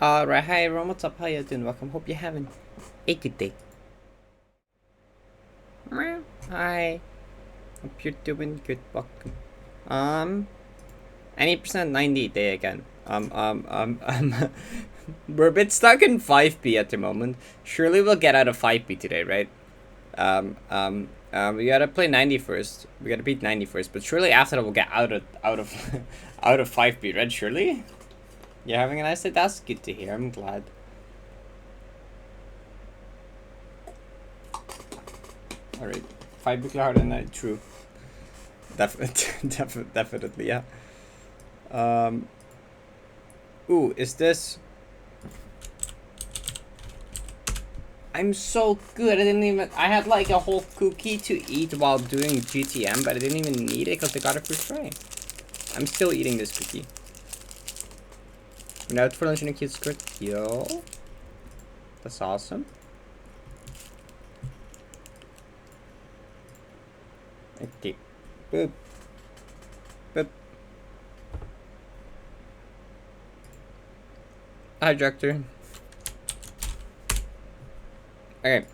Alright, hi everyone, what's up? How you doing? Welcome. Hope you're having a good day. Hi. Hope you're doing good. Welcome. Any percent 90 day again. We're a bit stuck in 5p at the moment. Surely we'll get out of 5p today, right? We gotta play 90 first. We gotta beat 90 first, but surely after that we'll get out of out of 5p, right? Surely? You're having a nice day? That's good to hear. I'm glad. Alright. 5 weekly harder than that. True. Definitely, yeah. Ooh, is this... I'm so good. I didn't even... I had like a whole cookie to eat while doing GTM, but I didn't even need it because I got it for free. I'm still eating this cookie. We're out for lunch in a cute skirt. Yo. That's awesome. Okay. Boop. Boop. Hi, Director. Okay.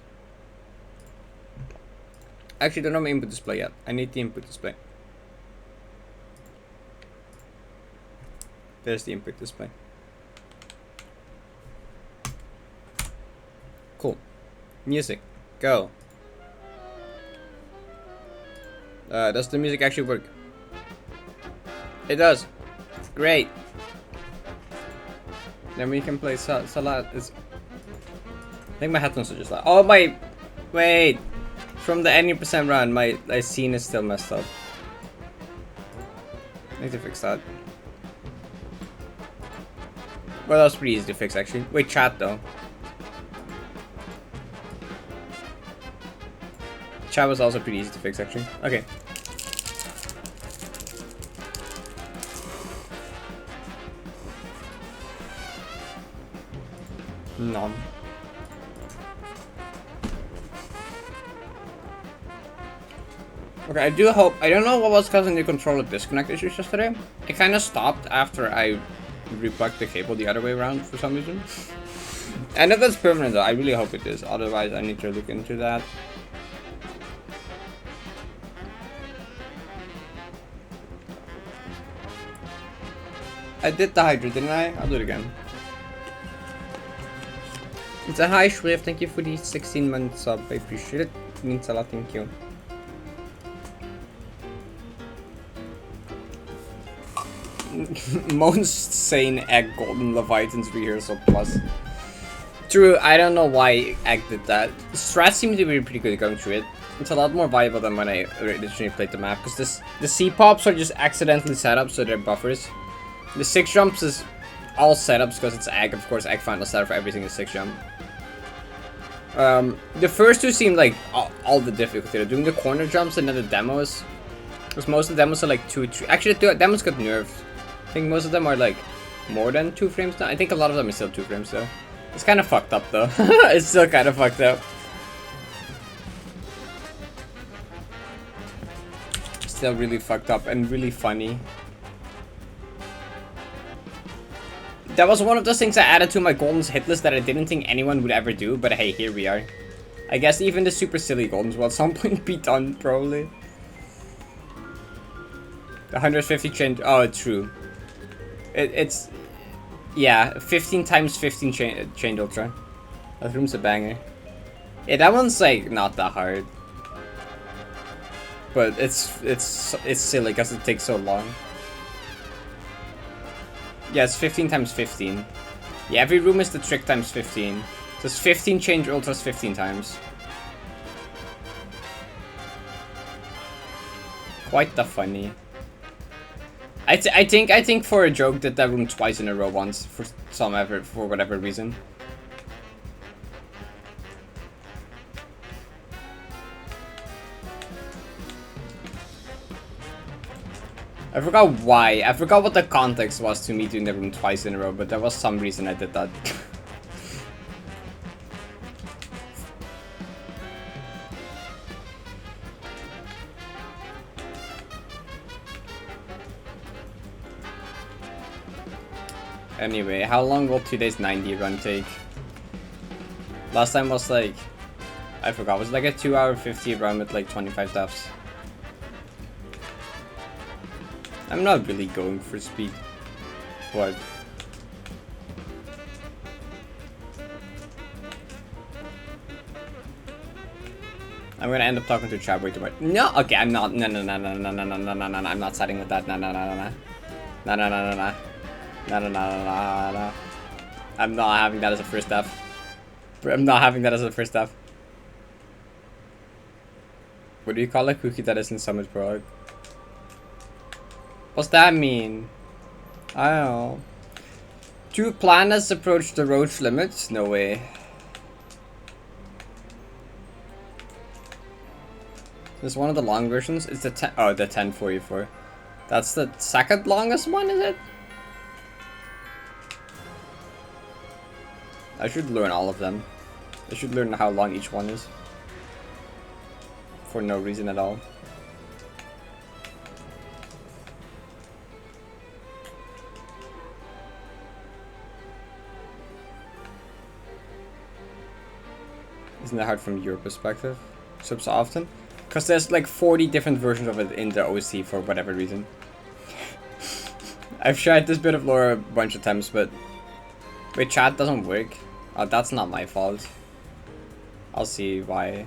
Actually, don't have my input display yet. I need the input display. There's the input display. Cool. Music. Go. Does the music actually work? It does. Great. Then we can play Salat. I think my headphones are just like. Oh my! Wait. From the any percent run, my scene is still messed up. I need to fix that. Well, that was pretty easy to fix actually. Wait, chat though. Chat was also pretty easy to fix actually. Okay. No. Okay, I do hope. I don't know what was causing the controller disconnect issues yesterday. It kind of stopped after I replugged the cable the other way around for some reason. And if that's permanent though, I really hope it is. Otherwise, I need to look into that. I did the Hydra, didn't I? I'll do it again. It's a high Shrift. Thank you for the 16-month sub. I appreciate it. It means a lot. Thank you. Most sane Egg Golden Leviathan's Rehearsal Plus. True, I don't know why Egg did that. Strats seem to be pretty good at going through it. It's a lot more viable than when I originally played the map, because the C-pops are just accidentally set up so they're buffers. The 6 jumps is all setups because it's Egg, of course. Egg final setup for every single 6 jump. The first two seem like all the difficulty. They're doing the corner jumps and then the demos. Because most of the demos are like 2 or 3. Actually, the demos got nerfed. I think most of them are like more than 2 frames now. I think a lot of them are still 2 frames though. It's kind of fucked up though. It's still kind of fucked up. Still really fucked up and really funny. That was one of those things I added to my Golden's hit list that I didn't think anyone would ever do, but hey, here we are. I guess even the super silly Goldens will at some point be done, probably. The 150 change. Oh, true. It's. Yeah, 15 times 15 chained ultra. That room's a banger. Yeah, that one's like not that hard. But it's silly because it takes so long. Yeah, it's 15 times 15. Yeah, every room is the trick times 15. So it's 15 change ultras 15 times. Quite the funny. I think for a joke did that room twice in a row once for whatever reason. I forgot why. I forgot what the context was to me doing the room twice in a row, but there was some reason I did that. Anyway, how long will today's 90 run take? Last time was like, I forgot, it was like a 2-hour 50 run with like 25 deaths. I'm not really going for speed, but I'm gonna end up talking to chat way too much. No, okay, I'm not. No, I'm not siding with that. No. I'm not having that as a first death. I'm not having that as a first death. What do you call a cookie that isn't Summit Prog? What's that mean? I don't know. Do planets approach the roach limits? No way. This one of the long versions. It's the the 1044. That's the second longest one, is it? I should learn all of them. I should learn how long each one is. For no reason at all. Isn't that hard from your perspective? So often? Because there's like 40 different versions of it in the OC for whatever reason. I've tried this bit of lore a bunch of times, but... Wait, chat doesn't work? Oh, that's not my fault. I'll see why.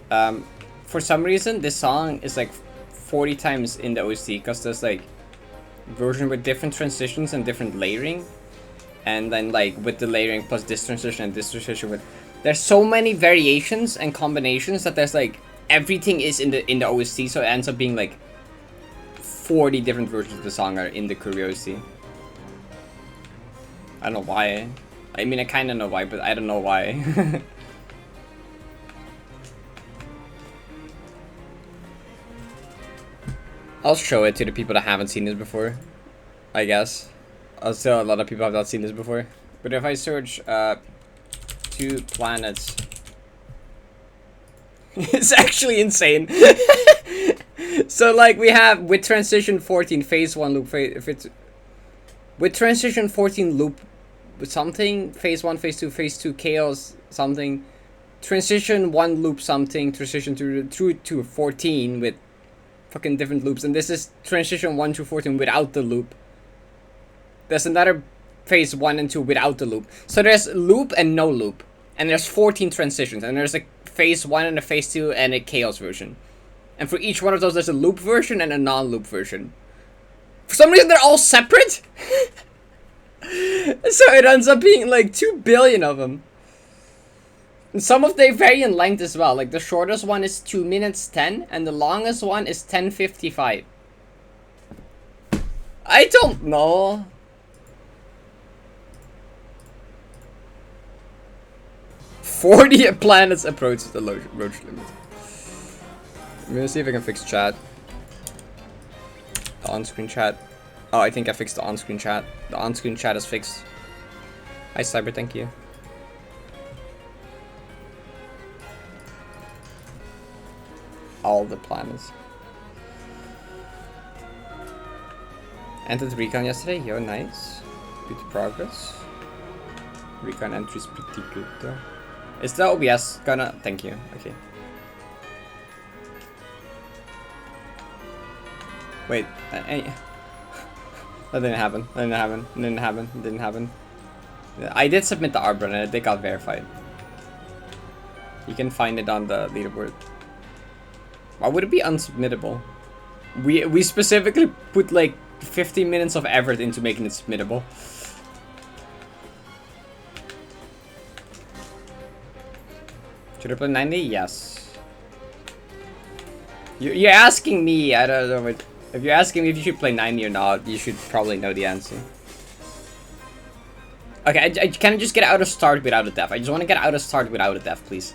For some reason, this song is like 40 times in the OC, because there's like... version with different transitions and different layering. And then like with the layering plus this transition and this transition with... There's so many variations and combinations that there's like... Everything is in the OST, so it ends up being like 40 different versions of the song are in the Korea OST. I don't know why. I mean, I kind of know why, but I don't know why. I'll show it to the people that haven't seen this before, I guess. Still, a lot of people have not seen this before. But if I search 2 planets... It's actually insane. So like we have with transition 14 phase 1 loop if it's with transition 14 loop something phase 1 phase 2 chaos something transition 1 loop something transition to 14 with fucking different loops, and this is transition 1 to 14 without the loop. There's another phase 1 and 2 without the loop. So there's loop and no loop, and there's 14 transitions, and there's a phase 1 and a phase 2 and a chaos version. And for each one of those, there's a loop version and a non-loop version. For some reason, they're all separate. So it ends up being like 2 billion of them. And some of them vary in length as well. Like the shortest one is 2 minutes 10, and the longest one is 10:55. I don't know. "40 planets approach the roach limit." I'm gonna see if I can fix chat. The on-screen chat. Oh, I think I fixed the on-screen chat. The on-screen chat is fixed. Hi, Cyber, thank you. All the planets. Entered Recon yesterday. Yo, nice. Good progress. Recon entry's pretty good though. Is the OBS gonna... Thank you. Okay. Wait. That didn't happen. Didn't happen. I did submit the Arbor and they got verified. You can find it on the leaderboard. Why would it be unsubmittable? We specifically put like 15 minutes of effort into making it submittable. Should I play 90? Yes. You're asking me. I don't know what... If you're asking me if you should play 90 or not, you should probably know the answer. Okay, I can just get out of start without a death. I just want to get out of start without a death, please.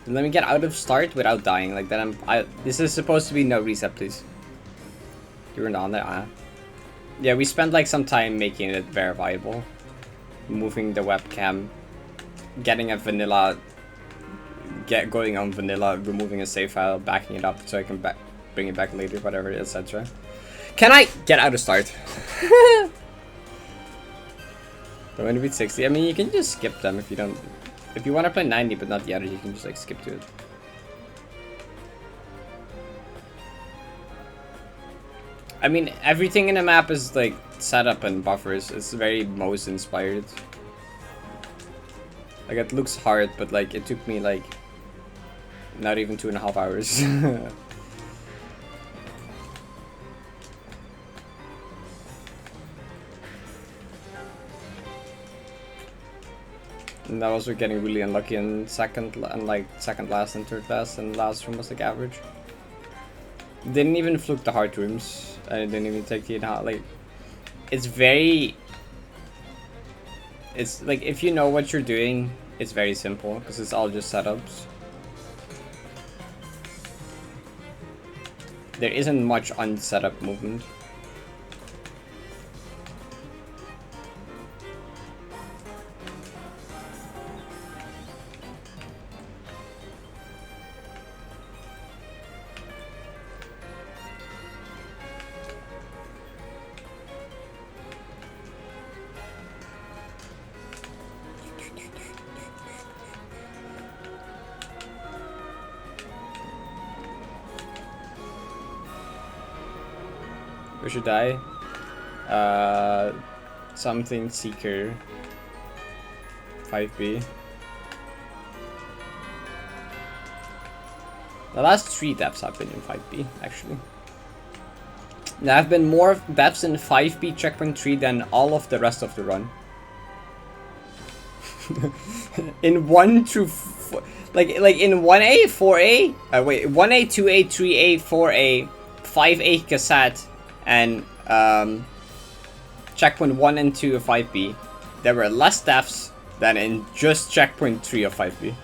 Let me get out of start without dying. Like that this is supposed to be no reset, please. You weren't on there, Yeah, we spent like some time making it verifiable. Moving the webcam. Getting a vanilla... going on vanilla, removing a save file, backing it up so I can bring it back later, whatever, etc. Can I get out of start? Don't want to beat 60. I mean, you can just skip them if you don't. If you want to play 90 but not the others, you can just like skip to it. I mean, everything in the map is like setup and buffers. It's very Mo's inspired. Like it looks hard, but like it took me like not even 2.5 hours. And I was getting really unlucky in second last and third last, and last room was like average. Didn't even fluke the hard rooms. I didn't even take the hot. Like, it's very. It's like if you know what you're doing, it's very simple because it's all just setups. There isn't much unsetup movement. Where should I? Something Seeker. 5B. The last 3 deaths have been in 5B, actually. There have been more deaths in 5B checkpoint 3 than all of the rest of the run. In 1 through 4, like in 1A, 4A, wait, 1A, 2A, 3A, 4A, 5A cassette, and checkpoint 1 and 2 of 5B, there were less deaths than in just checkpoint 3 of 5B.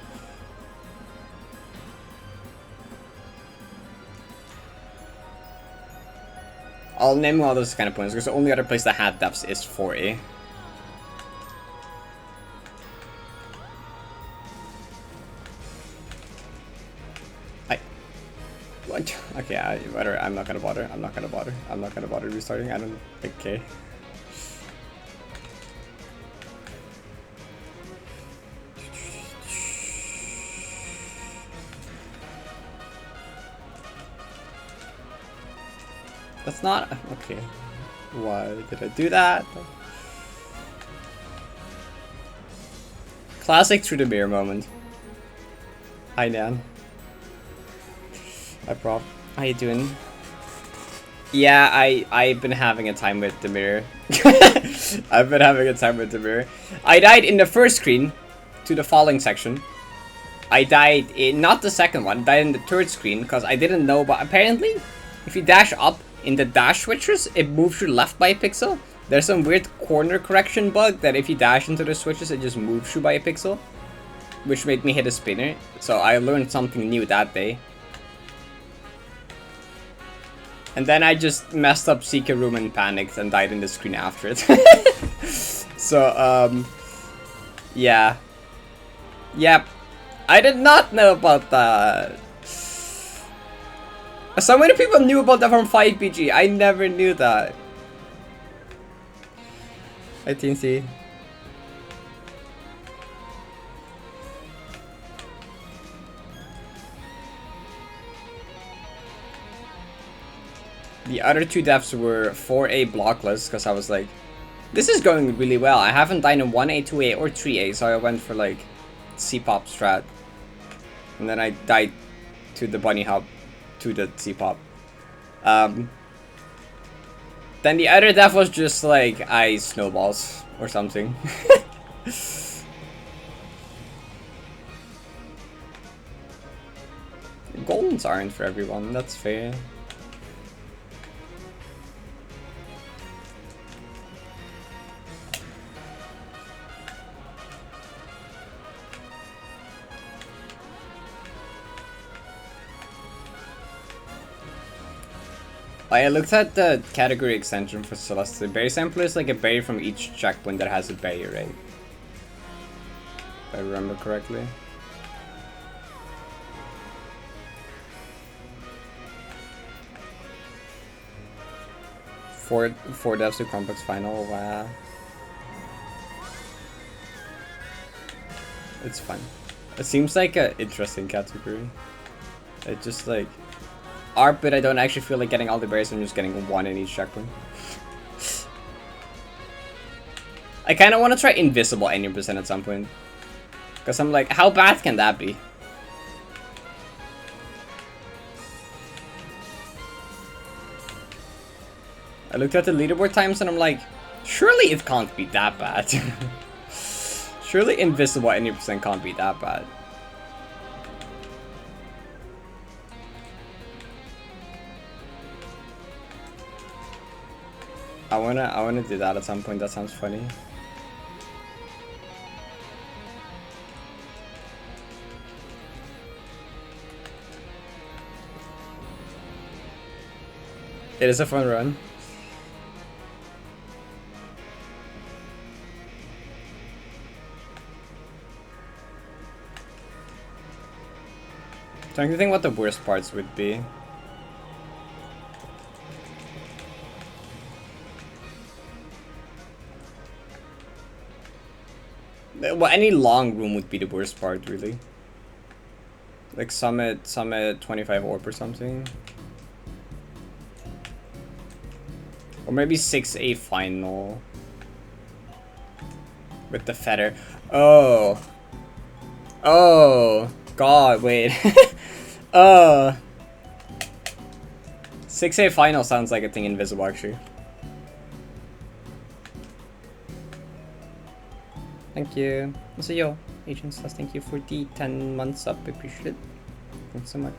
I'll name all those kind of points because the only other place that had deaths is 4A. What? Okay, I'm not gonna bother. I'm not gonna bother. I'm not gonna bother restarting. I don't. Okay. That's not okay. Why did I do that? Classic through the mirror moment. Hi, Nan. Hi, Prof. How you doing? Yeah, I've been having a time with the mirror. I've been having a time with the mirror. I died in the first screen to the falling section. I died in not the second one. Died in the third screen because I didn't know. But apparently, if you dash up in the dash switches, it moves you left by a pixel. There's some weird corner correction bug that if you dash into the switches, it just moves you by a pixel, which made me hit a spinner. So I learned something new that day. And then I just messed up Seeker Room and panicked and died in the screen after it. So, yeah. Yep. I did not know about that. So many people knew about that from 5PG. I never knew that. I think see. The other 2 deaths were 4A blockless because I was like, this is going really well. I haven't died in 1A, 2A, or 3A, so I went for like C-pop strat. And then I died to the bunny hop to the C-pop. Then the other death was just like ice snowballs or something. Goldens aren't for everyone, that's fair. I looked at the category extension for Celeste. Berry sampler is like a berry from each checkpoint that has a berry, right? If I remember correctly. Four devs to complex final, wow. It's fun. It seems like an interesting category. It just like ARP, but I don't actually feel like getting all the berries. I'm just getting one in each checkpoint. I kind of want to try invisible 80% at some point, because I'm like, how bad can that be? I looked at the leaderboard times and I'm like, surely it can't be that bad. Surely invisible 80% can't be that bad. I wanna do that at some point. That sounds funny. It is a fun run. Trying to think what the worst parts would be. Well, any long room would be the worst part, really. Like Summit 25 orb or something. Or maybe 6A final. With the feather. Oh. Oh. God, wait. 6A final sounds like a thing invisible, actually. Thank you. So yo, Agent Slash, thank you for the 10 months up. I appreciate it. Thanks so much.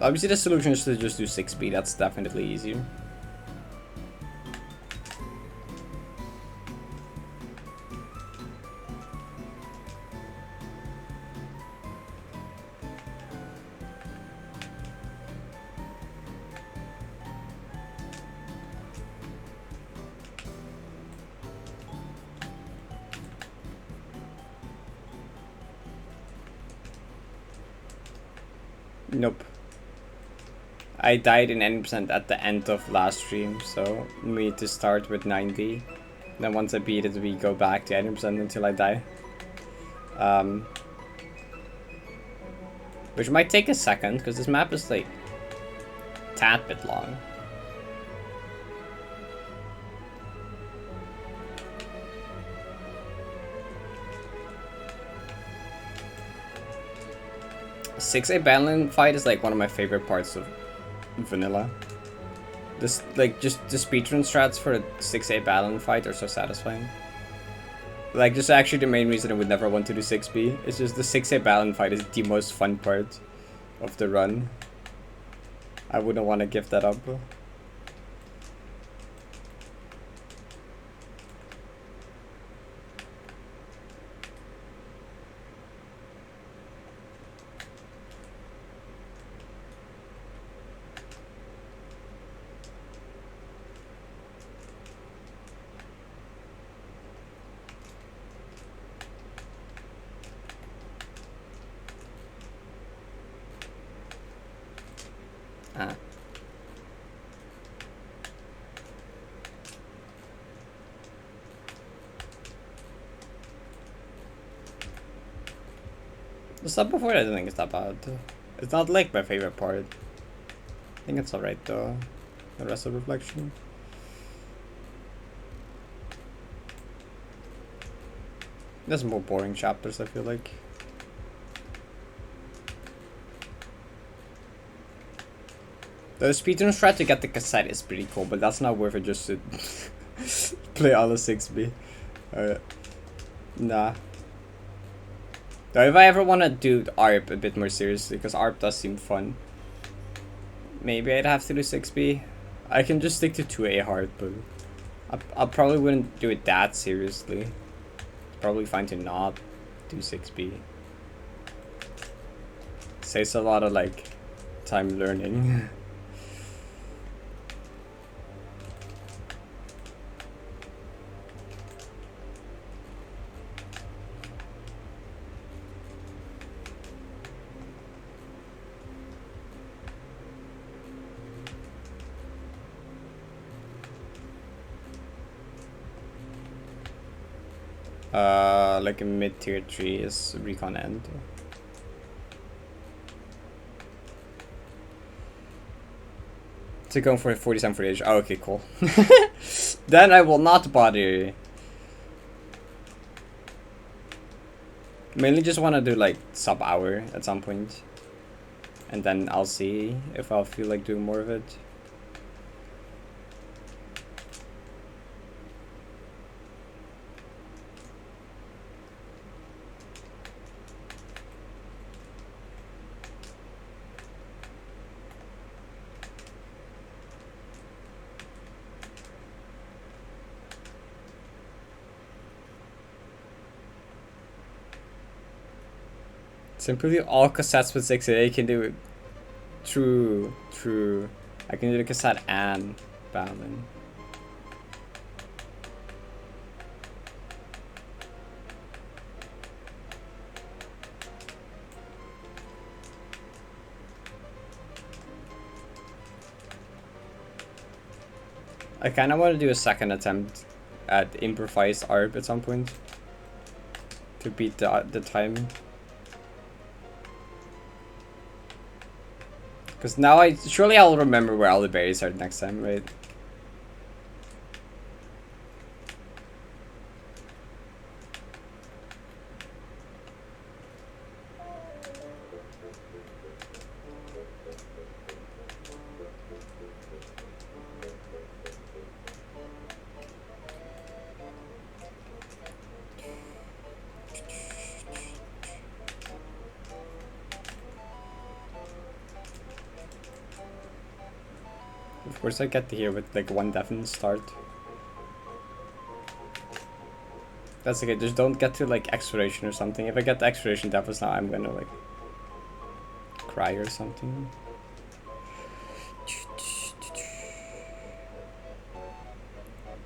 Obviously the solution is to just do 6B, that's definitely easier. Nope. I died in 90% at the end of last stream, so we need to start with 90. Then once I beat it, we go back to 80% until I die. Which might take a second, because this map is like a tad bit long. A Bannerland fight is like one of my favorite parts of vanilla. This like just the speedrun strats for a 6A Bannerland fight are so satisfying. Like just actually the main reason I would never want to do 6B. It's just the 6A Bannerland fight is the most fun part of the run. I wouldn't want to give that up. The stuff before I don't think it's that bad. It's not like my favorite part. I think it's alright though. The rest of Reflection. There's more boring chapters, I feel like. The speedrun strat to get the cassette is pretty cool, but that's not worth it just to play all the 6B. Nah. Though if I ever want to do ARP a bit more seriously, because ARP does seem fun, maybe I'd have to do 6B. I can just stick to 2A hard, but I probably wouldn't do it that seriously. It's probably fine to not do 6B. Saves a lot of like time learning. Like a mid tier 3 is recon end. So going for 47 for age. Oh, okay, cool. Then I will not bother. Mainly just want to do like sub hour at some point. And then I'll see if I'll feel like doing more of it. Simply all cassettes with 6A can do it. True, true. I can do the cassette and Balin. I kind of want to do a second attempt at improvised ARP at some point to beat the time. Because now surely I'll remember where all the berries are next time, right? Of course I get to here with like one definite start. That's okay, just don't get to like exploration or something. If I get the exploration deficit now, I'm gonna like cry or something.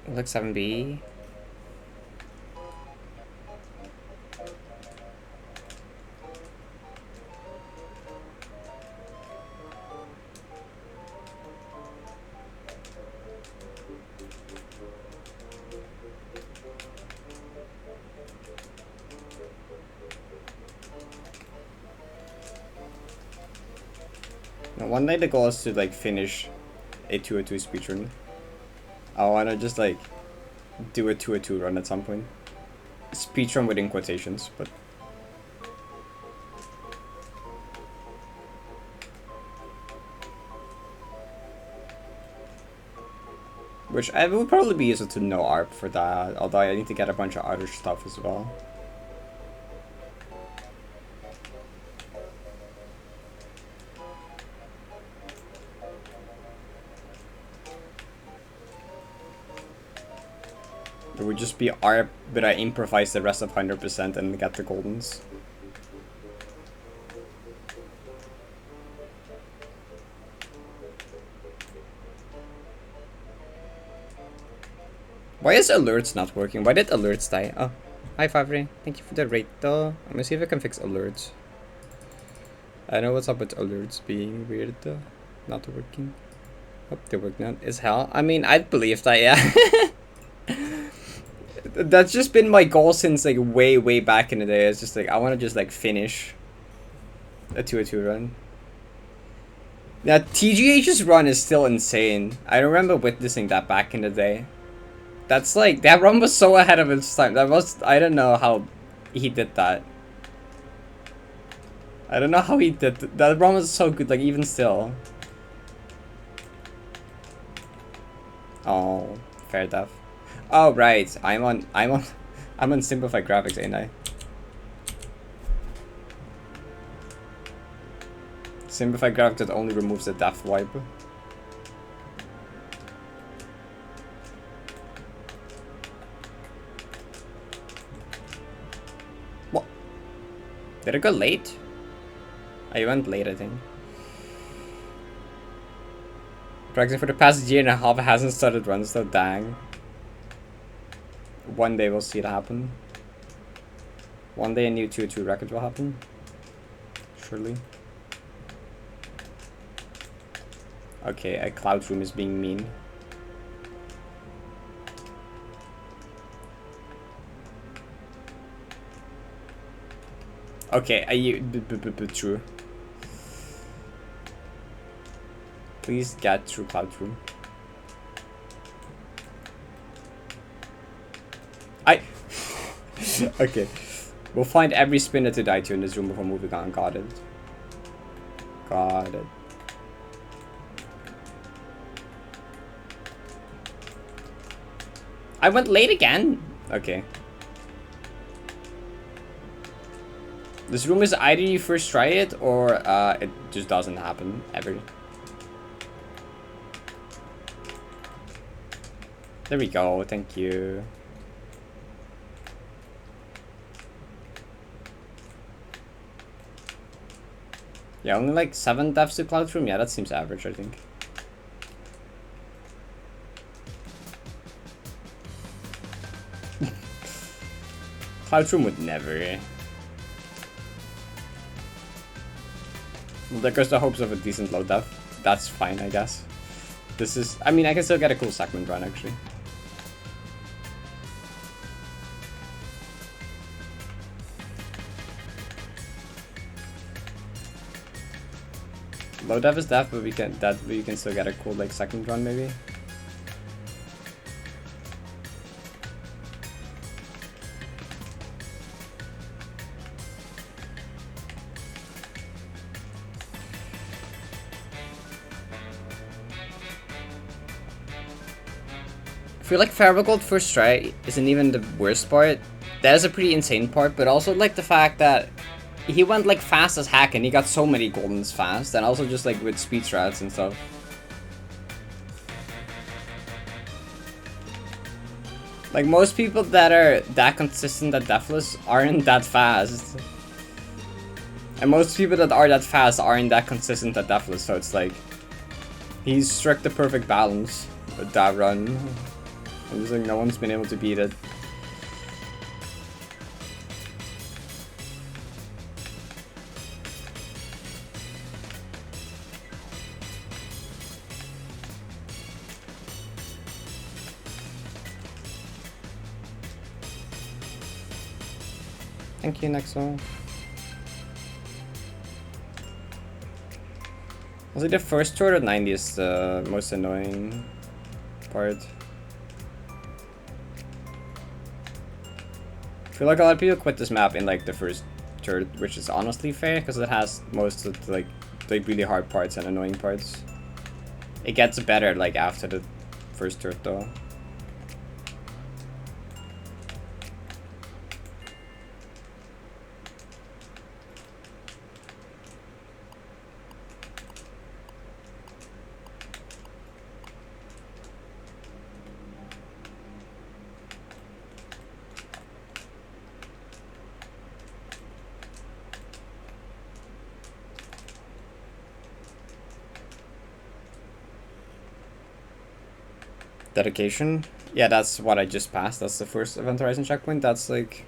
Look 7B. One day the goal is to like finish a 202 speedrun. I wanna just like do a 202 run at some point. Speedrun within quotations, but which I would probably be useful to know ARP for that, although I need to get a bunch of other stuff as well. It would just be ARP, but I improvise the rest of 100% and get the goldens. Why is alerts not working? Why did alerts die? Oh, hi Favre. Thank you for the rate though. I'm gonna see if I can fix alerts. I know what's up with alerts being weird though. Not working. Oh, they work now. Is hell? I mean, I'd believe that, yeah. That's just been my goal since like way back in the day. It's just like I want to just like finish a 202 run. Yeah, TGH's run is still insane. I remember witnessing that back in the day. That's like that run was so ahead of its time. That was, I don't know how he did that. I don't know how he did that run was so good. Like even still. Oh, fair death. Oh right, I'm on simplified graphics, ain't I? Simplified graphics that only removes the depth wipe. What? Did it go late? I went late, I think. Practicing for the past year and a half hasn't started runs, so dang. One day we'll see it happen. One day a new 2-2 record will happen. Surely. Okay, a cloud room is being mean. Okay, true. Please get through Cloud Room. Okay. We'll find every spinner to die to in this room before moving on. Got it. Got it. I went late again? Okay. This room is either you first try it or it just doesn't happen ever. There we go, thank you. Yeah, only like 7 deaths to Cloud Room? Yeah, that seems average, I think. Cloud Room would never. Well, there goes the hopes of a decent low death. That's fine, I guess. This is... I mean, I can still get a cool segment run, actually. Low death is death, but we can still get a cool like second run maybe. I feel like Gold first try isn't even the worst part. That is a pretty insane part, but also like the fact that he went like fast as heck and he got so many goldens fast, and also just like with speed strats and stuff. Like most people that are that consistent at Deathless aren't that fast. And most people that are that fast aren't that consistent at Deathless, so it's like he's struck the perfect balance with that run. And just like no one's been able to beat it. Thank you, Nexo. Was it the first turret or 90 is the most annoying part? I feel like a lot of people quit this map in like the first turret, which is honestly fair because it has most of the, like really hard parts and annoying parts. It gets better like after the first turret though. Dedication? Yeah, that's what I just passed. That's the first Event Horizon checkpoint. That's like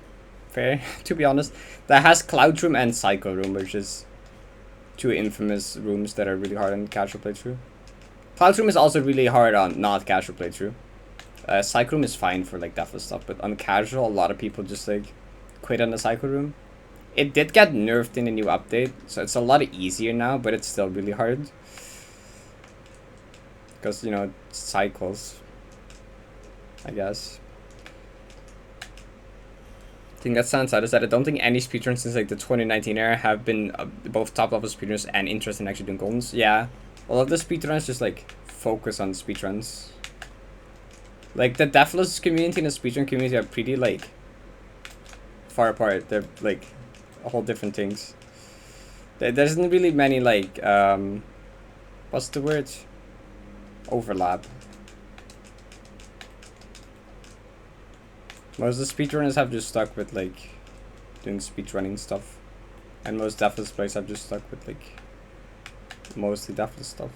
fair, to be honest. That has Cloud Room and Cycle Room, which is two infamous rooms that are really hard on casual playthrough. Cloud Room is also really hard on not casual playthrough. Cycle Room is fine for like Deathless stuff, but on casual, a lot of people just like quit on the Cycle Room. It did get nerfed in a new update, so it's a lot easier now, but it's still really hard. Because, you know, cycles, I guess. The thing that stands out is that I don't think any speedruns since like the 2019 era have been both top level speedruns and interested in actually doing goldens. Yeah, all of the speedruns just like focus on speedruns. Like the Deathless community and the speedrun community are pretty like far apart. They're like whole different things. There isn't really many like what's the word? Overlap. Most of the speedrunners have just stuck with like doing speedrunning stuff, and most Deathless players have just stuck with like mostly Deathless stuff.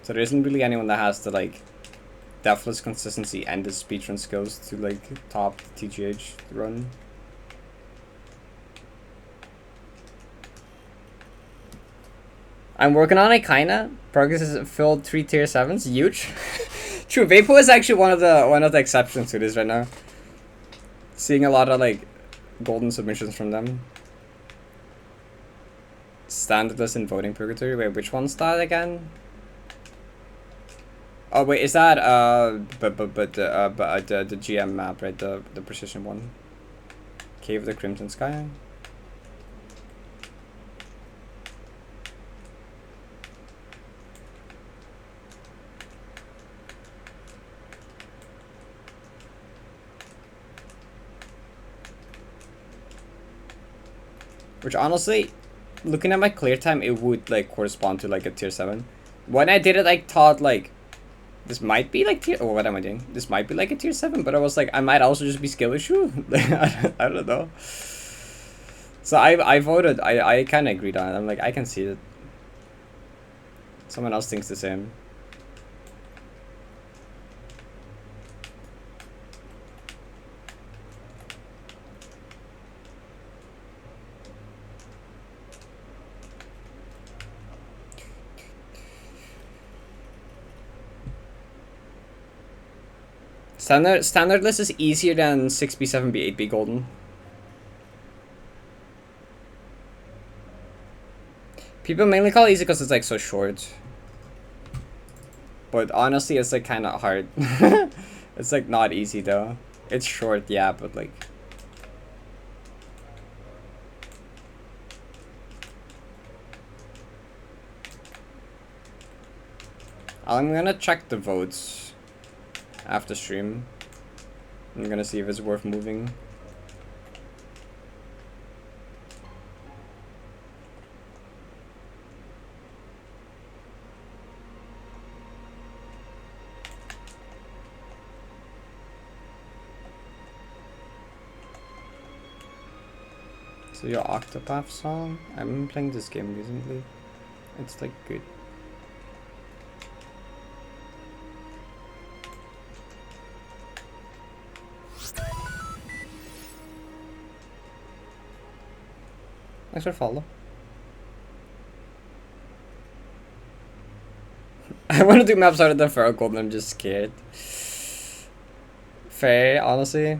So there isn't really anyone that has the like Deathless consistency and the speedrun skills to like top the TGH run. I'm working on it, kinda. Progress is filled 3 tier 7s, huge. True, Vapo is actually one of the exceptions to this right now. Seeing a lot of like golden submissions from them. Standardless in voting purgatory. Wait, which one's that again? Oh wait, is that the GM map, right? The precision one. Cave of the Crimson Sky. Which honestly, looking at my clear time, it would like correspond to like a tier 7. When I did it, I thought like this might be like tier. Oh, what am I doing? This might be like a tier 7, but I was like, I might also just be skill issue. I don't know. So I voted. I kind of agreed on it. I'm like, I can see it. Someone else thinks the same. Standardless is easier than 6B, 7B, 8B golden. People mainly call it easy because it's like so short. But honestly, it's like kind of hard. It's like not easy though. It's short, yeah, but like. I'm gonna check the votes after stream. I'm gonna see if it's worth moving. So your Octopath song? I've been playing this game recently. It's like good. Thanks for follow. I want to do maps other than Feral Gold, and I'm just scared. Fair, honestly.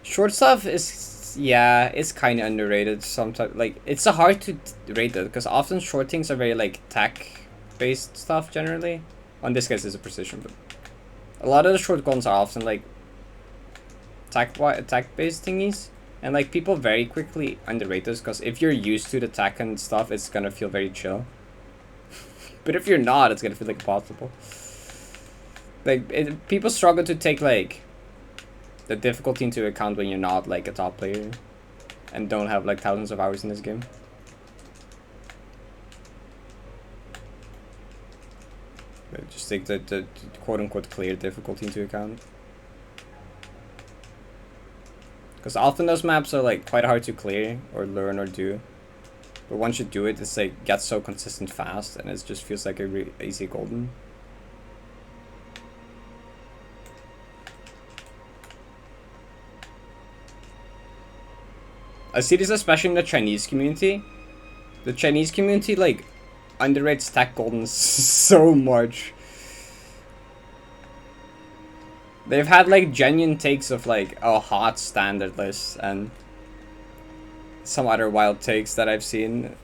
Short stuff is, yeah, it's kind of underrated sometimes. Like, it's so hard to rate it because often short things are very like tech-based stuff generally. On this case, it's a precision, but a lot of the short guns are often like tech-based thingies. And like people very quickly underrate this because if you're used to the tech and stuff, it's gonna feel very chill. But if you're not, it's gonna feel like impossible. Like people struggle to take like the difficulty into account when you're not like a top player and don't have like thousands of hours in this game. But just take the quote-unquote clear difficulty into account. Because often those maps are like quite hard to clear or learn or do. But once you do it, it's like gets so consistent fast and it just feels like a easy golden. I see this especially in the Chinese community. The Chinese community like underrates tech golden so much. They've had like genuine takes of like a hot standardless and some other wild takes that I've seen.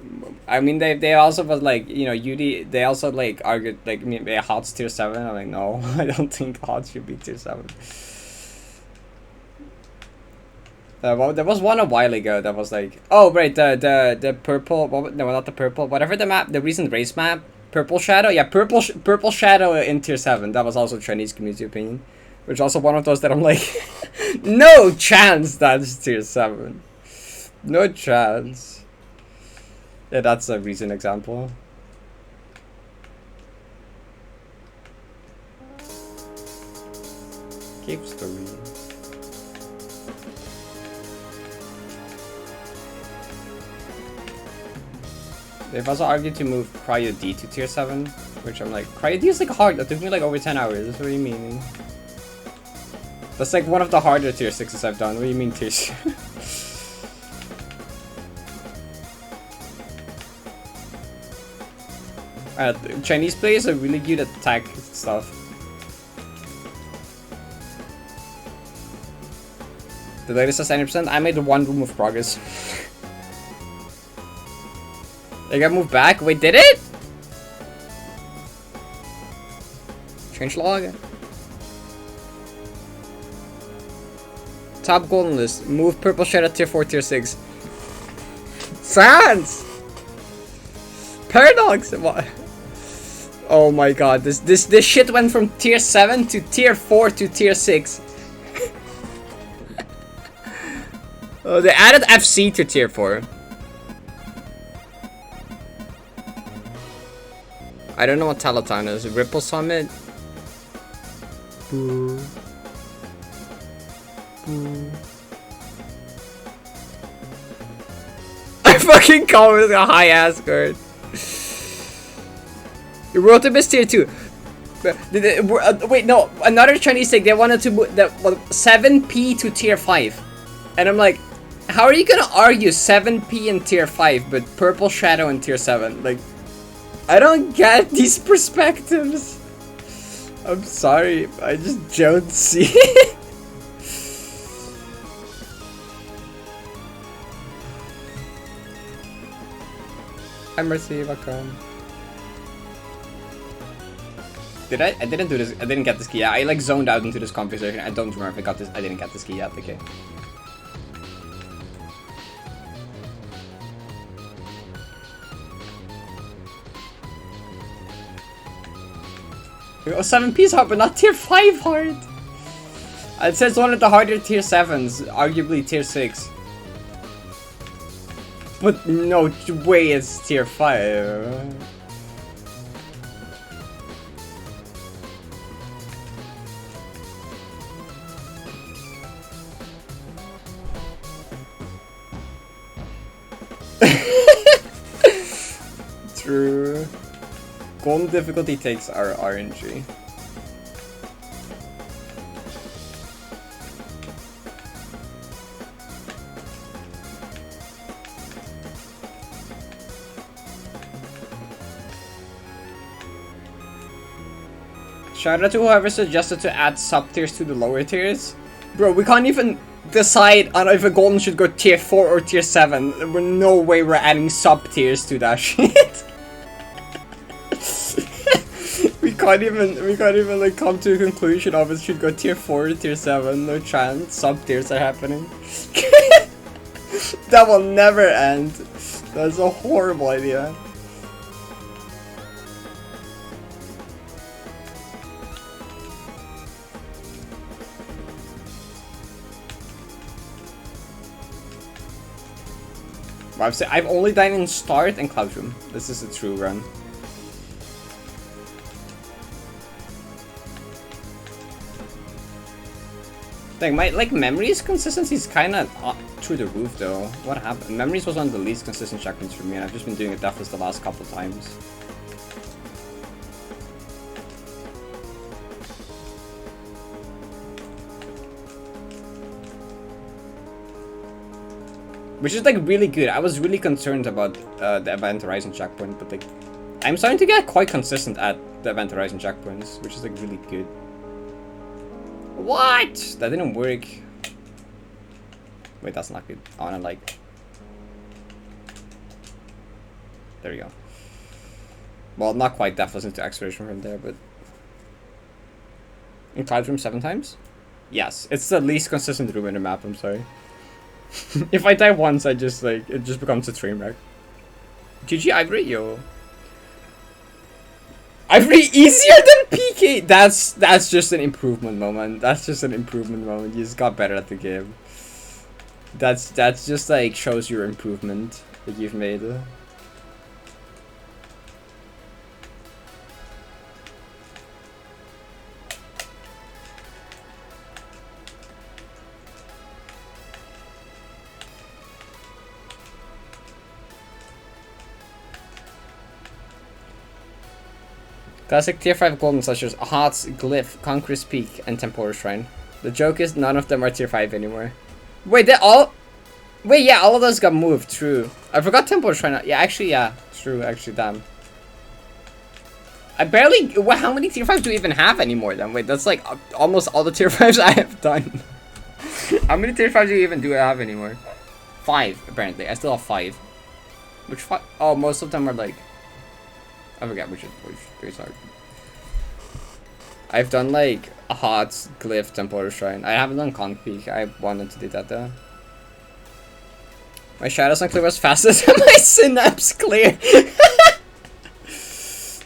I mean they also was like, you know, UD they also like argued like a hot's tier 7. I'm like, no, I don't think hot should be tier 7. Well, there was one a while ago that was like, oh right, the purple, no, not the purple, whatever the map, the recent race map, Purple Shadow, yeah, purple Shadow in tier 7. That was also Chinese community opinion. Which is also one of those that I'm like, no chance that's tier 7. No chance. Yeah, that's a recent example. Cave Story. They've also argued to move Cryo D to tier 7, which I'm like, Cryo D is like hard. That took me like over 10 hours. That's what are you meaning? That's like one of the harder tier 6s I've done. What do you mean tier 6? Chinese players are really good at tech stuff. The latest is 90%. I made one room of progress. I got moved back. Wait, did it? Change log. Top golden list. Move purple shade at tier 4, tier 6. Sans! Paradox! What? Oh my god, this shit went from tier 7 to tier 4 to tier 6. Oh, they added FC to tier 4. I don't know what Talaton is. Ripple Summit? Boo. Boo. I fucking call it a high ass card. You wrote the best tier 2. Wait, no. Another Chinese thing. They wanted to move the 7P to tier 5. And I'm like, how are you gonna argue 7P in tier 5 but Purple Shadow in tier 7? Like, I don't get these perspectives. I'm sorry, I just don't see it. I'm Mercy, welcome. Did I didn't do this. I didn't get this key. Yeah, I like zoned out into this conversation. I don't remember if I got this. I didn't get this key yet. Okay. Oh, 7P's hard, but not tier 5 hard. It says one of the harder tier 7s, arguably tier 6. But no way it's tier 5. True. Golden difficulty takes our RNG. Shout out to whoever suggested to add sub tiers to the lower tiers. Bro, we can't even decide on if a golden should go tier 4 or tier 7. There's no way we're adding sub tiers to that shit. We can't even like come to a conclusion of it should go tier 4 or tier 7. No chance. Sub tiers are happening. That will never end. That's a horrible idea. I've only died in Start and Cloudroom. This is a true run. Dang, my memories consistency is kind of through the roof though. What happened? Memories was one of the least consistent checkpoints for me, and I've just been doing it Deathless the last couple times. Which is like really good. I was really concerned about the Event Horizon checkpoint, but like I'm starting to get quite consistent at the Event Horizon checkpoints, which is like really good. What? That didn't work. Wait, that's not good. I wanna like. There we go. Well, not quite Deathless into Exploration from there, but in Cloudroom 7 times. Yes, it's the least consistent room in the map. I'm sorry. If I die once, I just like it just becomes a train wreck. GG Ivory, yo. Ivory easier than PK. That's just an improvement moment. That's just an improvement moment. You just got better at the game. That's just like shows your improvement that you've made. Classic tier 5 golden such as Hots, Glyph, Conqueror's Peak, and Temporal Shrine. The joke is none of them are tier 5 anymore. Wait, they all... Wait, yeah, all of those got moved, true. I forgot Temporal Shrine. Yeah, actually, yeah, true, actually, damn. I barely... Well, how many tier 5s do we even have anymore then? Wait, that's like almost all the tier 5s I have done. How many tier 5s do you even have anymore? 5, apparently. I still have 5. Which 5? Oh, most of them are like... I forget which are. I've done like a hot glyph temple shrine. I haven't done Conk Peak. I wanted to do that though. My shadows on clear was faster than my synapse clear.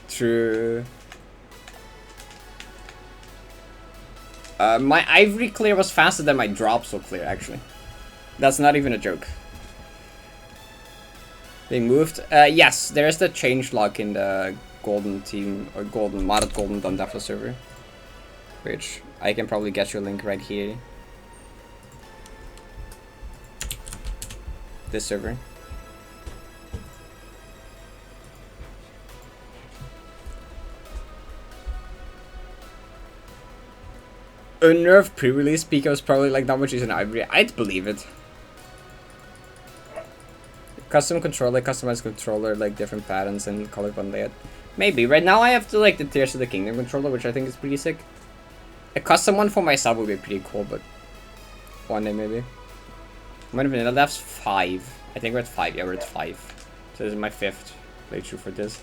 True. My ivory clear was faster than my drop so clear actually. That's not even a joke. Being moved? Yes, there's the change log in the golden team or modded golden done Deathless server. Which I can probably get you a link right here. This server. Unnerved pre-release Pika was probably like not much use in Ivory. I'd believe it. Custom controller, customized controller, like different patterns and color button layout. Maybe. Right now I have to like the Tears of the Kingdom controller, which I think is pretty sick. A custom one for myself would be pretty cool, but one day maybe. When vanilla left's 5. I think we're at 5. Yeah, we're at 5. So this is my 5th playthrough for this.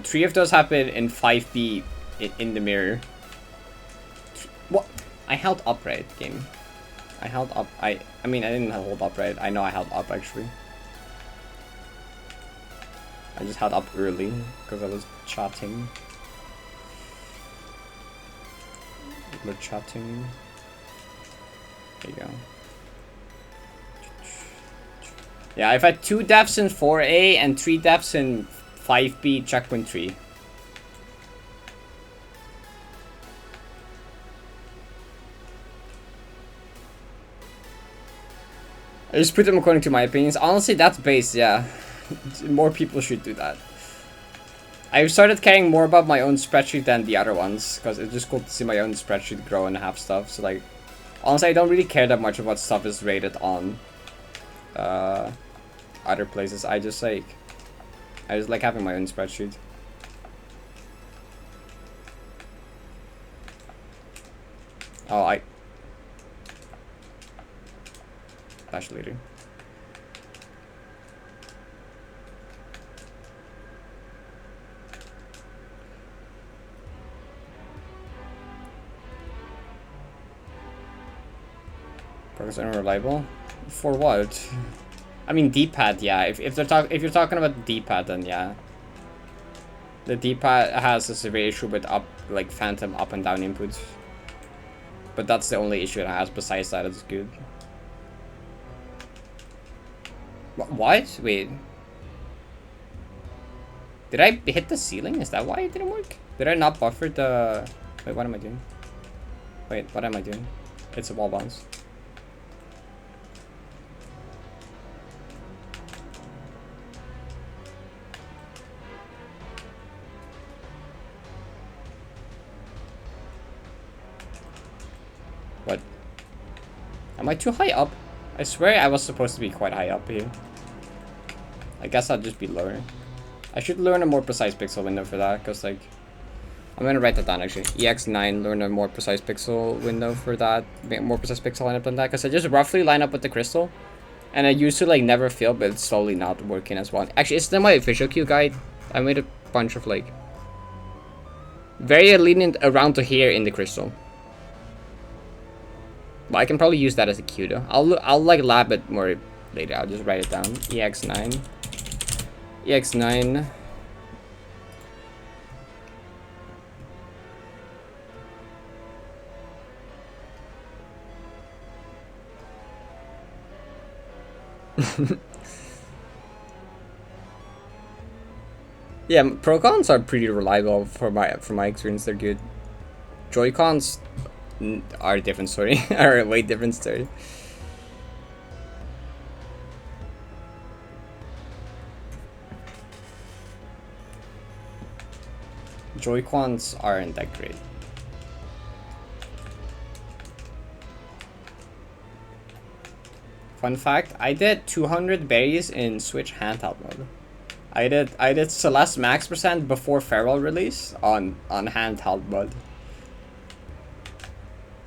Three of those happen in 5B in the mirror. What? I held up right, game. I held up. I mean, I didn't hold up right. I know I held up actually. I just held up early because I was chatting. We're chatting. There you go. Yeah, I've had 2 deaths in 4A and 3 deaths in 5B checkpoint 3. I just put them according to my opinions. Honestly, that's base, yeah. More people should do that. I've started caring more about my own spreadsheet than the other ones, because it's just cool to see my own spreadsheet grow and have stuff. So like, honestly, I don't really care that much of what stuff is rated on other places. I just like having my own spreadsheet. Oh, flash later. Progress unreliable? For what? I mean D-pad, yeah. If you're talking about the D-pad, then yeah. The D-pad has a severe issue with like phantom up and down inputs. But that's the only issue it has. Besides that, it's good. What? Wait. Did I hit the ceiling? Is that why it didn't work? Did I not buffer the... Wait, what am I doing? Wait, what am I doing? It's a wall bounce. What? Am I too high up? I swear I was supposed to be quite high up here. I guess I'll just be lower. I should learn a more precise pixel window for that, because like... I'm gonna write that down actually. EX9, learn a more precise pixel window for that. More precise pixel lineup than that, because I just roughly line up with the crystal. And I used to like never fail, but it's slowly not working as well. Actually, it's in my official queue guide. I made a bunch of like... very lenient around to here in the crystal. But I can probably use that as a cue though. I'll like lab it more later. I'll just write it down. EX9. EX9. Yeah, Pro-Cons are pretty reliable for my experience. They're good. Joy-Cons are a different story. Are a way different story. Joy-Cons aren't that great. Fun fact, I did 200 berries in Switch handheld mode. I did Celeste max percent before Feral release on handheld mode.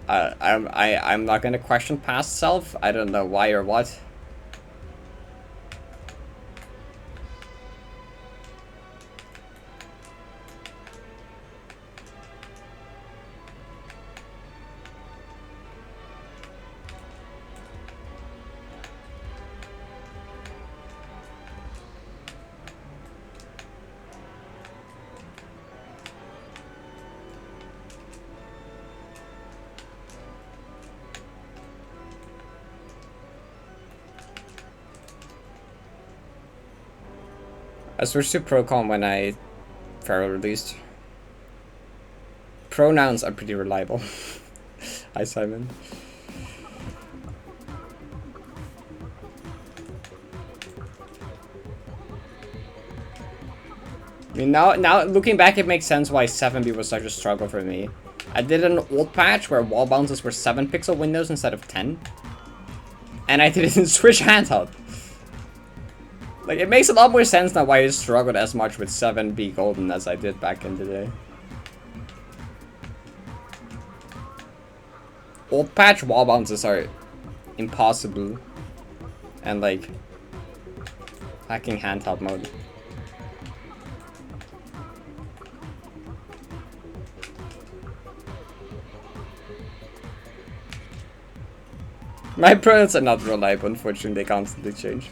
I'm not gonna question past self. I don't know why or what. I switched to Procon when Feral released. Pronouns are pretty reliable. Hi, Simon. I mean, now looking back, it makes sense why 7B was such a struggle for me. I did an old patch where wall bounces were 7 pixel windows instead of 10. And I did it in Switch handheld. Like, it makes a lot more sense now why I struggled as much with 7B Golden as I did back in the day. Old patch wall bounces are impossible. And like, hacking handheld mode. My pronouns are not reliable, unfortunately, they constantly change.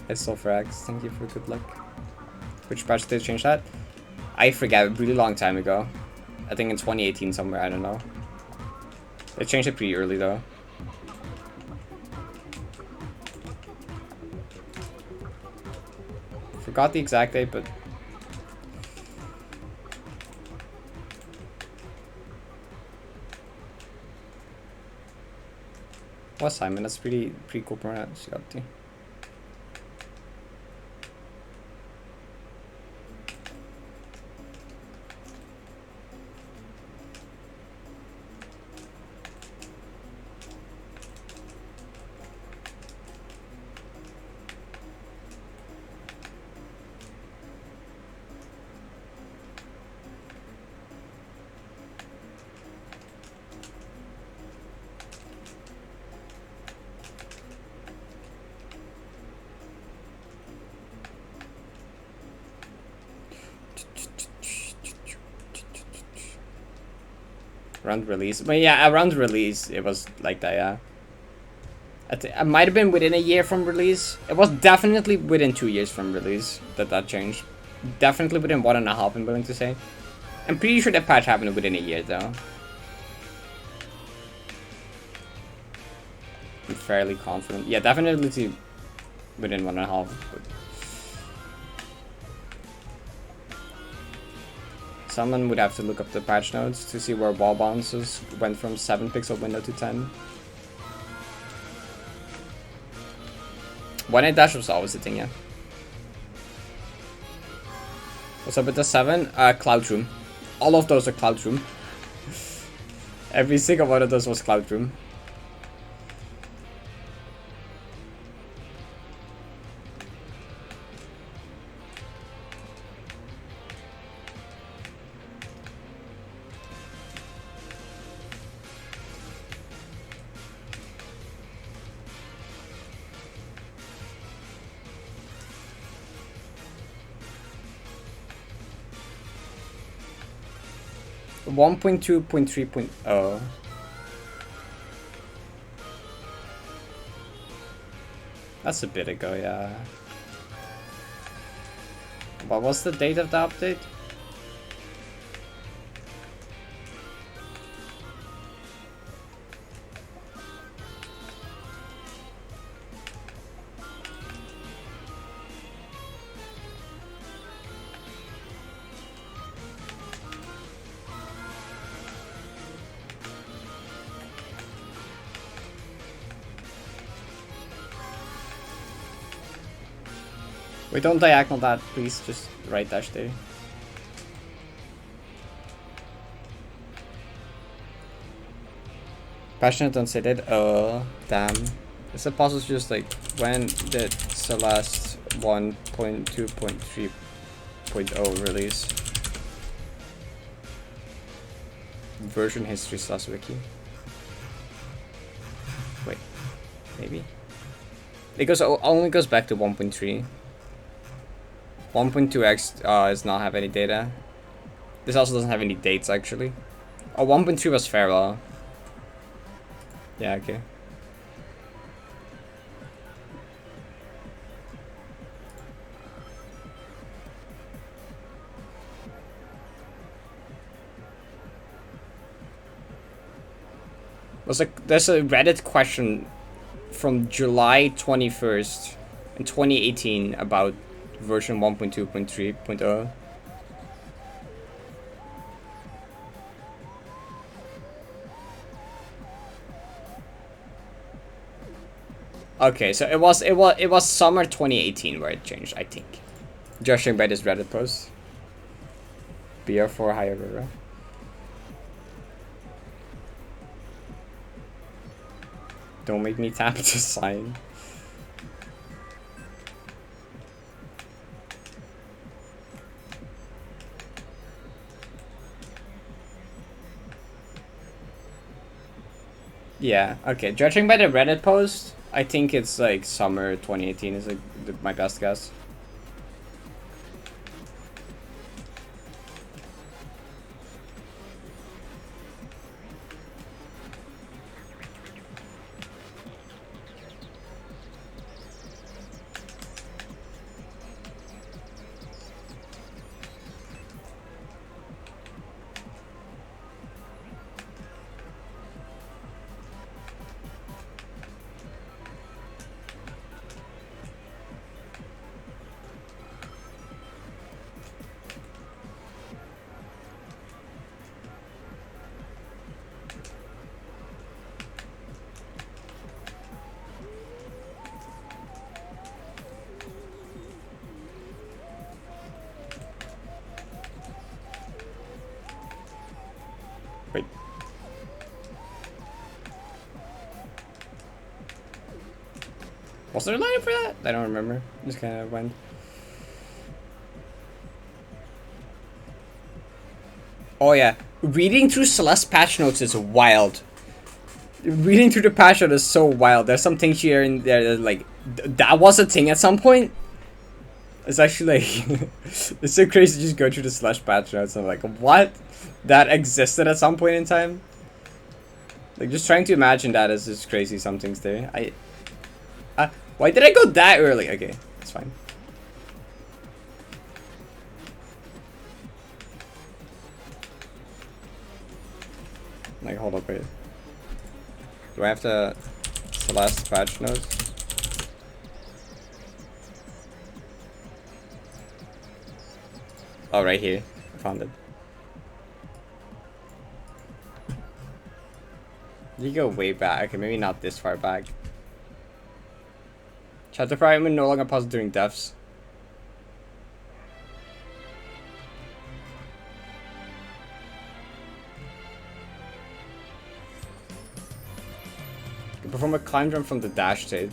I saw frags, thank you for good luck. Which patch did they change that? I forget, a really long time ago. I think in 2018 somewhere, I don't know. They changed it pretty early though. Forgot the exact date, but... Well, Simon, that's pretty cool pronounce you got to. Around release, but yeah, around release it was like that. Yeah, it might have been within a year from release. It was definitely within 2 years from release that changed. Definitely within 1.5. I'm willing to say. I'm pretty sure that patch happened within a year though. I'm fairly confident. Yeah, definitely within 1.5. But... Someone would have to look up the patch notes to see where wall bounces went from 7 pixel window to 10. One-hit dash was always a thing, yeah. What's up with the 7? Cloud Room. All of those are Cloud Room. Every single one of those was Cloud Room. One point 2.3. That's a bit ago, yeah. What was the date of the update? Wait, don't diagonal that, please. Just right dash there. Passionate don't say that. Oh, damn. Is it possible to just like, when did Celeste 1.2.3.0 release. Version history / wiki. Wait, maybe? It only goes back to 1.3. 1.2x does not have any data. This also doesn't have any dates actually. Oh, 1.3 was Farewell. Yeah, okay. There's a Reddit question from July 21st in 2018 about version 1.2.3.0. Okay, so it was summer 2018 where it changed, I think. Judging by this Reddit post. BR4 higher river. Don't make me tap to sign. Yeah, okay. Judging by the Reddit post, I think it's like summer 2018 is like my best guess. Wait. Was there a line for that? I don't remember. Just kind of went. Oh yeah, reading through Celeste patch notes is wild. Reading through the patch note is so wild. There's some things here and there that like that was a thing at some point. It's actually like it's so crazy to just go through the Celeste patch notes and I'm like, what? That existed at some point in time? Like just trying to imagine that as just crazy some things there. Why did I go that early? Okay, it's fine. Like, hold up, wait. Do I have to Celeste patch notes? Oh, right here. I found it. You go way back. Okay, maybe not this far back. Chapter fragment no longer paused during deaths. You perform a climb jump from the dash stage.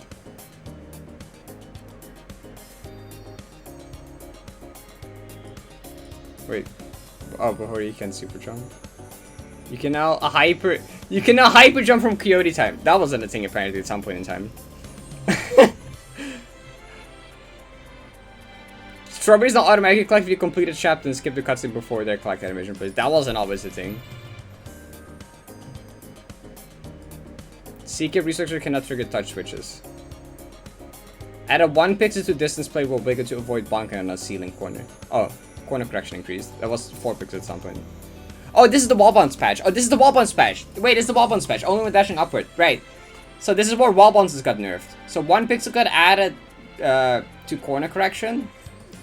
Wait. Oh, before you can super jump. You can now hyper jump from Coyote time. That wasn't a thing apparently at some point in time. Strawberries not automatically collect if you complete a chapter and skip the cutscene before their collect animation plays. That wasn't always a thing. Secret researcher cannot trigger touch switches. Add a 1 pixel to distance play will make it to avoid bonking on a ceiling corner. Oh, corner correction increased. That was 4 pixels at some point. Oh, this is the wall bounce patch. Oh, this is the wall bounce patch. Wait, this is the wall bounce patch. Only when dashing upward. Right. So this is where wall bounces got nerfed. So 1 pixel got added to corner correction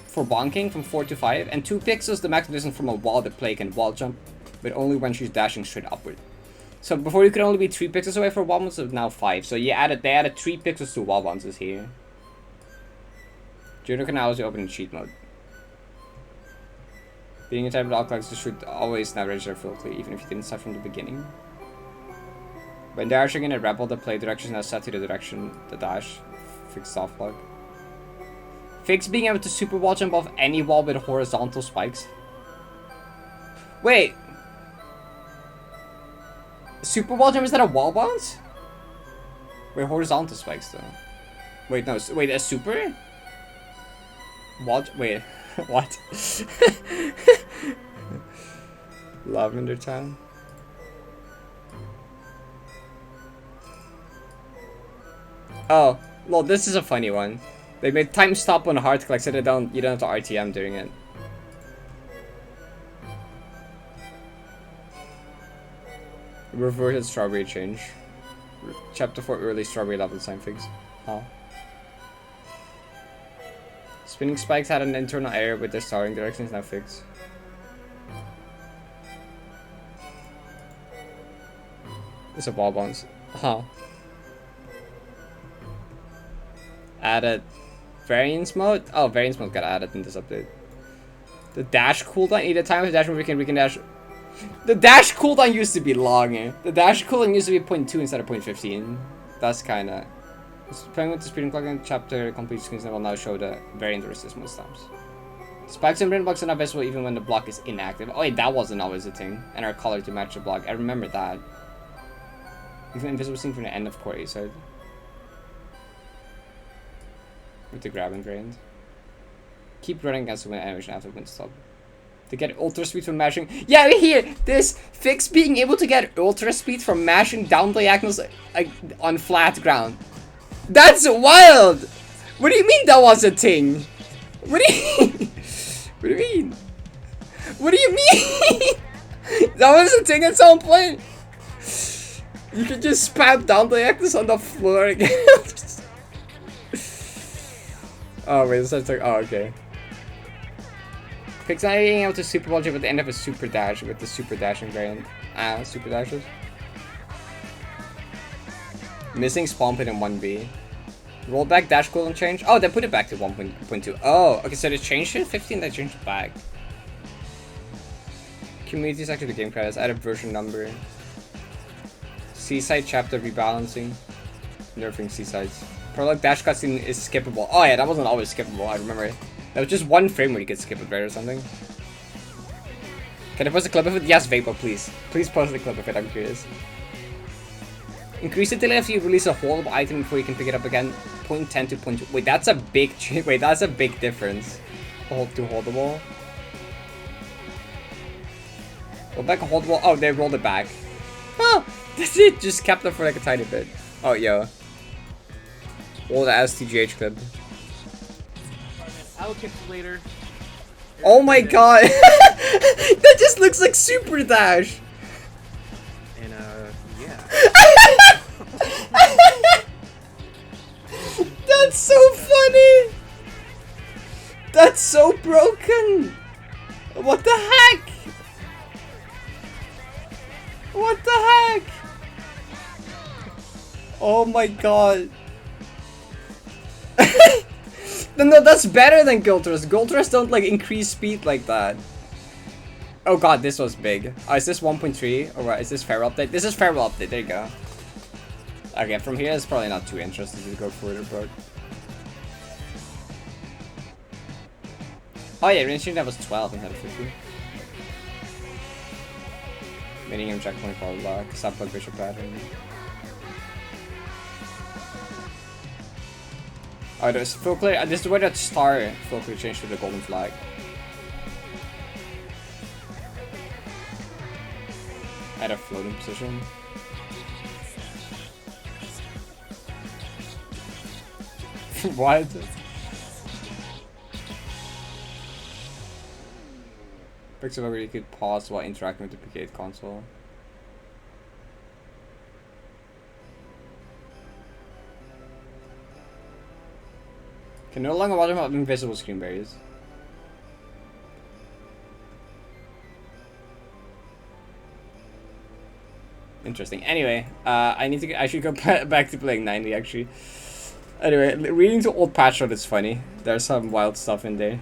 for bonking from 4 to 5, and 2 pixels the maximum distance from a wall that play can wall jump, but only when she's dashing straight upward. So before you could only be 3 pixels away for wall bounces, now 5. So they added 3 pixels to wall bounces here. Judo can now also open in cheat mode. Being a type of clocks should always now register fully, even if you didn't start from the beginning. When dashing in a rebel, the play direction is now set to the direction the dash. Fixed soft block. Fix being able to super wall jump off any wall with horizontal spikes. Wait. Super wall jump, is that a wall bounce? Wait, horizontal spikes though. Wait, no, wait, a super? What? Wait, what? Lavender Town? Oh, well, this is a funny one. They made time stop on hard click so you don't have to RTM during it. Reverted strawberry change. Chapter 4 early strawberry level design fix. Oh. Spinning spikes had an internal error with their starting directions, now fixed. It's a ball bounce. Huh. Added variance mode? Oh, variance mode got added in this update. The dash cooldown, either time of the dash move we can dash. The dash cooldown used to be longer. The dash cooldown used to be 0.2 instead of 0.15. That's kinda. Playing with the speeding clock in chapter complete screens will now show the variant resist most times. Spikes and brain blocks are not visible even when the block is inactive. Oh wait, that wasn't always a thing. And our color to match the block. I remember that. Even invisible seen from the end of core A side. With the grabbing variant. Keep running against the wind animation after wind stop. To get ultra speed from mashing. Yeah, here! This fix being able to get ultra speed from mashing down diagonals on flat ground. That's wild! What do you mean that was a thing? What do you mean? What do you mean? What do you mean? That was a thing at some point. You could just spam down diagonals on the floor again. Oh wait, this is like, oh okay. Fix not being able to super ball jump at the end of a super dash with the super dashing variant. Super dashes. Missing spawn pit in 1B. Rollback dash cooldown change. Oh, they put it back to 1.2. Oh, okay, so they changed it 15, they changed it back. Community section of the game credits, added version number. Seaside chapter rebalancing. Nerfing seasides. Prologue dash cutscene is skippable. Oh yeah, that wasn't always skippable, I remember it. That was just one frame where you could skip it, right, or something. Can I post a clip of it? Yes, Vapo, please. Please post a clip of it, I'm curious. Increase the delay after you release a holdable item before you can pick it up again. 0.10 to 0.2. Wait, that's a big wait, that's a big difference. Hold to holdable. Roll back a holdable. Oh, they rolled it back. Oh, that's it. Just kept it for like a tiny bit. Oh, yo. Old ass TGH clip. I'll catch you later. Oh my god. That just looks like Super Dash. And yeah. That's so funny. That's so broken. What the heck? What the heck? Oh my god. No, that's better than Gultras. Gultras don't like increase speed like that. Oh god, this was big. Oh, is this 1.3? Or what? Is this Feral update? This is Feral update. There you go. Okay, from here it's probably not too interesting to go further, bro. Oh yeah, range that was 12 instead of 50. Meaning him checkpoint for luck. Subplug bishop pattern. Oh, there's full clear. This is where that star full clear changed to the golden flag. At a floating position. What? Picture where you could pause while interacting with the PK console. Can no longer watch them have invisible screen barriers. Interesting. Anyway, I should go back to playing 90 actually. Anyway, reading the old patch note is funny. There's some wild stuff in there.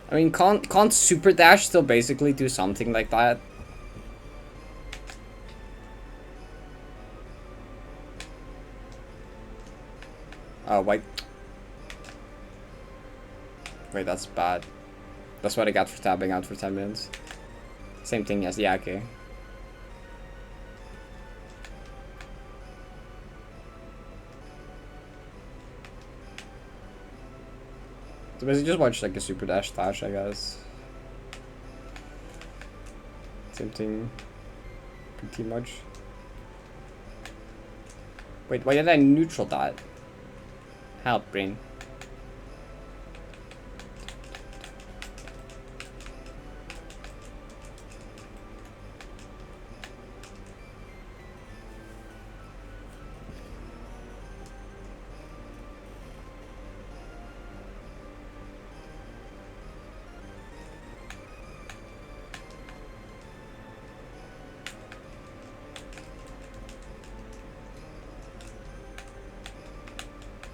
I mean, can't super dash still basically do something like that? Oh, wait. Wait, that's bad. That's what I got for tabbing out for 10 minutes. Same thing, yes. Yeah, okay. So basically just watch like a super dash slash, I guess. Same thing. Pretty much. Wait, why did I neutral that? Help, brain.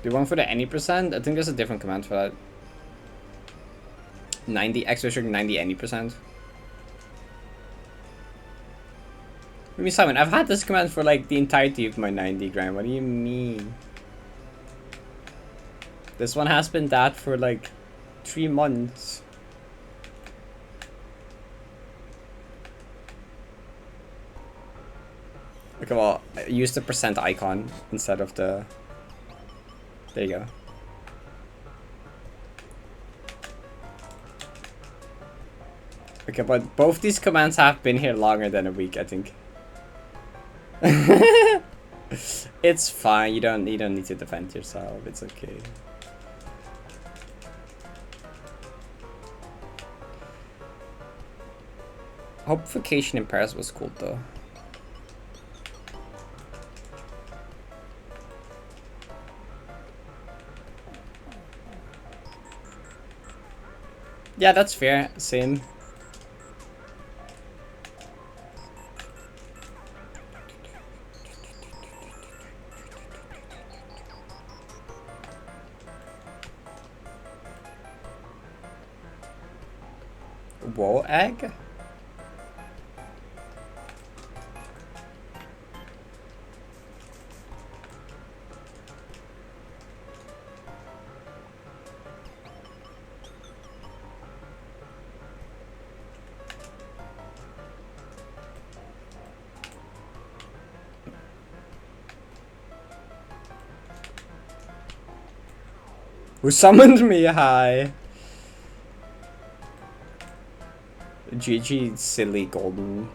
Do you want for the any percent? I think there's a different command for that. 90 extra sugar 90 any percent. I mean, Simon, I've had this command for like the entirety of my 90 gram. What do you mean? This one has been that for like 3 months. Okay, well, use the percent icon instead of the... There you go. Okay, but both these commands have been here longer than a week, I think. It's fine. You don't need to defend yourself. It's okay. Hope vacation in Paris was cool though. Yeah, that's fair. Same. Whoa, egg? Who summoned me? Hi. GG, silly golden.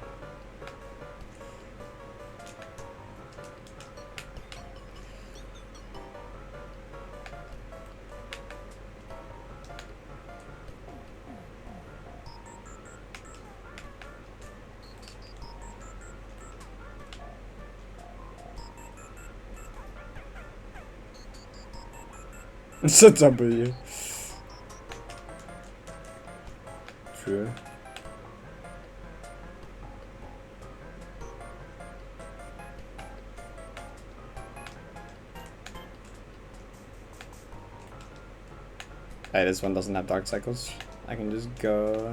It's a W. True. Hey, this one doesn't have dark cycles. I can just go.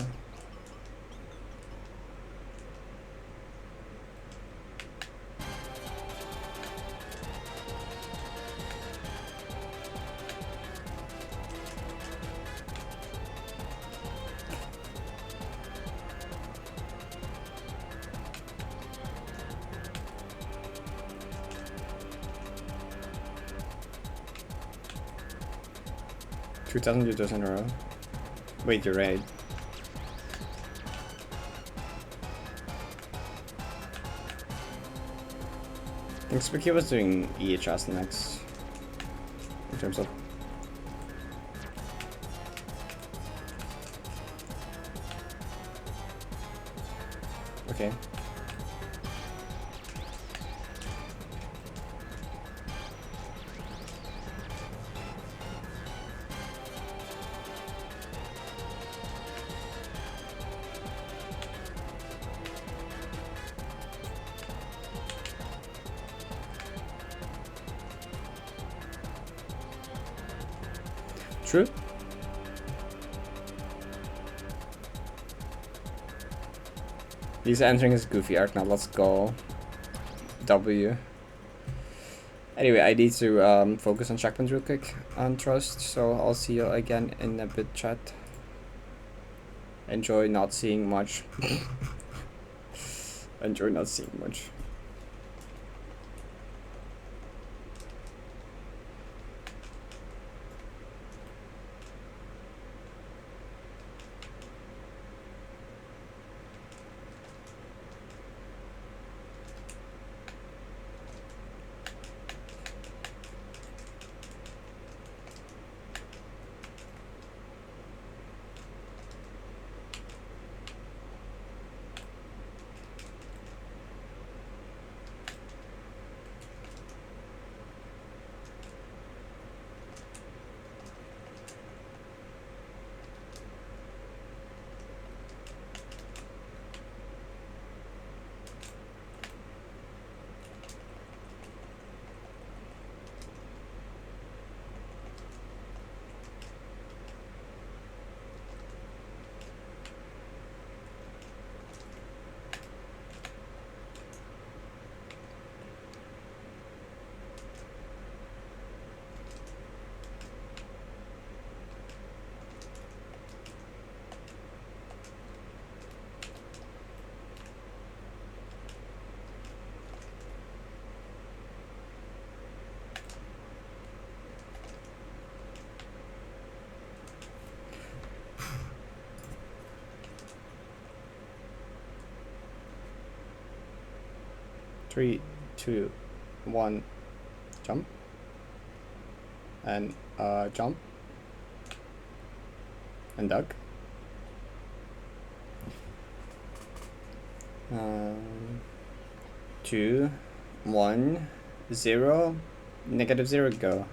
$2,000 in a row. Wait, you're right. I think Spooky was doing EHS next. In terms of... Okay. True. He's entering his goofy arc now. Let's go. W. Anyway, I need to focus on checkpoints real quick on Trust, so I'll see you again in a bit, chat. Enjoy not seeing much. Enjoy not seeing much. Three, two, one, jump. And jump. And duck. 2, 1, 0, -0, go.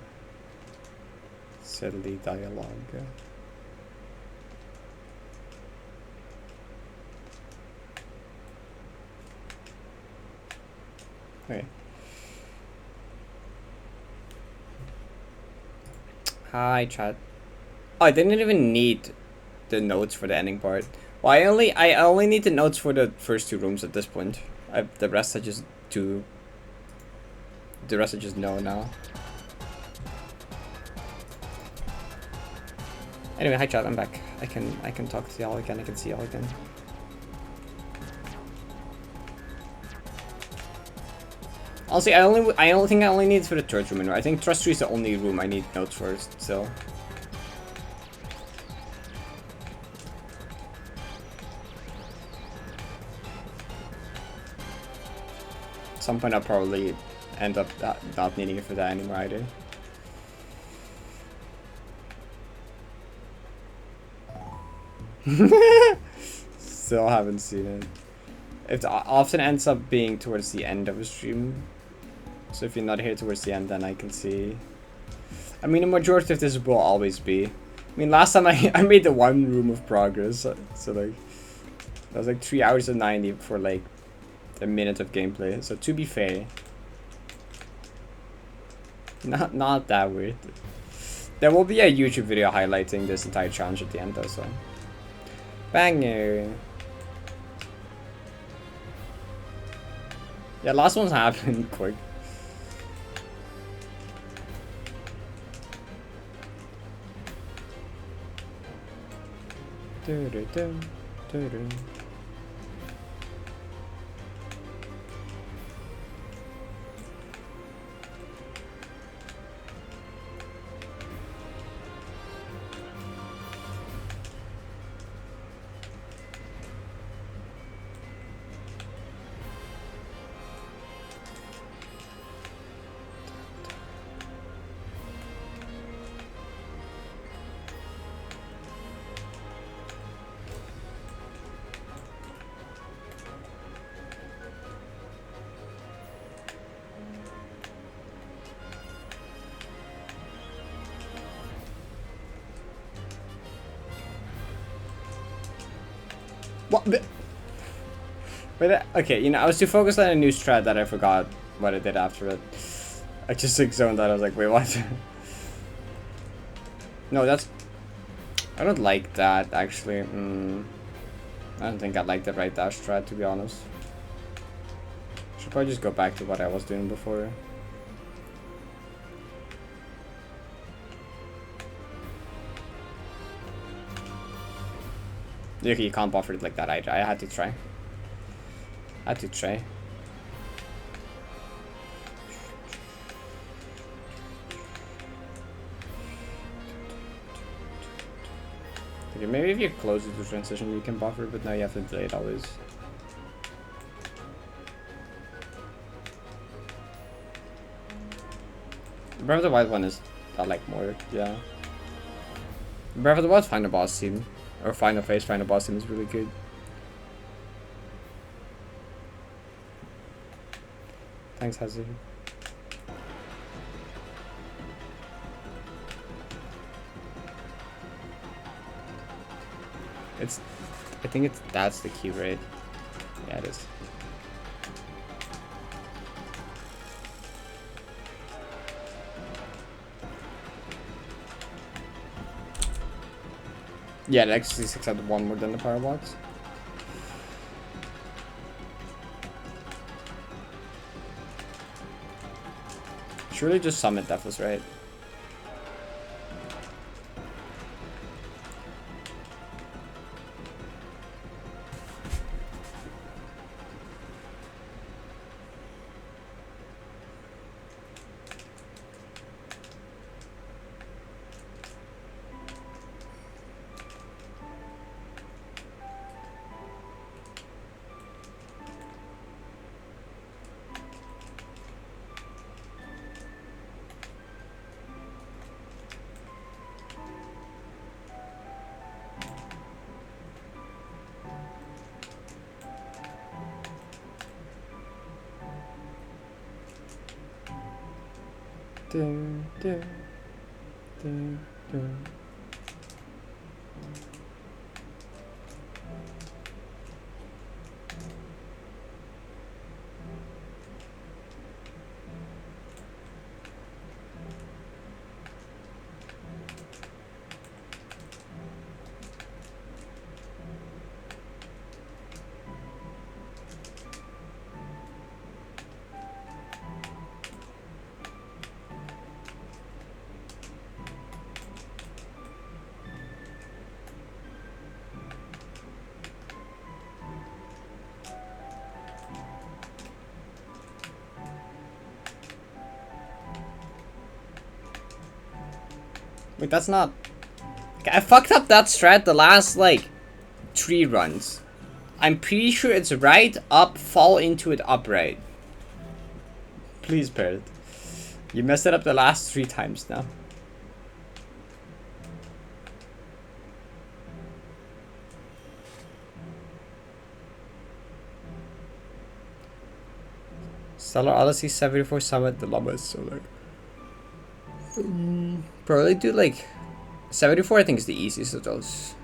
Silly dialogue. Okay. Hi, chat. Oh, I didn't even need the notes for the ending part. Well, I only need the notes for the first 2 rooms at this point. The rest I just do. The rest I just know now. Anyway, hi chat, I'm back. I can talk to y'all again. I can see y'all again. Honestly, I only think I only need it for the 3rd room. I think Trust 3 is the only room I need notes for still. At some point I'll probably end up not needing it for that anymore either. Still haven't seen it. It often ends up being towards the end of a stream. So if you're not here towards the end, then I can see. I mean, the majority of this will always be. I mean, last time I made the 1 room of progress. So like, that was like 3 hours and 90 for like a minute of gameplay. So to be fair, not that weird. There will be a YouTube video highlighting this entire challenge at the end though, so. Banger. Yeah, last one's happened quick. What? Wait, okay, you know, I was too focused on a new strat that I forgot what I did after it. I just like zoned out. I was like, wait, what? No, that's... I don't like that, actually. I don't think I like the right dash strat, to be honest. Should probably just go back to what I was doing before. You can't buffer it like that either. I had to try. Okay, maybe if you're close to the transition you can buffer, but now you have to delay it always. Breath of the Wild one is I like more, yeah. Breath of the Wild final boss team. Or final phase final boss team is really good. Thanks, Hazu. I think that's the key, right? Yeah, it is. Yeah, the X66 had one more than the power box. Surely just summon Deathless, right? Dun, dun, dun, dun. Wait, that's not... Okay, I fucked up that strat the last, like, 3 runs. I'm pretty sure it's right, up, fall into it, upright. Please, Parrot. You messed it up the last 3 times now. Stellar Odyssey 74 Summit, the Llama is so like... Probably do like 74. I think is the easiest of those.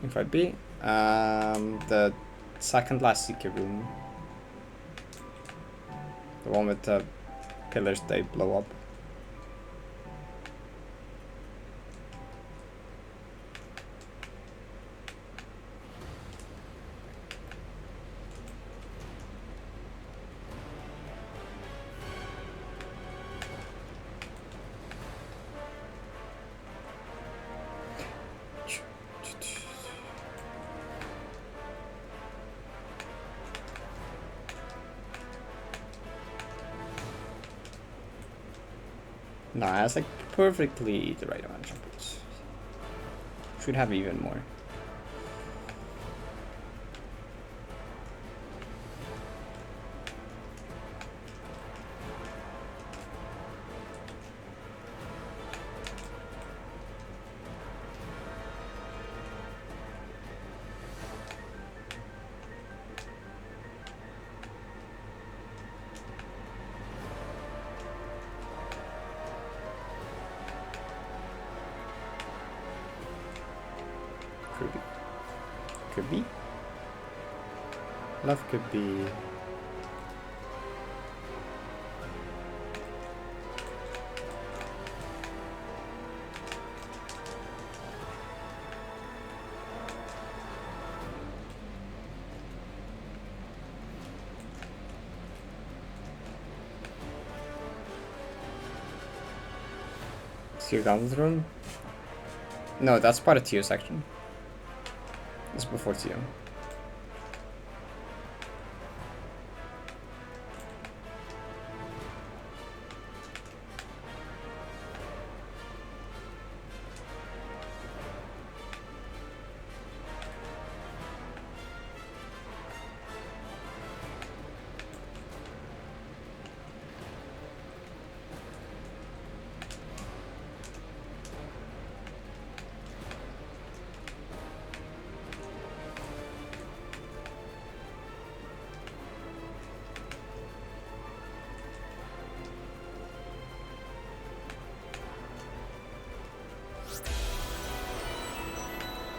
If I be the second last secret room, the one with the pillars they blow up. Nah, that's like perfectly the right amount of jumpers. Should have even more. Could be. Love could be. Tier Gauntlet room? No, that's part of Tio section. It's before Tio.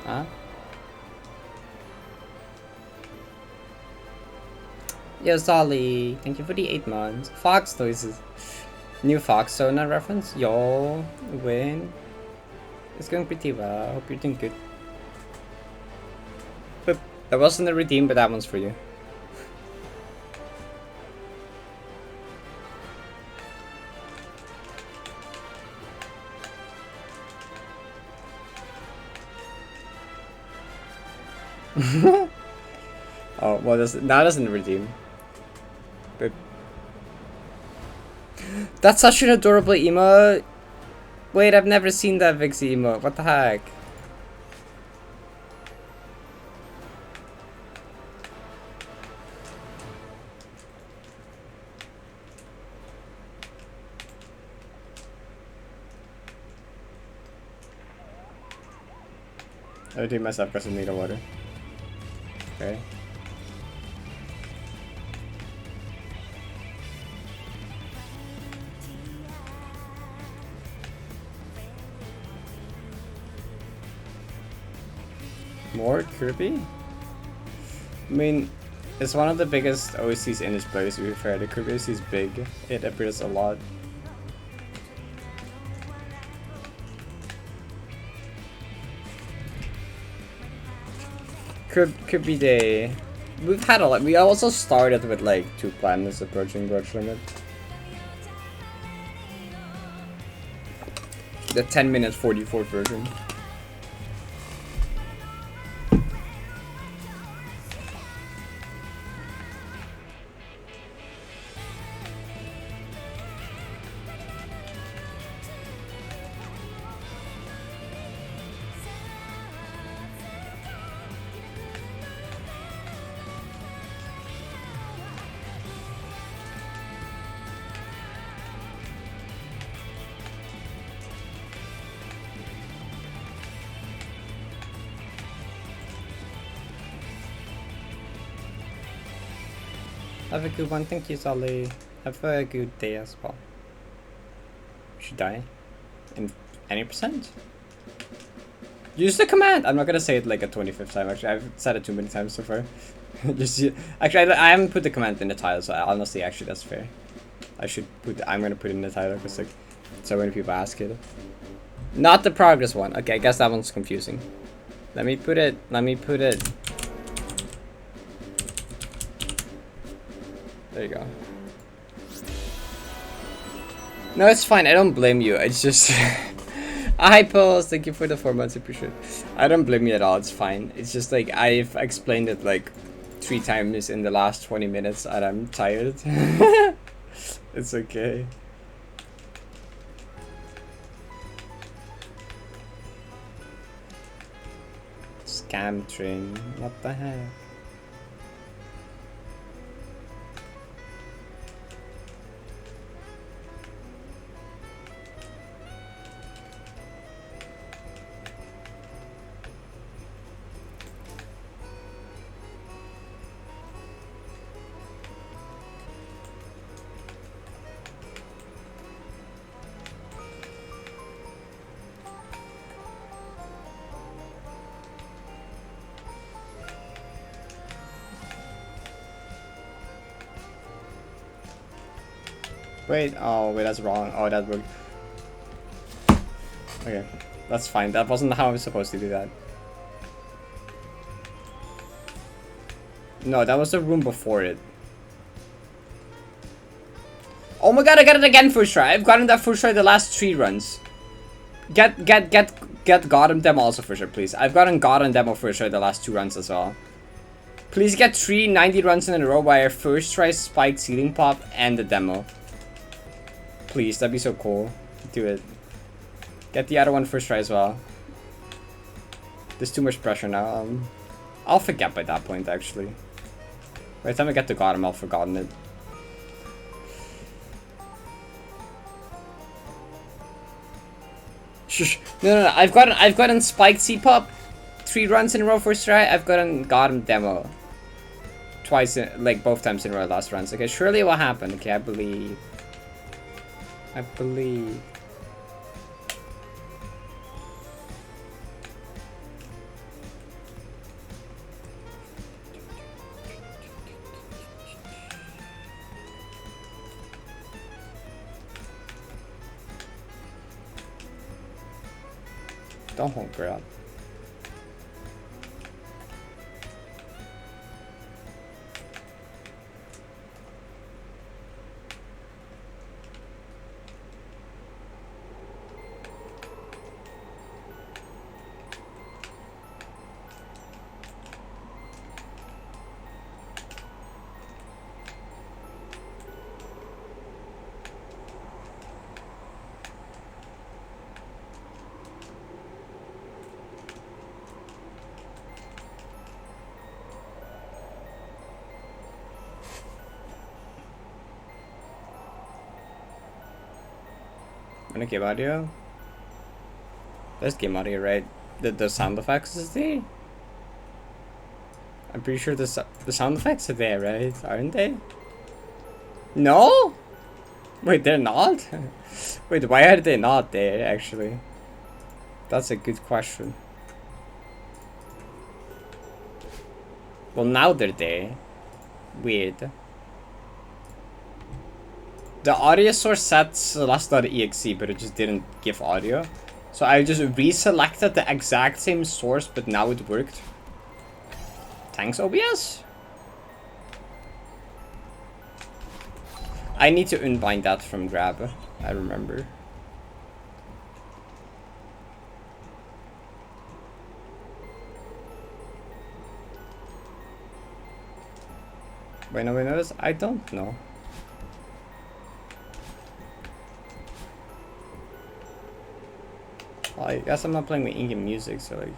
Huh? Yo, Solly, thank you for the 8 months. Fox noises. New Fox Sona reference? Yo, win. It's going pretty well. Hope you're doing good. But that wasn't a redeem, but that one's for you. Oh, well, that doesn't redeem. But that's such an adorable emote. Wait, I've never seen that Vixie emote. What the heck? I do myself because I need a water. Okay. More Kirby? I mean, it's one of the biggest OCs in this place, to be fair. The Kirby OC is big. It appears a lot. Could be day. We've had a lot. We also started with like 2 planets approaching Grudge Limit. The 10 minutes 44 version. Have a good one, thank you, Solly. Have a good day as well. Should die in any percent. Use the command. I'm not gonna say it like a 25th time. Actually, I've said it too many times so far. Actually, I haven't put the command in the title, so honestly, actually, that's fair. I should put. I'm gonna put it in the title because like so many people ask it. Not the progress one. Okay, I guess that one's confusing. Let me put it. There you go. No, it's fine. I don't blame you. It's just... Hi, Pulse. Thank you for the 4 months. I appreciate it. I don't blame you at all. It's fine. It's just like I've explained it like 3 times in the last 20 minutes and I'm tired. It's okay. Scam train. What the heck? Wait, oh wait, that's wrong. Oh, that worked. Okay, that's fine. That wasn't how I was supposed to do that. No, that was the room before it. Oh my god, I got it again first try. I've gotten that first try the last 3 runs. Get Gotham demo also for sure, please. I've gotten Gotham demo for sure the last 2 runs as well. Please get 3 90 runs in a row by our first try spiked ceiling pop and the demo. Please, that'd be so cool. Do it. Get the other one first try as well. There's too much pressure now. I'll forget by that point actually. By the time I get to Gotham, I'll forgotten it. Shush. No. I've gotten spiked C pop 3 runs in a row first try. I've gotten demo twice, like both times in a row last runs. Okay, surely it will happen. Okay, I believe. Don't hold grab. Wanna game audio? There's game audio, right? The sound effects is there? I'm pretty sure the sound effects are there, right? Aren't they? No? Wait, they're not? Wait, why are they not there, actually? That's a good question. Well, now they're there. Weird. The audio source said Celeste.exe, but it just didn't give audio. So I just reselected the exact same source, but now it worked. Thanks, OBS. I need to unbind that from Grab. I remember. Wait, no, notice? I don't know. I guess I'm not playing with in-game music, so like...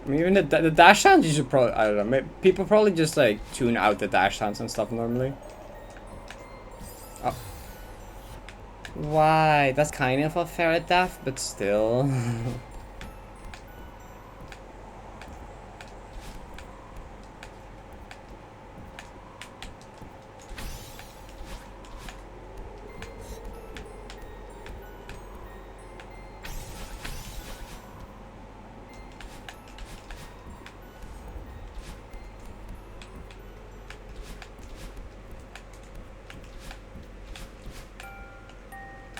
I mean, even the dash sounds, you should probably... I don't know, people probably just like tune out the dash sounds and stuff normally. Oh. Why? That's kind of a Parrot death, but still...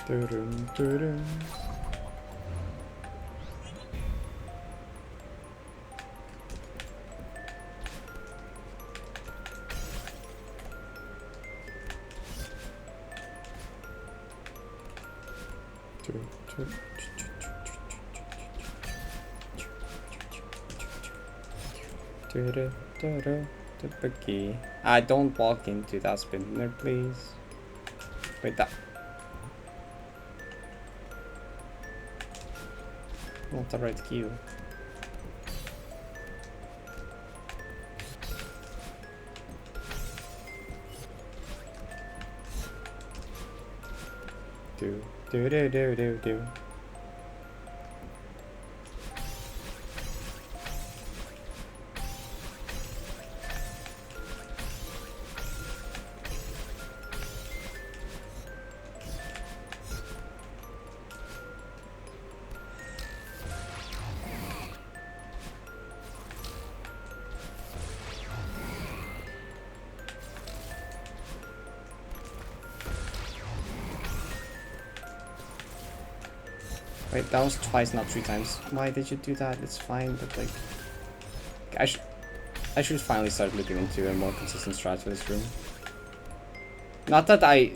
Dun, dun, dun. I don't walk into that spinner, please. Wait, that. Not the right cue. Do. Wait, that was twice, not 3 times. Why did you do that? It's fine, but like... I should finally start looking into a more consistent strat for this room. Not that I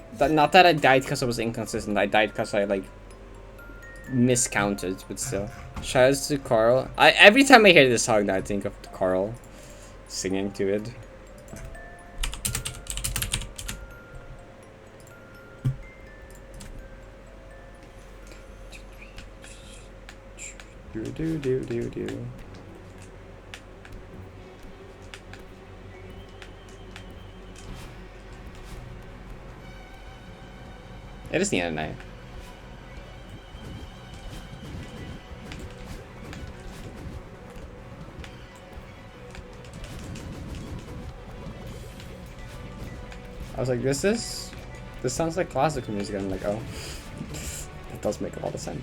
died because I was inconsistent, I died because I like miscounted, but still. Shoutouts to Carl. Every time I hear this song, I think of Carl singing to it. Do. It is the end of the night. I was like, this sounds like classical music. I'm like, oh, that does make a lot of sense.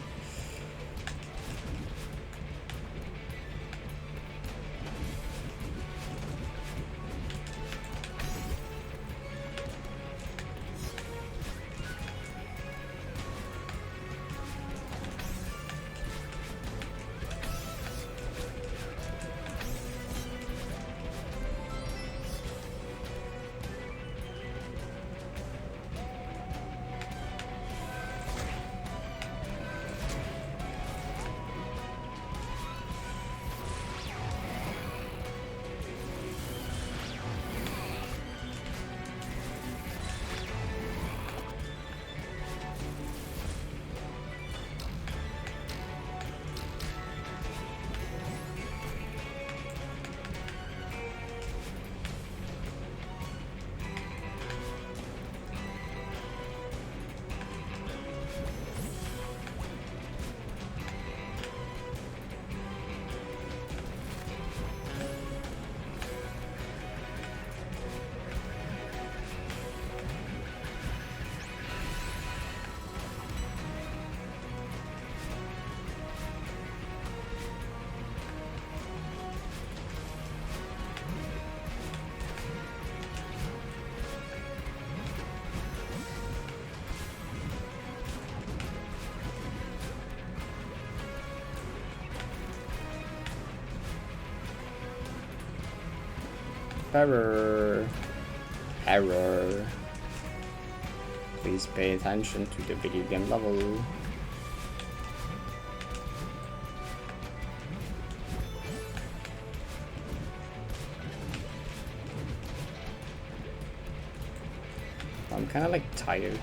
Error. Please pay attention to the video game level. I'm kind of like tired.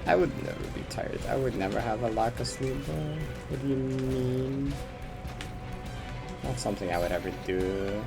I would never be tired. I would never have a lack of sleep. What do you mean? Not something I would ever do.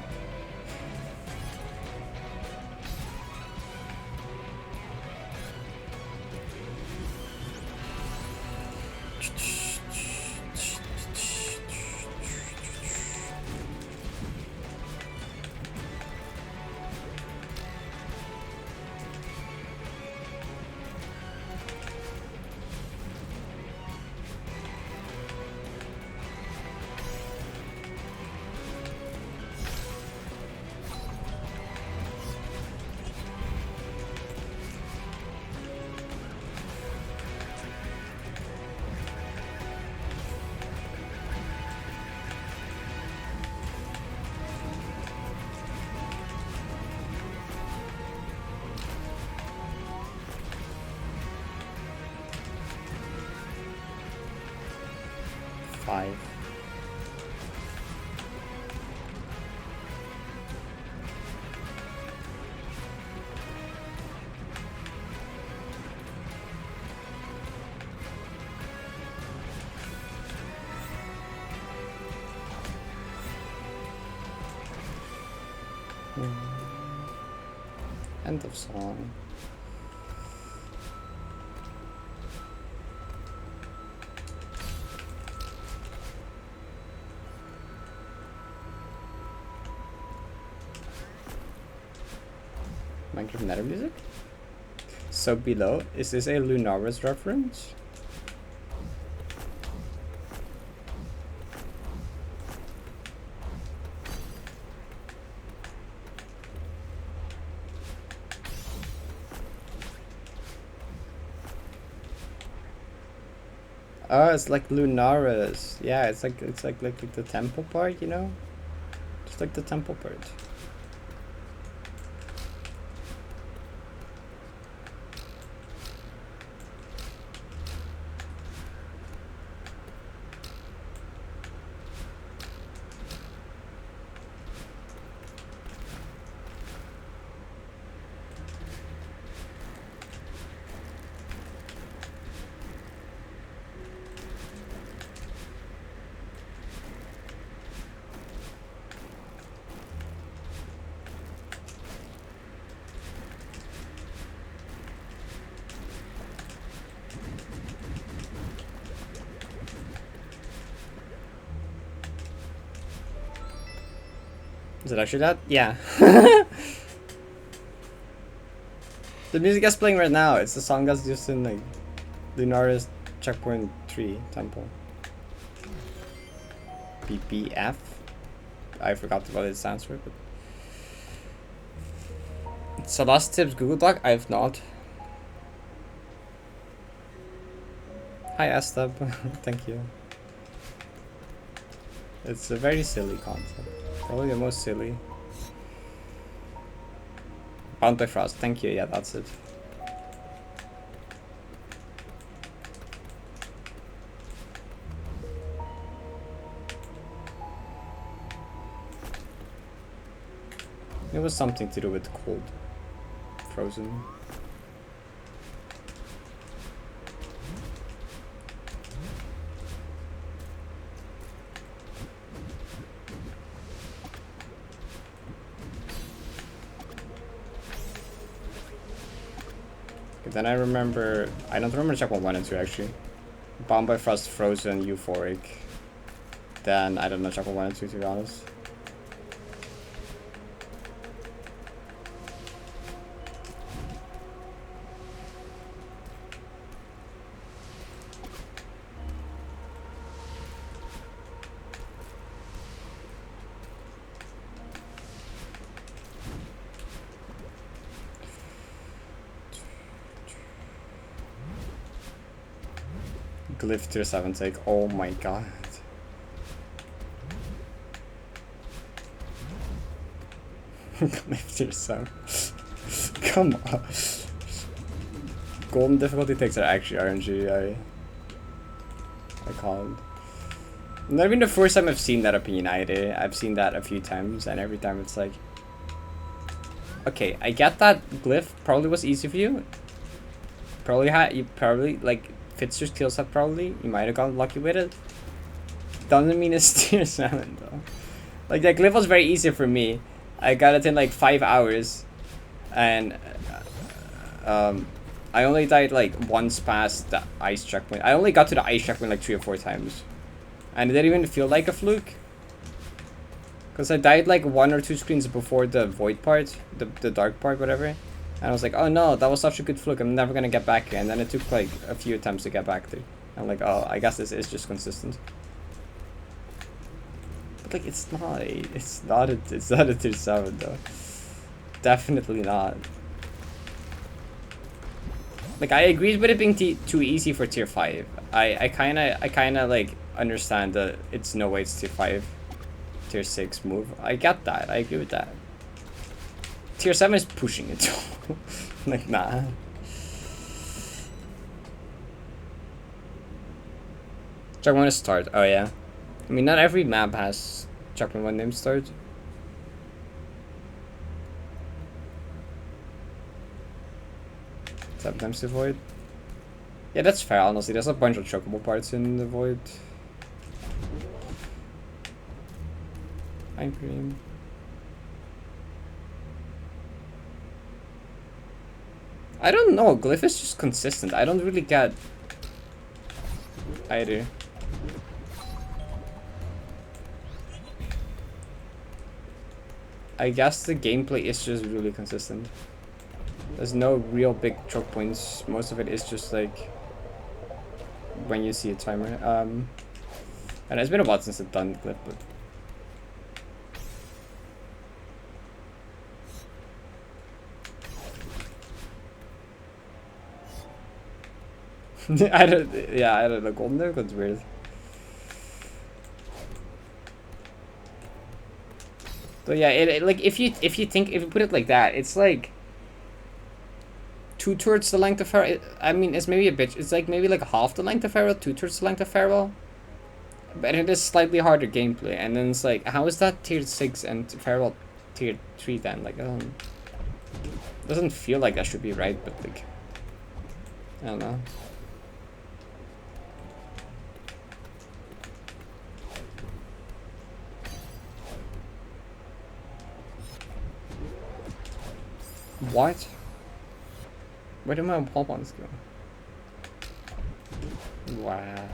Five. End of song. Minecraft Nether music? So below, is this a Lunaris reference? Oh, it's like Lunaris. Yeah, it's like the temple part, you know? Just like the temple part. Is it actually that? Yeah. The music that's playing right now, it's the song that's just in like Lunaris Checkpoint 3 Temple. BBF? I forgot what it stands for, but... Celeste Google Doc? I have not. Hi Astab, thank you. It's a very silly concept. Probably the most silly. Bound by Frost, thank you, yeah, that's it. It was something to do with cold. Frozen. Then I remember, I don't remember checkpoint 1 and 2 actually. Bound by Frost, Frozen, Euphoric. Then I don't know checkpoint 1 and 2 to be honest. Glyph tier 7 take, oh my god. Glyph tier 7. Come on. Golden difficulty takes are actually RNG, I can't. Not even the first time I've seen that opinion either. I've seen that a few times and every time it's like, okay, I get that Glyph probably was easy for you. You probably like fits your skill set probably. You might have gotten lucky with it. Doesn't mean it's tier 7 though. Like that Glyph was very easy for me. I got it in like 5 hours. And I only died like once past the ice checkpoint. I only got to the ice checkpoint like 3 or 4 times. And it didn't even feel like a fluke. Because I died like 1 or 2 screens before the void part. The dark part, whatever. And I was like, oh no, that was such a good fluke, I'm never gonna get back here. And then it took like a few attempts to get back there. I'm like, oh, I guess this is just consistent. But like, it's not a tier 7 though. Definitely not. Like, I agreed with it being too easy for tier 5. I kinda like understand that it's no way it's tier 5, tier 6 move. I get that, I agree with that. Tier 7 is pushing it. Like, nah. Checkpoint is start. Oh, yeah. I mean, not every map has checkpoint 1 name start. Sometimes the void. Yeah, that's fair, honestly. There's a bunch of chocobo parts in the void. Ice cream. I don't know, Glyph is just consistent. I don't really get either. I guess the gameplay is just really consistent. There's no real big choke points. Most of it is just like when you see a timer. And it's been a while since I've done Glyph, but I don't know. Golden Difficulty is weird. So yeah, like if you put it like that, it's like 2/3 the length of Farewell. I mean, it's maybe a bit. It's like maybe like half the length of Farewell, 2/3 the length of Farewell. But it is slightly harder gameplay, and then it's like, how is that tier 6 and Farewell tier 3 then? Like, doesn't feel like that should be right, but like, I don't know. What? Where did my pop-ons go? Wow.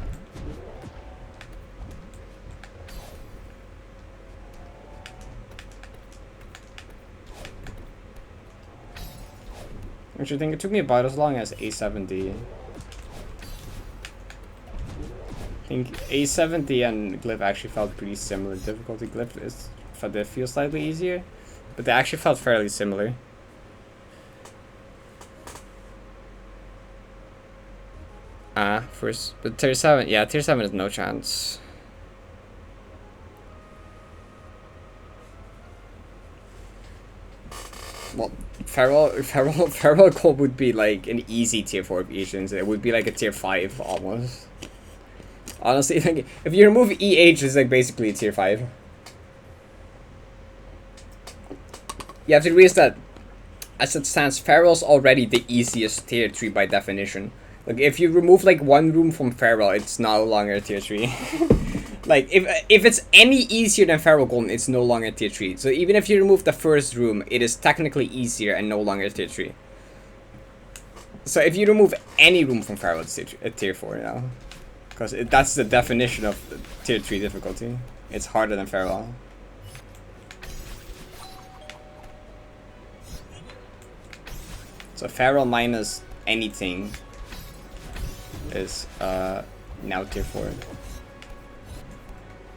Which I think it took me about as long as A70. I think A70 and Glyph actually felt pretty similar. Difficulty Glyph did feel slightly easier, but they actually felt fairly similar. First, but tier 7, yeah, tier 7 is no chance. Well, Farewell Gold would be like an easy tier 4 of Asians. It would be like a tier 5 almost. Honestly, like, if you remove EH, it's like basically a tier 5. You have to realize that, as it stands, Farewell's already the easiest tier 3 by definition. Like, if you remove like one room from Farewell, it's no longer a tier 3. Like, if it's any easier than Farewell Golden, it's no longer tier 3. So even if you remove the first room, it is technically easier and no longer tier 3. So if you remove any room from Farewell, it's tier 4 now. Because that's the definition of tier 3 difficulty. It's harder than Farewell. So Farewell minus anything is now tier 4.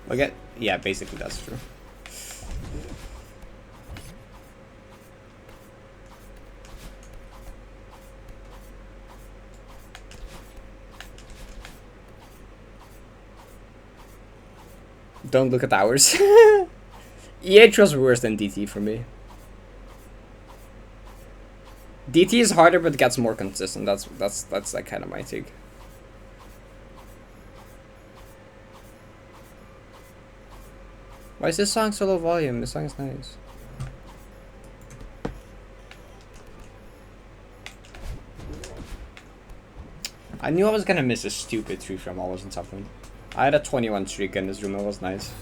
Look at, yeah, basically that's true. Don't look at ours. EH was worse than DT for me. DT is harder but gets more consistent. That's like kind of my take. Why is this song so low volume? This song is nice. I knew I was gonna miss a stupid tree from I wasn't something. I had a 21 streak in this room, it was nice.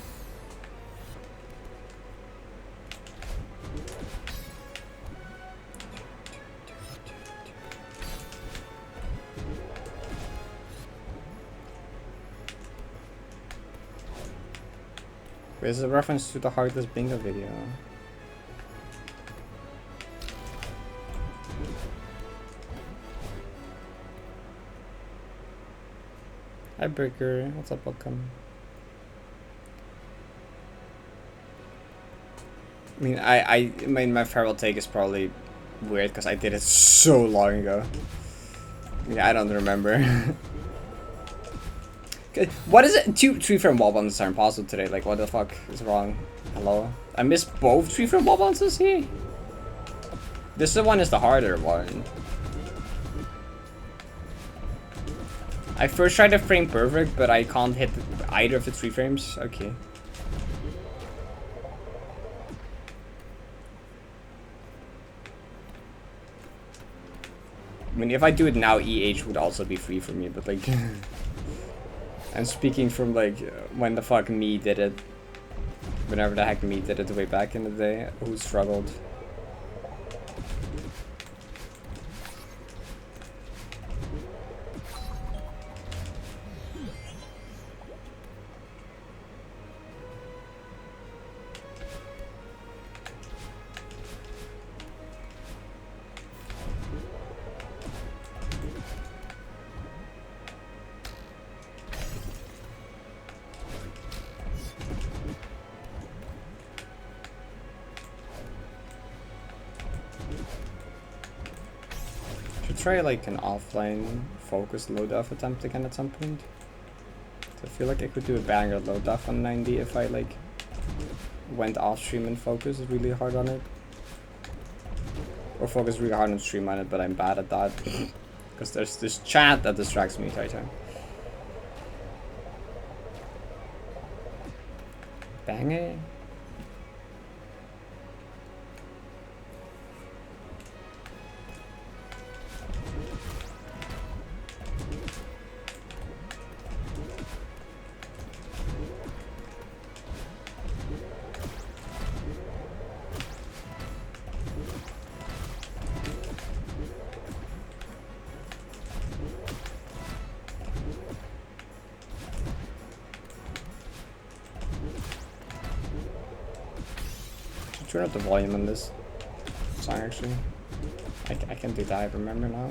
This is a reference to the Heartless Bingo video. Hi Breaker, what's up, welcome. I mean, my Farewell take is probably weird because I did it so long ago. Yeah, I don't remember. What is it? 2 3-frame wall bounces are impossible today. Like, what the fuck is wrong? Hello? I missed both 3-frame wall bounces here? This one is the harder one. I first tried to frame perfect, but I can't hit either of the 3 frames. Okay. I mean, if I do it now, EH would also be free for me, but like... I'm speaking from like when the fuck me did it. Whenever the heck me did it way back in the day, who struggled. try like an offline focus low def attempt again at some point. So I feel like I could do a banger low def on 90 if I like went off stream and focused really hard on it. Or focus really hard on stream on it, but I'm bad at that. Because there's this chat that distracts me the entire time. Banger? Turn up the volume on this song actually. I can do that, I remember now.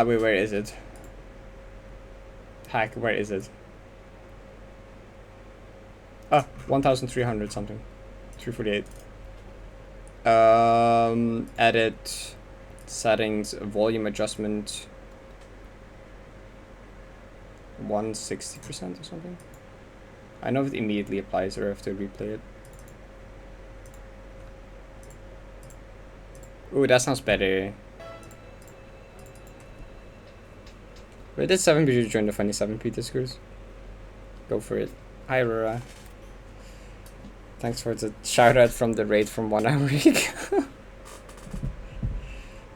Wait, where is it? Hack, where is it? Ah, 1300 something. 348. Edit. Settings, volume adjustment 160% or something. I know if it immediately applies or I have to replay it. Ooh, that sounds better. Wait, did 7P join the funny 7P discourse? Go for it. Hi, Aurora. Thanks for the shout out from the raid from 1 hour week.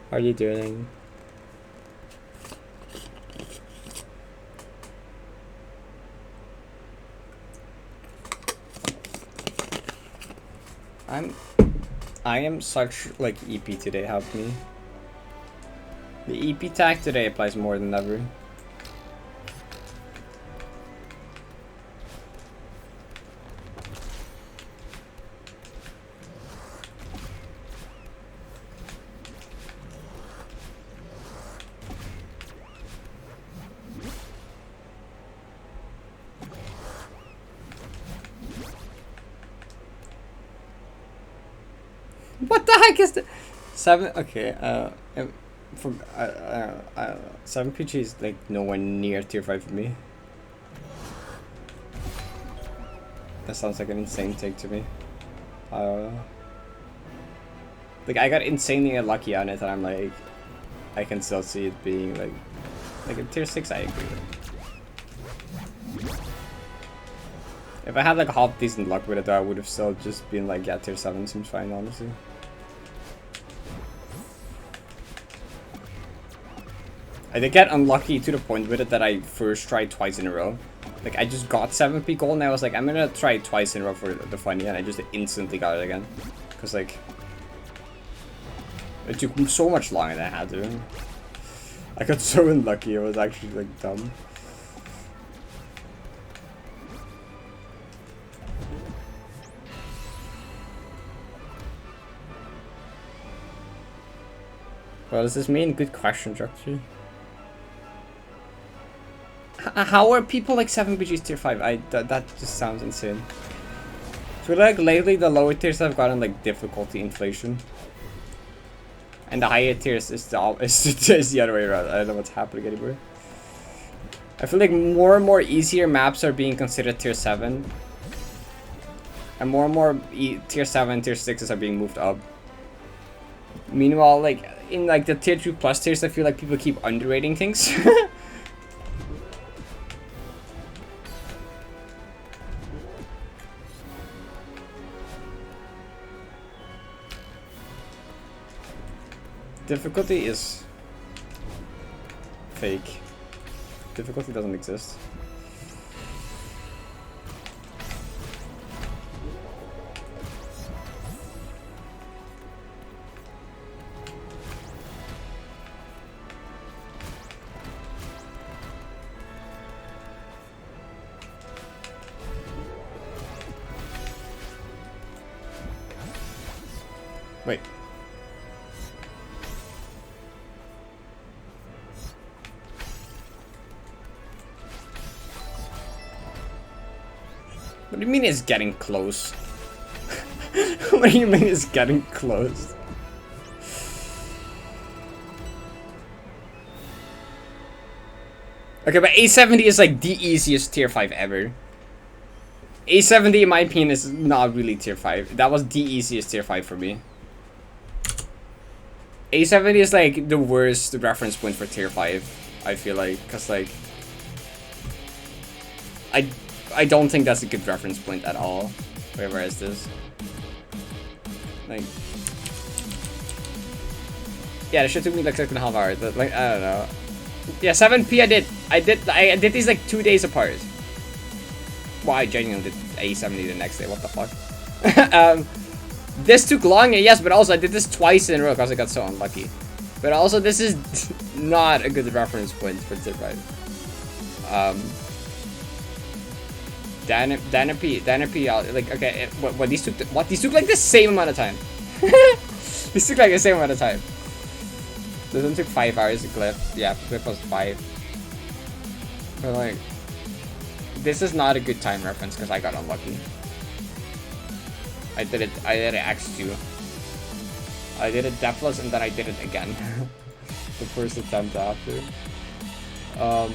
How are you doing? I am such like EP today, help me. The EP tag today applies more than ever. What the heck is the 7? Okay, 7PG is like nowhere near tier 5 for me. That sounds like an insane take to me. Like I got insanely lucky on it, and I'm like, I can still see it being like a tier 6. I agree with. If I had like half decent luck with it, though, I would have still just been like, yeah, tier 7 seems fine, honestly. I did get unlucky to the point with it that I first tried twice in a row. Like, I just got 7P gold and I was like, I'm gonna try it twice in a row for the funny, and I just instantly got it again. Because, like, it took so much longer than I had to. I got so unlucky, it was actually, like, dumb. What does this mean? Good question, Jokji. How are people like 7BG's tier 5? That just sounds insane. I feel like lately the lower tiers have gotten like difficulty inflation. And the higher tiers is the other way around. I don't know what's happening anymore. I feel like more and more easier maps are being considered tier 7. And more tier 7, tier 6s are being moved up. Meanwhile, like in like the tier 2 plus tiers, I feel like people keep underrating things. Difficulty is fake. Difficulty doesn't exist. Wait. What do you mean it's getting close? What do you mean it's getting close? Okay, but A70 is like the easiest tier 5 ever. A70 in my opinion is not really tier 5. That was the easiest tier 5 for me. A70 is like the worst reference point for tier 5, I feel like, cause like I don't think that's a good reference point at all. Wait, where is this? Like, yeah, it should took me like 6.5 hours. But like, I don't know. Yeah, 7P I did these like 2 days apart. Well, I genuinely did A70 the next day. What the fuck? This took longer, yes, but also I did this twice in a row because I got so unlucky. But also, this is not a good reference point for tier 5. Danapi, like, okay, what these took? These took like the same amount of time. These took like the same amount of time. This one took 5 hours to clip. Yeah, clip was 5. But like, this is not a good time reference because I got unlucky. I did it X2. I did it Deathless and then I did it again. The first attempt after. I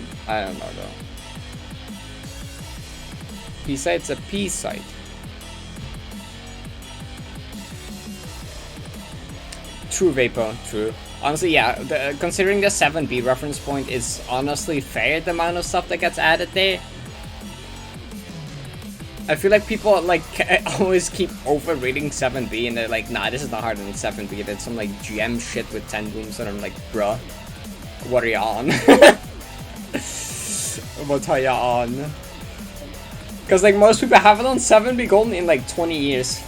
don't know though. Besides a P site. True, Vapor, true. Honestly, yeah, considering the 7B reference point is honestly fair, the amount of stuff that gets added there. I feel like people like always keep overrating 7B and they're like, nah, this is not harder than 7B. It's some like GM shit with 10 booms and I'm like, bruh, what are you on? What are you on? Because like most people haven't done 7B Golden in like 20 years.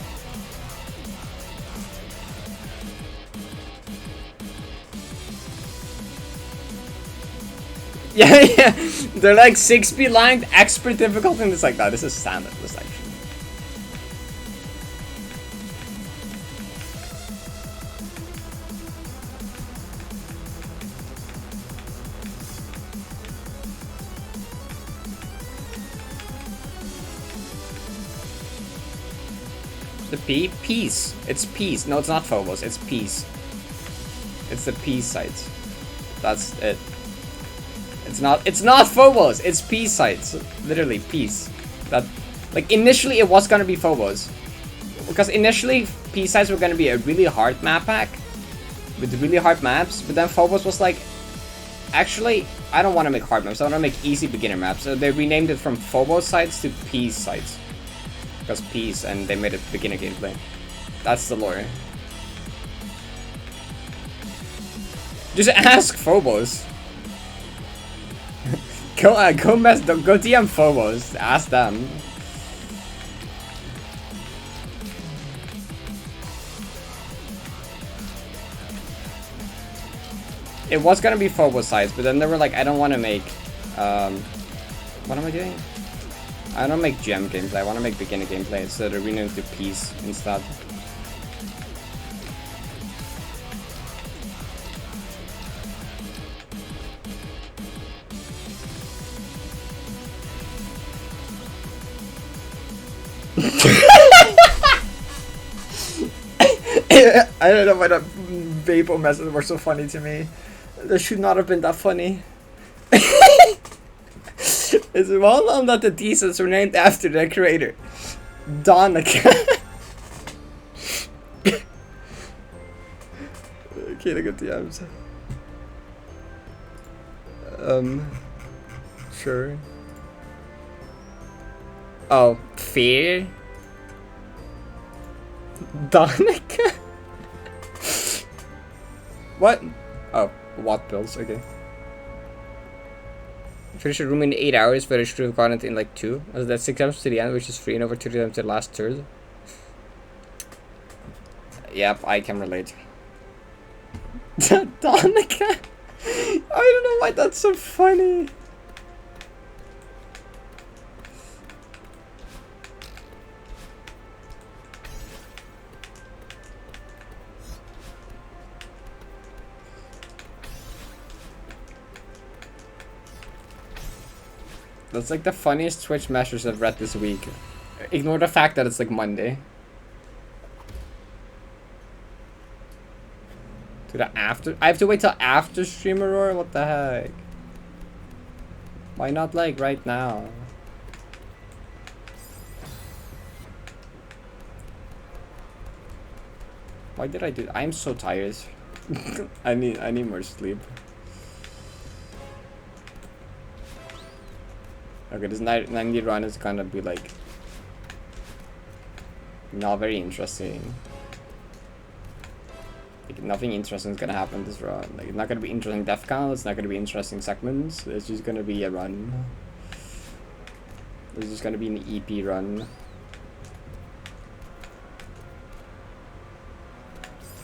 Yeah, yeah. They're like 6B ranked, expert difficulty, and it's like, nah, this is standard, this actually. The P? Peace. It's peace. No, it's not Phobos, it's peace. It's the peace sites. That's it. It's not Phobos, it's peace sites. Literally, peace. That, like, initially it was gonna be Phobos. Because initially, peace sites were gonna be a really hard map pack. With really hard maps, but then Phobos was like, actually, I don't want to make hard maps, I want to make easy beginner maps. So they renamed it from Phobos sites to peace sites. Because peace, and they made it beginner gameplay. That's the lore. Just ask Phobos. Go DM Phobos. Ask them. It was gonna be Phobos sites, but then they were like, I don't want to make. What am I doing? I don't make gem gameplay. I want to make beginner gameplay, so they're renamed to peace instead. I don't know why that Vapor messages were so funny to me. They should not have been that funny. It's well known that the Deathless were named after their creator, Donica. Okay, look at the DMs. Sure. Oh, fear? Donica? What? Oh, Watt bills, okay. Finish a room in 8 hours, finish through content in like 2. That's 6 attempts to the end, which is 3 and over 2 attempts to the last third. Yep, I can relate. Donica? I don't know why that's so funny. That's like the funniest Twitch messages I've read this week. Ignore the fact that it's like Monday. To the after. I have to wait till after stream Aurora? What the heck? Why not like right now? Why did I do? I'm so tired. I need more sleep. Okay, this 90 run is gonna be like not very interesting. Like, nothing interesting is gonna happen this run. Like, it's not gonna be interesting death count. It's not gonna be interesting segments. It's just gonna be a run. It's just gonna be an EP run.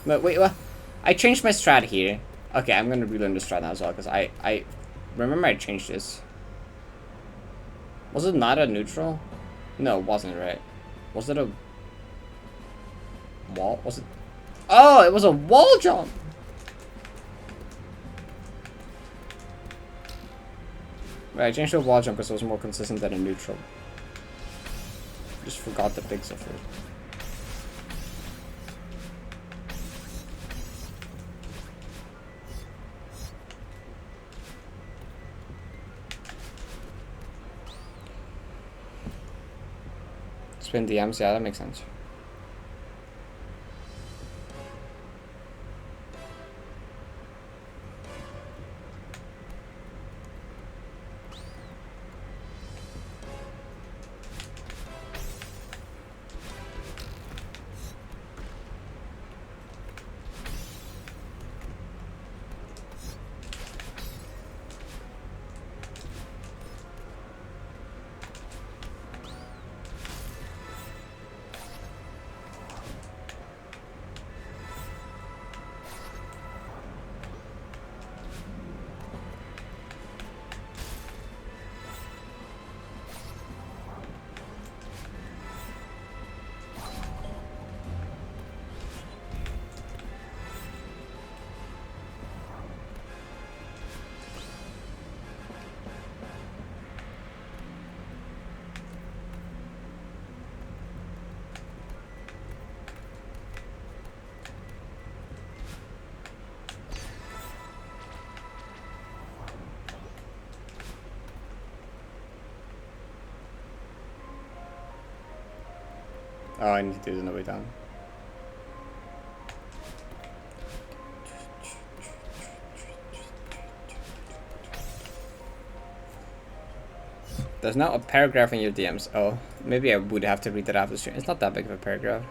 But wait, what? I changed my strat here. Okay, I'm gonna relearn the strat now as well because I remember I changed this. Was it not a neutral? No, it wasn't, right? Was it a wall? Was it? Oh, it was a wall jump! Right, I changed to a wall jump because it was more consistent than a neutral. Just forgot the pixel of it. Spin DMs, yeah, that makes sense. Oh, I need to do it on the way down. There's now a paragraph in your DMs. Oh, maybe I would have to read that after stream. It's not that big of a paragraph.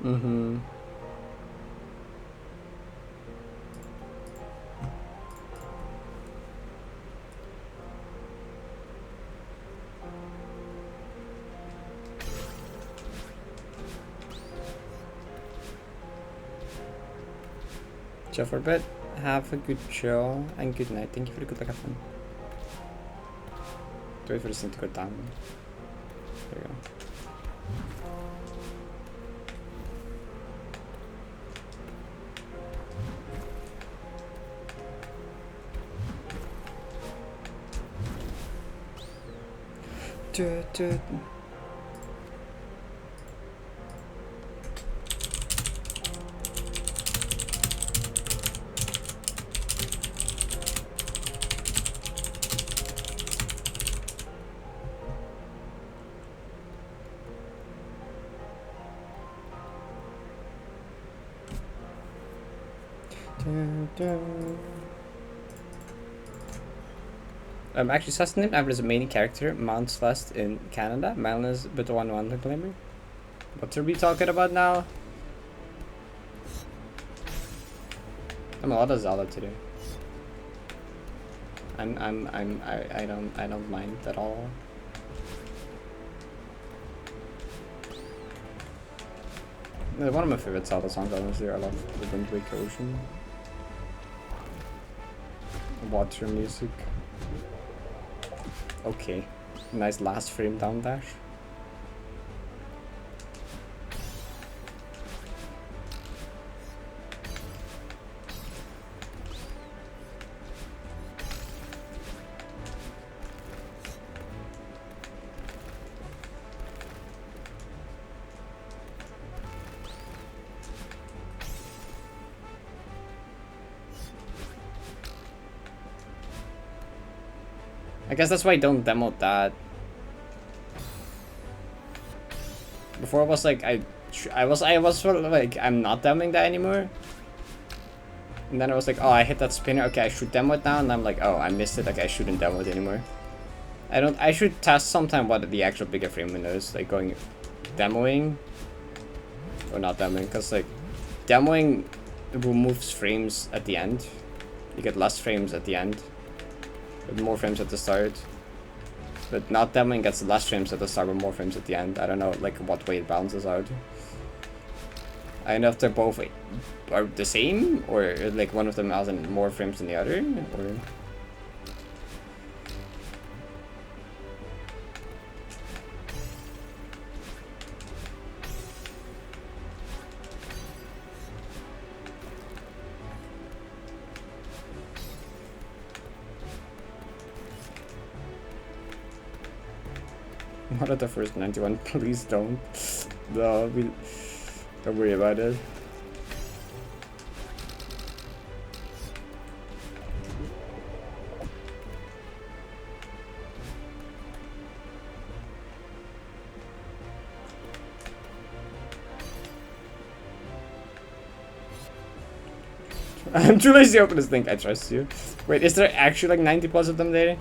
Mm-hmm. Chill for a bit. Have a good chill and good night. Thank you for the good luck, everyone. Wait for this thing to go down. There you go. Actually, Sustenance Average is a main character, Mount Celeste in Canada. Melon is but the one to claim. What are we talking about now? I'm a lot of Zelda today. I don't mind at all. One of my favorite Zelda songs, honestly, I love the Wind Waker Ocean. water music. Okay, nice last frame down dash. I guess that's why I don't demo that. Before I was like, I was sort of like, I'm not demoing that anymore. And then I was like, oh, I hit that spinner. Okay, I should demo it now. And I'm like, oh, I missed it. Like, I shouldn't demo it anymore. I should test sometime what the actual bigger frame window is. Like, going demoing or not demoing. Because, like, demoing removes frames at the end. You get less frames at the end. With more frames at the start. But not demoing gets less frames at the start with more frames at the end. I don't know like what way it balances out. I don't know if they're both are the same or like one of them has more frames than the other or what are the first 91? Please don't. No, don't worry about it. I'm too lazy to open this thing. I trust you. Wait, is there actually like 90 plus of them there?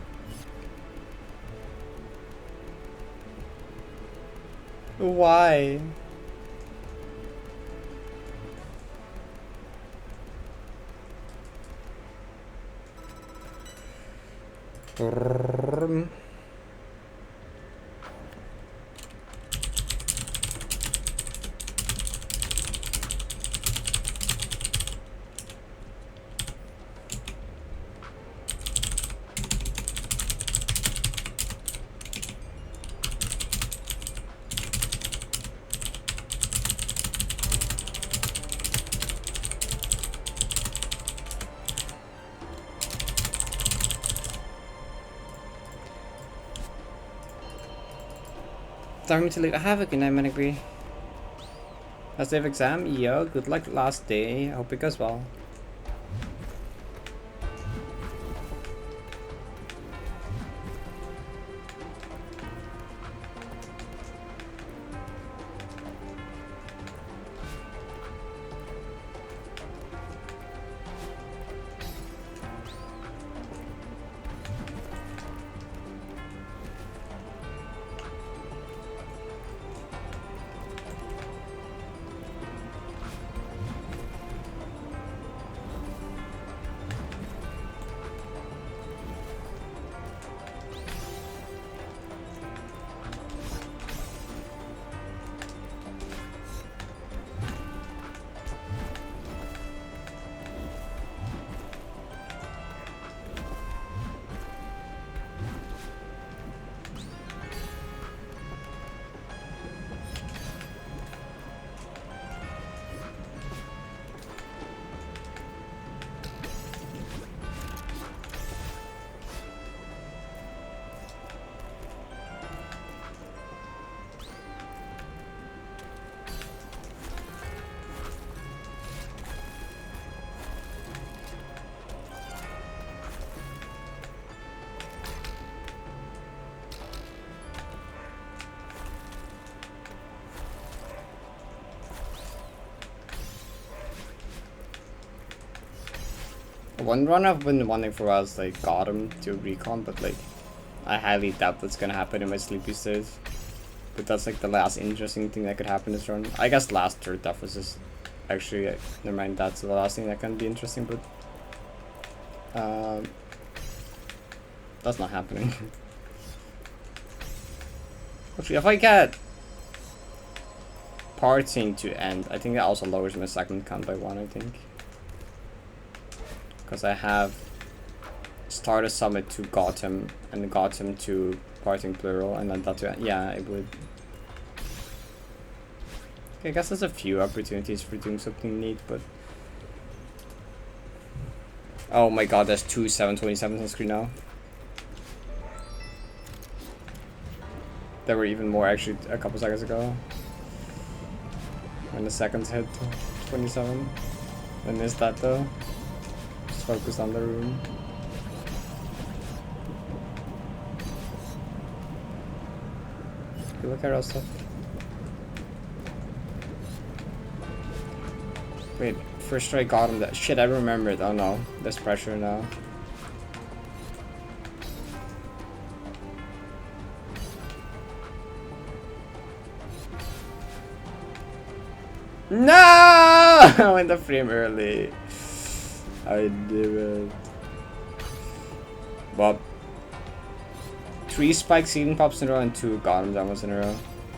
Why? Time to leave. Have a good night, Manigree. Last day of exam? Yo, good luck last day. I hope it goes well. One run I've been wanting for a while is like got him to recon, but like I highly doubt that's gonna happen in my sleepy state. But that's like the last interesting thing that could happen this run. I guess last third Deathless is actually never mind, that's the last thing that can be interesting, but that's not happening. Actually, if I get parting to end, I think that also lowers my segment count by 1, I think. Because I have Stardust Summit to Gotham, and Gotham to Parting Plural, and then that to... Yeah, it would. Okay, I guess there's a few opportunities for doing something neat, but... Oh my god, there's two 727s on screen now. There were even more actually a couple seconds ago. When the seconds hit 27. I missed that though. Just focus on the room. Look at our stuff. Wait, first try got him that shit, I remembered. Oh no, there's pressure now. No! I went the frame early. I did it. Bob. 3 spike seeding pops in a row and 2 Gotham demos in a row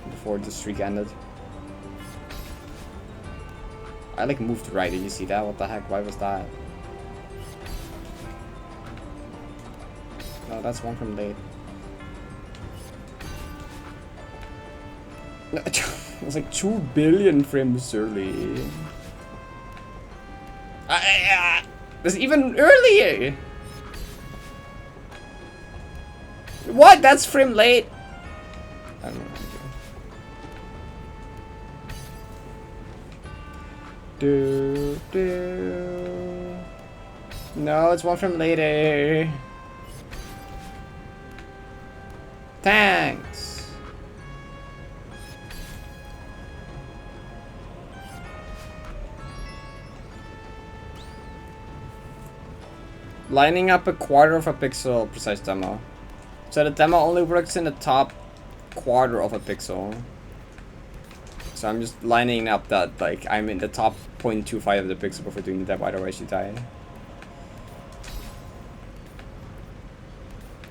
before the streak ended. I like moved right, did you see that? What the heck? Why was that? No, that's one from late. It was like 2 billion frames early. That's even earlier! What? That's frame late? I don't know. No, it's one from later. Thanks. Lining up a quarter of a pixel precise demo. So the demo only works in the top quarter of a pixel. So I'm just lining up that, like, I'm in the top 0.25 of the pixel before doing the demo, otherwise you die.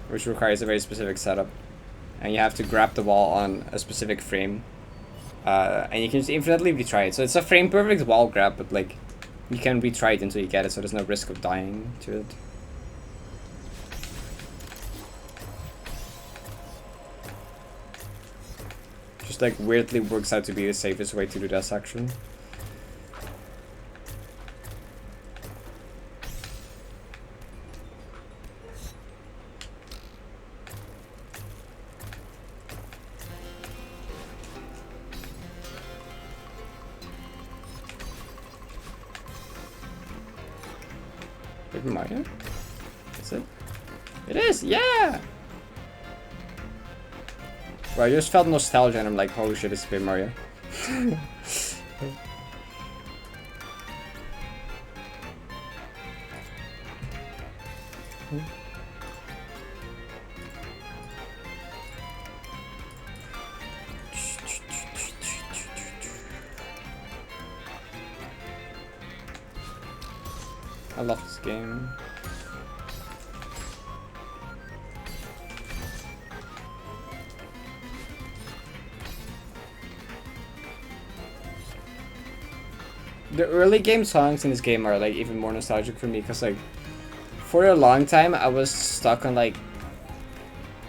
Which requires a very specific setup. And you have to grab the wall on a specific frame. And you can just infinitely retry it. So it's a frame perfect wall grab, but like, you can retry it until you get it, so there's no risk of dying to it. Just like weirdly works out to be the safest way to do that section. Paper Mario? Is it? It is, yeah! Well, I just felt nostalgia and I'm like, holy shit, it's Paper Mario. I love this game. The early game songs in this game are like even more nostalgic for me because like for a long time I was stuck on like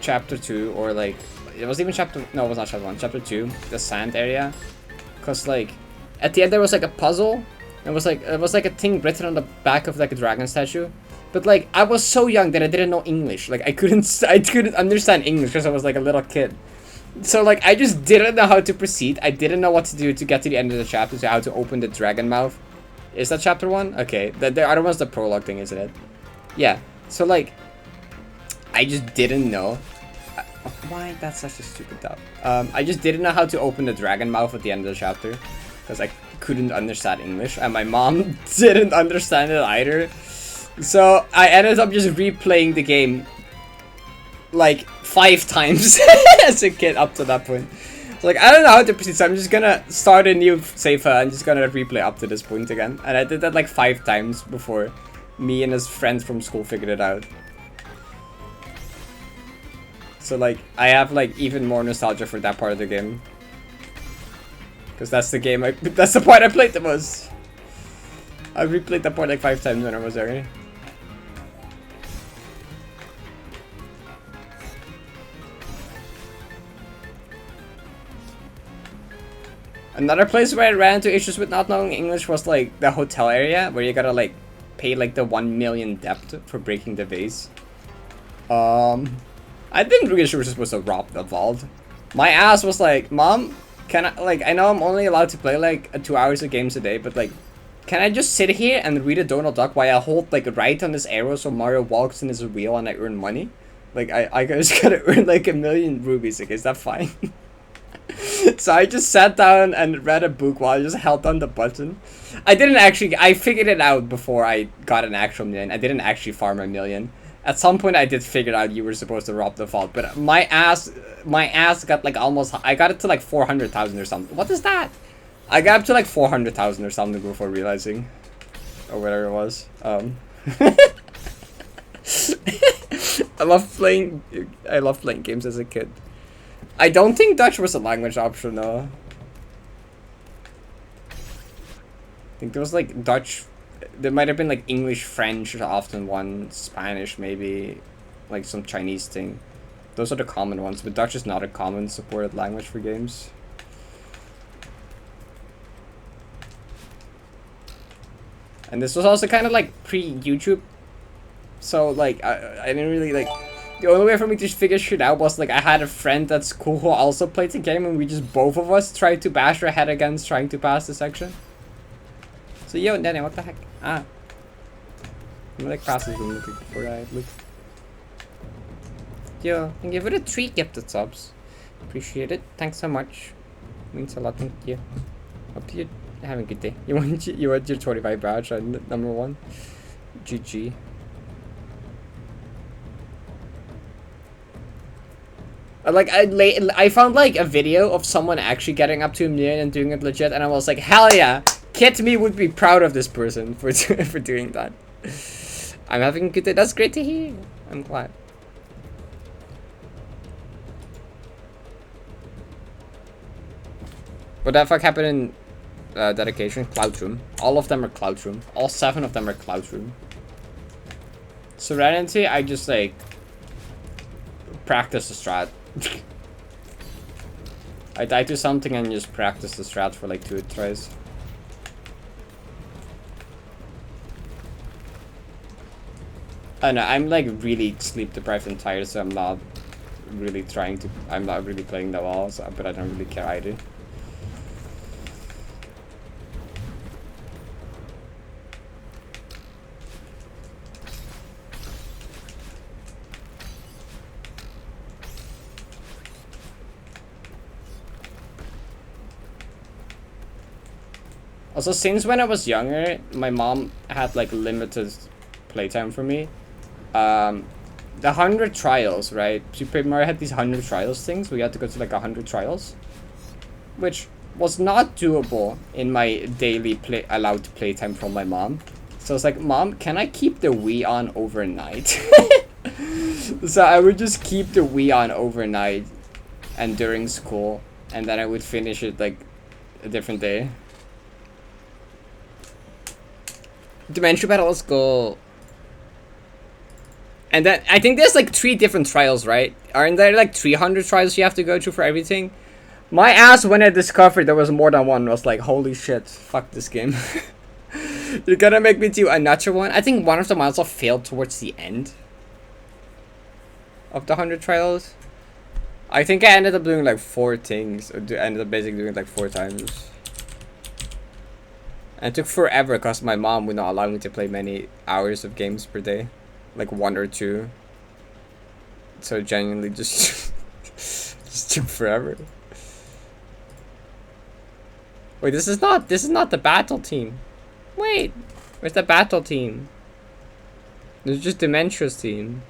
chapter 2 or like it was even chapter no it was not chapter 1, chapter 2, the sand area, because like at the end there was like a puzzle. It was like a thing written on the back of like a dragon statue, but like I was so young that I didn't know English. Like I couldn't understand English because I was like a little kid. So like I just didn't know how to proceed. I didn't know what to do to get to the end of the chapter, to how to open the dragon mouth. Is that chapter 1? Okay, the other one's the prologue thing, isn't it? Yeah. So like I just didn't know. Why? That's such a stupid doubt. I just didn't know how to open the dragon mouth at the end of the chapter because I couldn't understand English, and my mom didn't understand it either. So I ended up just replaying the game like 5 times as a kid up to that point. So, like, I don't know how to proceed, so I'm just gonna start a new save file and just gonna replay up to this point again. And I did that like 5 times before me and his friend from school figured it out. So like I have like even more nostalgia for that part of the game. Because that's the game that's the part I played the most. I replayed that part like 5 times when I was there. Another place where I ran into issues with not knowing English was like the hotel area, where you gotta like pay like the 1 million debt for breaking the vase. I didn't really sure we were supposed to rob the vault. My ass was like, Mom, can I, like, I know I'm only allowed to play like 2 hours of games a day, but like, can I just sit here and read a Donald Duck while I hold like right on this arrow so Mario walks in his wheel and I earn money? Like, I just gotta earn like 1 million rubies, like, is that fine? So I just sat down and read a book while I just held on the button. I figured it out before I got an actual million. I didn't actually farm 1 million. At some point I did figure out you were supposed to rob the vault, but my ass got like almost, I got it to like 400,000 or something. What is that? I got up to like 400,000 or something before realizing, or whatever it was. I love playing games as a kid. I don't think Dutch was a language option though. I think there was like Dutch. There might have been like English, French, often one, Spanish maybe, like some Chinese thing. Those are the common ones, but Dutch is not a common supported language for games. And this was also kind of like pre-YouTube, so like I didn't really like. The only way for me to figure shit out was like I had a friend at school who also played the game, and we just both of us tried to bash our head against trying to pass the section. So yo, Nene, what the heck? Ah, I'm like passes room looking for that. Look. Yo, thank you for the 3 gifted subs. Appreciate it. Thanks so much. Means a lot. Thank you. Hope you're having a good day. You want your 25 badge on number 1. GG. Like I found like a video of someone actually getting up to 1 million and doing it legit, and I was like, hell yeah! Kid me would be proud of this person for for doing that. I'm having a good day. That's great to hear. I'm glad. What the fuck happened in dedication? Cloud Room. All of them are Cloud Room. All 7 of them are Cloud Room. Serenity, I just like practice the strat. I die to something and just practice the strat for like 2 tries. I know, I'm like really sleep deprived and tired, so I'm not really playing that well, so, but I don't really care either. Also, since when I was younger, my mom had like limited playtime for me. The 100 trials, right? Super Mario had these 100 trials things. We had to go to like 100 trials, which was not doable in my daily allowed playtime from my mom. So I was like, Mom, can I keep the Wii on overnight? So I would just keep the Wii on overnight and during school, and then I would finish it like a different day. Dementia battle, let's go. And then I think there's like 3 different trials, right? Aren't there like 300 trials you have to go through for everything? My ass, when I discovered there was more than one, was like, holy shit, fuck this game. You're gonna make me do another one? I think one of them also failed towards the end of the 100 trials. I think I ended up doing like 4 things, or ended up basically doing it like 4 times. And it took forever because my mom would not allow me to play many hours of games per day. Like 1 or 2. So genuinely just just took forever. Wait, this is not the battle team. Wait, where's the battle team? This is just Dementia's team.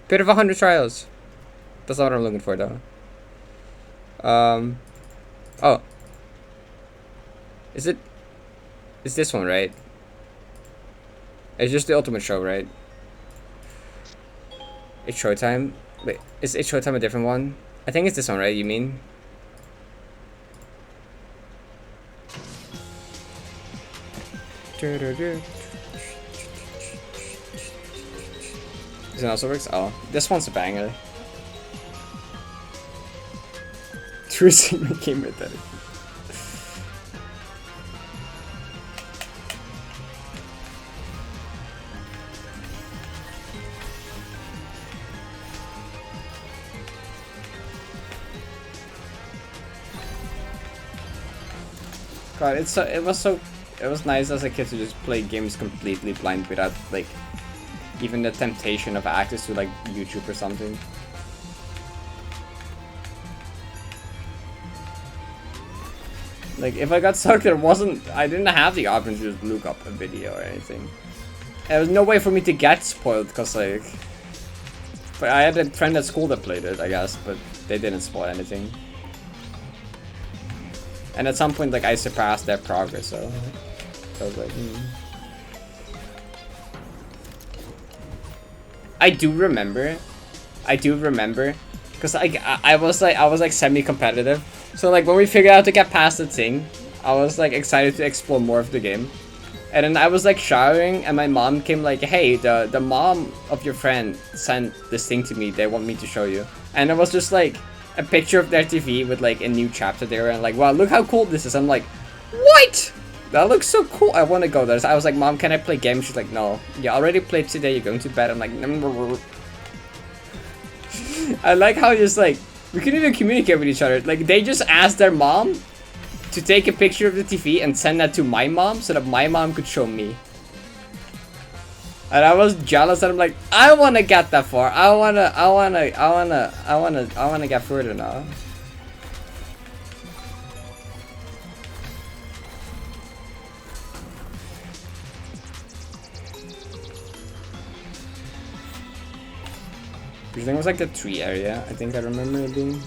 Bit of 100 trials. That's not what I'm looking for though. Oh. Is this one, right? It's just the ultimate show, right? It's Showtime. Wait, is It's Showtime a different one? I think it's this one, right? You mean? This one also works? Oh, this one's a banger. True Sigma gamer that is. God, it was nice as a kid to just play games completely blind without like even the temptation of access to like YouTube or something. Like if I got stuck, I didn't have the option to just look up a video or anything. There was no way for me to get spoiled because like, but I had a friend at school that played it, I guess, but they didn't spoil anything. And at some point, like, I surpassed their progress, so I was like, I do remember, because I was like semi-competitive. So like when we figured out to get past the thing, I was like excited to explore more of the game. And then I was like showering, and my mom came like, hey, the mom of your friend sent this thing to me. They want me to show you. And it was just like a picture of their TV with like a new chapter there, and like, wow, look how cool this is. I'm like, what? That looks so cool. I want to go there. So I was like, Mom, can I play games? She's like, no. You already played today. You're going to bed. I'm like, no. I like how just like we couldn't even communicate with each other. Like they just asked their mom to take a picture of the TV and send that to my mom so that my mom could show me. And I was jealous, and I'm like, I wanna get that far. I wanna get further now. I think it was like the tree area. I think I remember it being.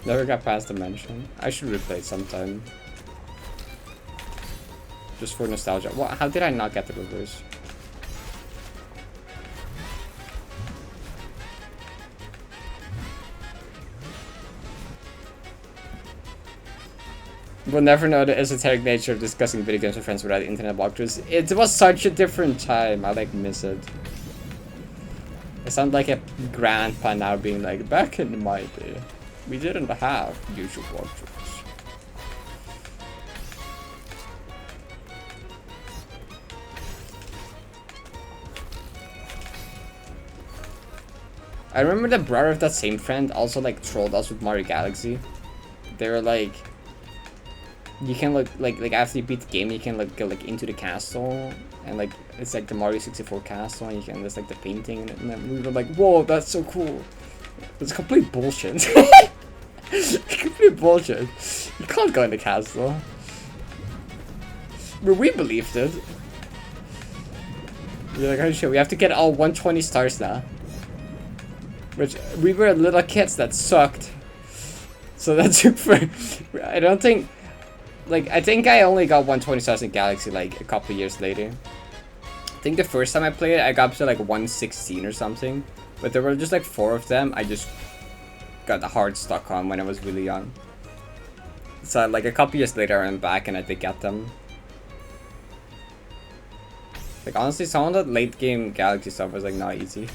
Never got past the mention. I should replay it sometime. Just for nostalgia. What? How did I not get the reverse? We'll never know the esoteric nature of discussing video games with friends without internet walkthroughs. It was such a different time. I like miss it. I sound like a grandpa now being like, back in my day, we didn't have YouTube walkthroughs. I remember the brother of that same friend also like trolled us with Mario Galaxy. They were like, you can look like after you beat the game, you can like go like into the castle, and like it's like the Mario 64 castle, and you can there's like the painting, and then we were like, whoa, that's so cool. It's complete bullshit. Complete bullshit. You can't go in the castle. But we believed it. You're like, oh shit, we have to get all 120 stars now. Which we were little kids that sucked. So that's for. I don't think. Like, I think I only got 120 stars in Galaxy like a couple years later. I think the first time I played it, I got up to like 116 or something. But there were just like 4 of them I just got the hard stuck on when I was really young. So like a couple years later I went back and I did get them. Like honestly, some of the late game Galaxy stuff was like not easy.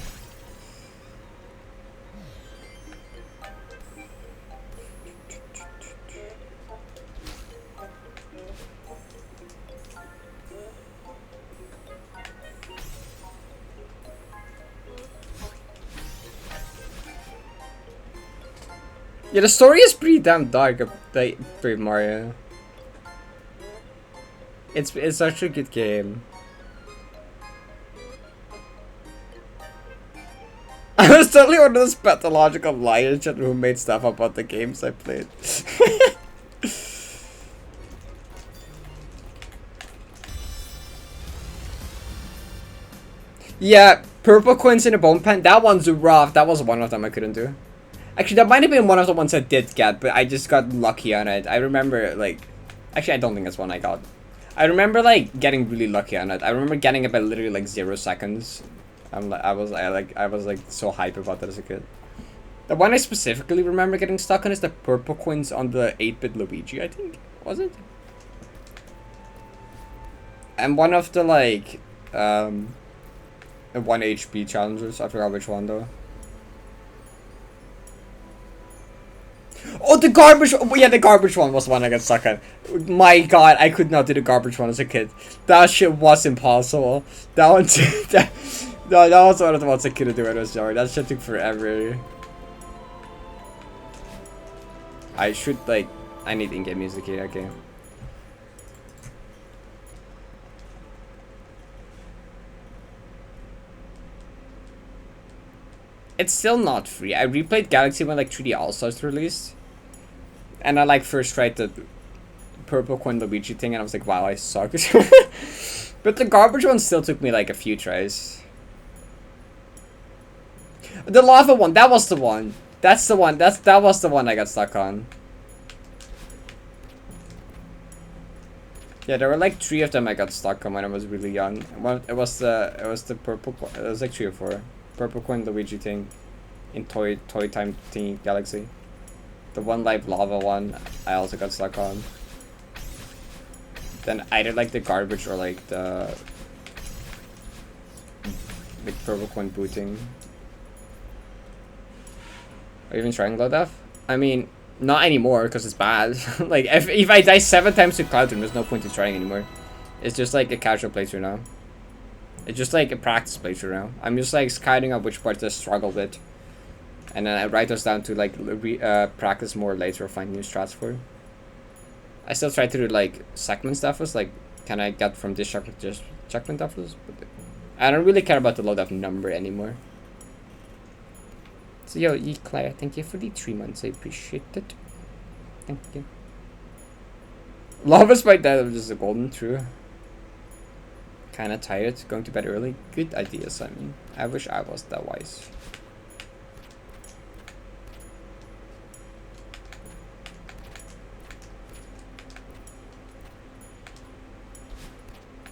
Yeah, the story is pretty damn dark of like Brave Mario. It's such a good game. I was totally one of those pathological liars who made stuff about the games I played. Yeah, purple coins in a bone pen. That one's rough. That was one of them I couldn't do. Actually, that might have been one of the ones I did get, but I just got lucky on it. I remember, like... Actually, I don't think that's one I got. I remember, like, getting really lucky on it. I remember getting it by literally, like, 0 seconds. I was so hype about that as a kid. The one I specifically remember getting stuck on is the purple coins on the 8-bit Luigi, I think. Was it? And one of the, like, 1 HP challengers. I forgot which one, though. Oh, the garbage! Oh, yeah, the garbage one was the one I got stuck on. My god, I could not do the garbage one as a kid. That shit was impossible. That one, that was one of the ones I couldn't do when I was younger. That shit took forever. I should, like, I need in-game music here, okay. It's still not free. I replayed Galaxy when like 3D All-Stars released. And I like first tried the purple coin Luigi thing and I was like, wow, I suck. But the garbage one still took me like a few tries. The lava one, that was the one. That's the one. That was the one I got stuck on. Yeah, there were like 3 of them I got stuck on when I was really young. It was the purple. It was like 3 or 4. Purple coin Luigi thing, in toy time thingy Galaxy. The one live lava one I also got stuck on. Then either like the garbage or like the purple coin booting. Are you even trying Glow Death? I mean, not anymore because it's bad. Like if I die 7 times to Cloud Room, there's no point in trying anymore. It's just like a casual playthrough now. It's just like a practice playthrough now. I'm just like scouting out which parts I struggle with. And then I write those down to like practice more later or find new strats for. I still try to do like segment stuff. Like, can I get from this checkpoint just checkpoint Deathless? But I don't really care about the loadout number anymore. So yo, Claire, thank you for the 3 months. I appreciate it. Thank you. Love is by that was just a golden true. Kinda tired, going to bed early. Good ideas, I mean. I wish I was that wise.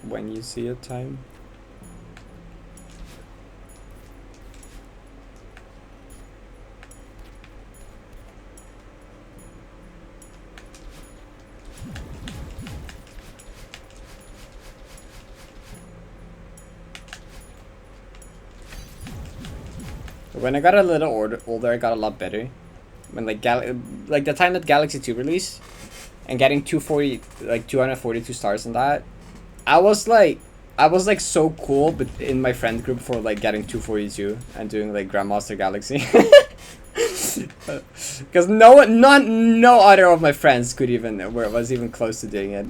When you see a time. When I got a little older, I got a lot better. When like the time that Galaxy 2 released, and getting 242 stars on that, I was like so cool, but in my friend group for like getting 242 and doing like Grandmaster Galaxy. Because no other of my friends could even was even close to doing it.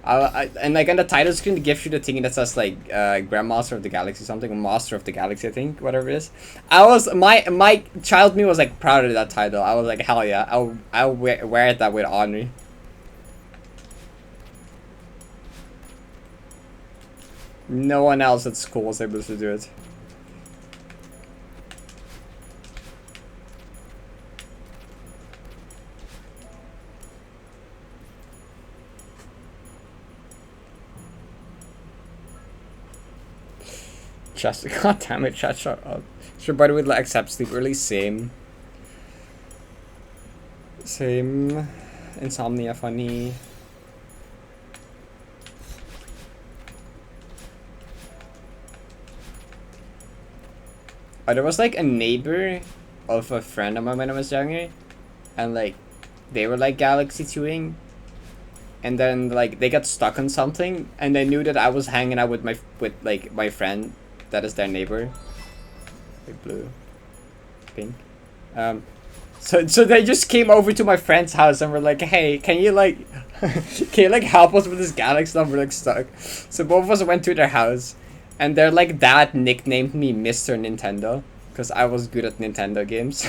And like on the title screen, it gives you the thing that says like Grandmaster of the Galaxy, something, Master of the Galaxy, I think, whatever it is. I was my child me was like proud of that title. I was like, hell yeah, I'll wear it that with honor. No one else at school was able to do it. Just god damn it, chat, shut up. Sure, by the way, like, accept sleep early, same. Insomnia funny. There was like a neighbor of a friend of mine when I was younger, and like they were like Galaxy 2ing, and then like they got stuck on something, and they knew that I was hanging out with my friend that is their neighbor. Like blue, pink. So they just came over to my friend's house and were like, hey, can you like help us with this Galaxy stuff? We're like stuck. So both of us went to their house. And their like dad nicknamed me Mr. Nintendo because I was good at Nintendo games.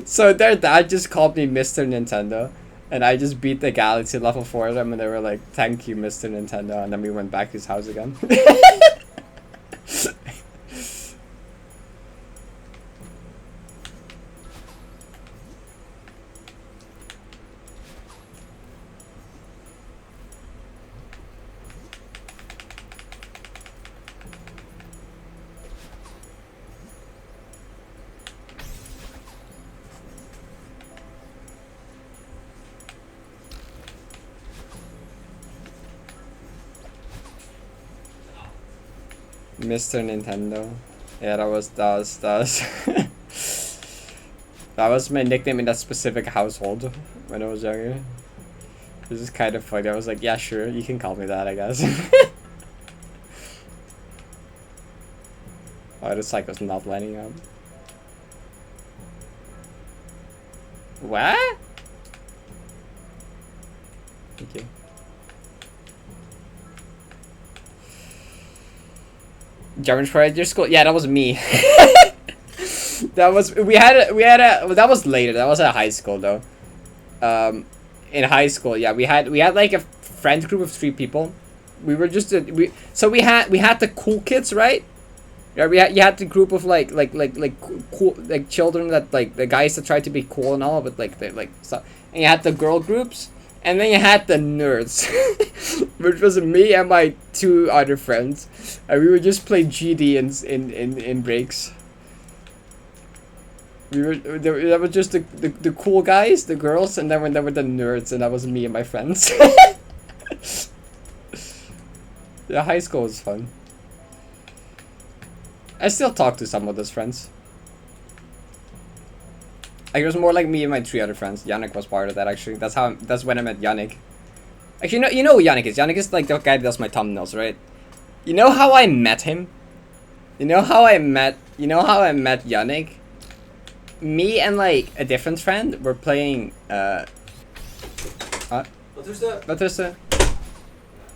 So their dad just called me Mr. Nintendo, and I just beat the Galaxy level 4 of them, and they were like, "Thank you, Mr. Nintendo," and then we went back to his house again. Mr. Nintendo. Yeah, that was that was my nickname in that specific household when I was younger. This is kind of funny. I was like, yeah, sure, you can call me that, I guess. Oh, the cycle's not lining up. What? Thank you. German Pride school? Yeah, that was me. That was that was later. That was at high school though. In high school, yeah, we had like a friend group of 3 people. We were just we had the cool kids, right? Yeah, you had the group of like cool like children that like the guys that tried to be cool and all, but like they like stuff. And you had the girl groups, and then you had the nerds, which was me and my 2 other friends, and we would just play GD in breaks. That was just the cool guys, the girls, and then there were the nerds, and that was me and my friends. Yeah, high school was fun. I still talk to some of those friends. Like, it was more like me and my 3 other friends. Yannick was part of that, actually. That's when I met Yannick. Actually, you know who Yannick is. Yannick is like the guy that does my thumbnails, right? You know how I met him? You know how I met Yannick? Me and like a different friend were playing what is that?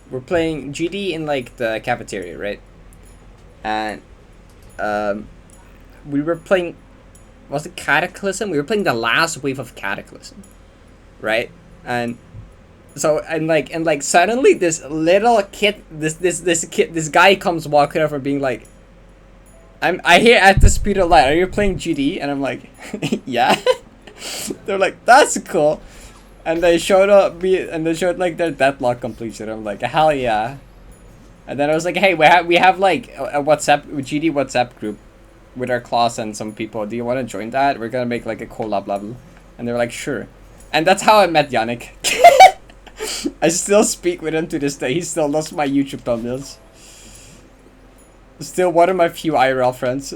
We're playing GD in like the cafeteria, right? And we were playing, was it Cataclysm? We were playing the last wave of Cataclysm, right? And so and like suddenly this little kid, this guy comes walking over being like, I hear at the speed of light, are you playing GD? And I'm like, yeah. They're like, that's cool. And they showed like their deadlock completion. I'm like, hell yeah. And then I was like, hey, we have like a GD WhatsApp group with our class and some people. Do you want to join that? We're gonna make like a collab level. And they were like, sure. And that's how I met Yannick. I still speak with him to this day. He still loves my YouTube thumbnails. Still one of my few IRL friends.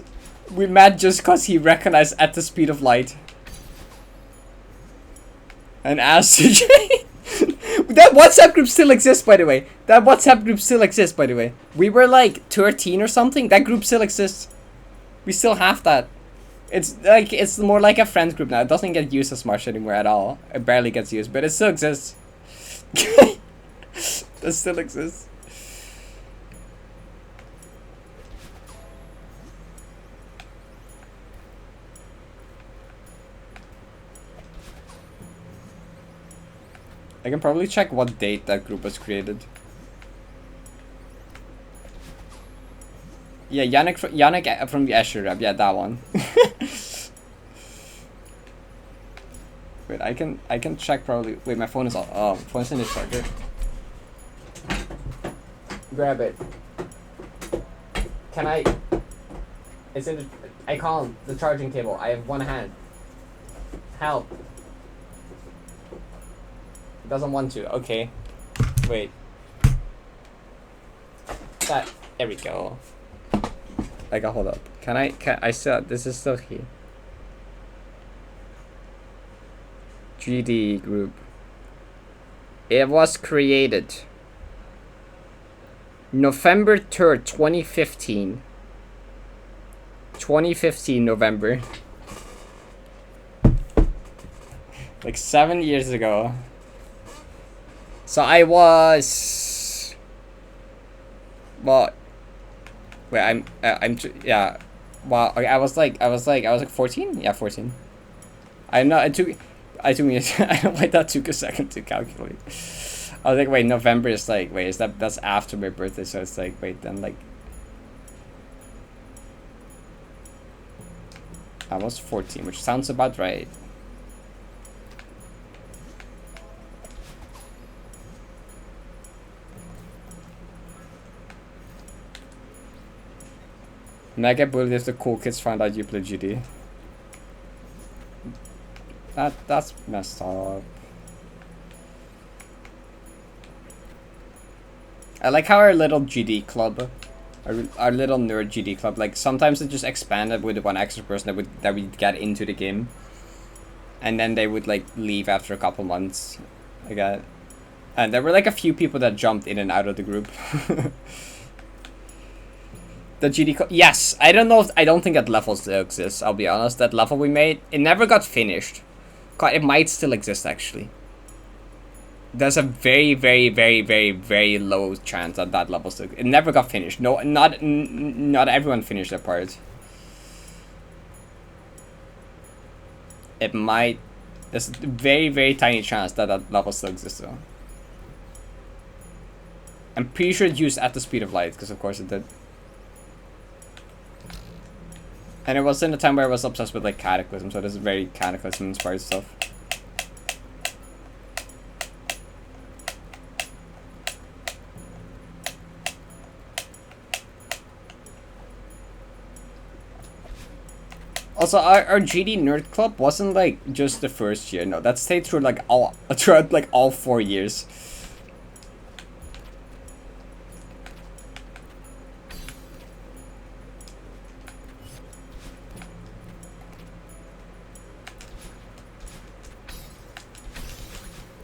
We met just cause he recognized at the speed of light. And asked to join. That WhatsApp group still exists, by the way. We were like 13 or something. That group still exists. We still have that. It's more like a friend group now. It doesn't get used as much anymore at all. It barely gets used, but it still exists. That still exists. I can probably check what date that group was created. Yeah, Yannick from the Escher rep. Yeah, that one. Wait, I can check probably. Wait, my phone is on. Oh, phone's in the charger. Grab it. Can I? It's in the. I can't. The charging cable. I have one hand. Help. Doesn't want to. Okay. Wait. There we go. Hold up. Can I still, this is still here. GD group. It was created November 3rd, 2015. 2015 November. Like 7 years ago. So I was, well, wait, yeah, well, I was like 14, yeah, 14. I know it took me, I don't know why that took a second to calculate. I was like, wait, November is like, wait, that's after my birthday, so it's like, wait, then like, I was 14, which sounds about right. Mega bullied if the cool kids find out you play GD. That's messed up. I like how our little GD club Our little nerd GD club. Like sometimes it just expanded with one extra person that would get into the game, and then they would like leave after a couple months. I got, and there were like a few people that jumped in and out of the group. The GD club. Yes, I don't know. I don't think that level still exists. I'll be honest. That level we made, it never got finished. It might still exist actually. There's a very, very, very, very, very low chance that that level still. It never got finished. No, not everyone finished their part. It might. There's a very, very tiny chance that that level still exists though. I'm pretty sure it used at the speed of light, because of course it did. And it was in a time where I was obsessed with like Cataclysm, so this is very Cataclysm inspired stuff. Also, our GD Nerd Club wasn't like just the first year. No, that stayed through like all 4 years.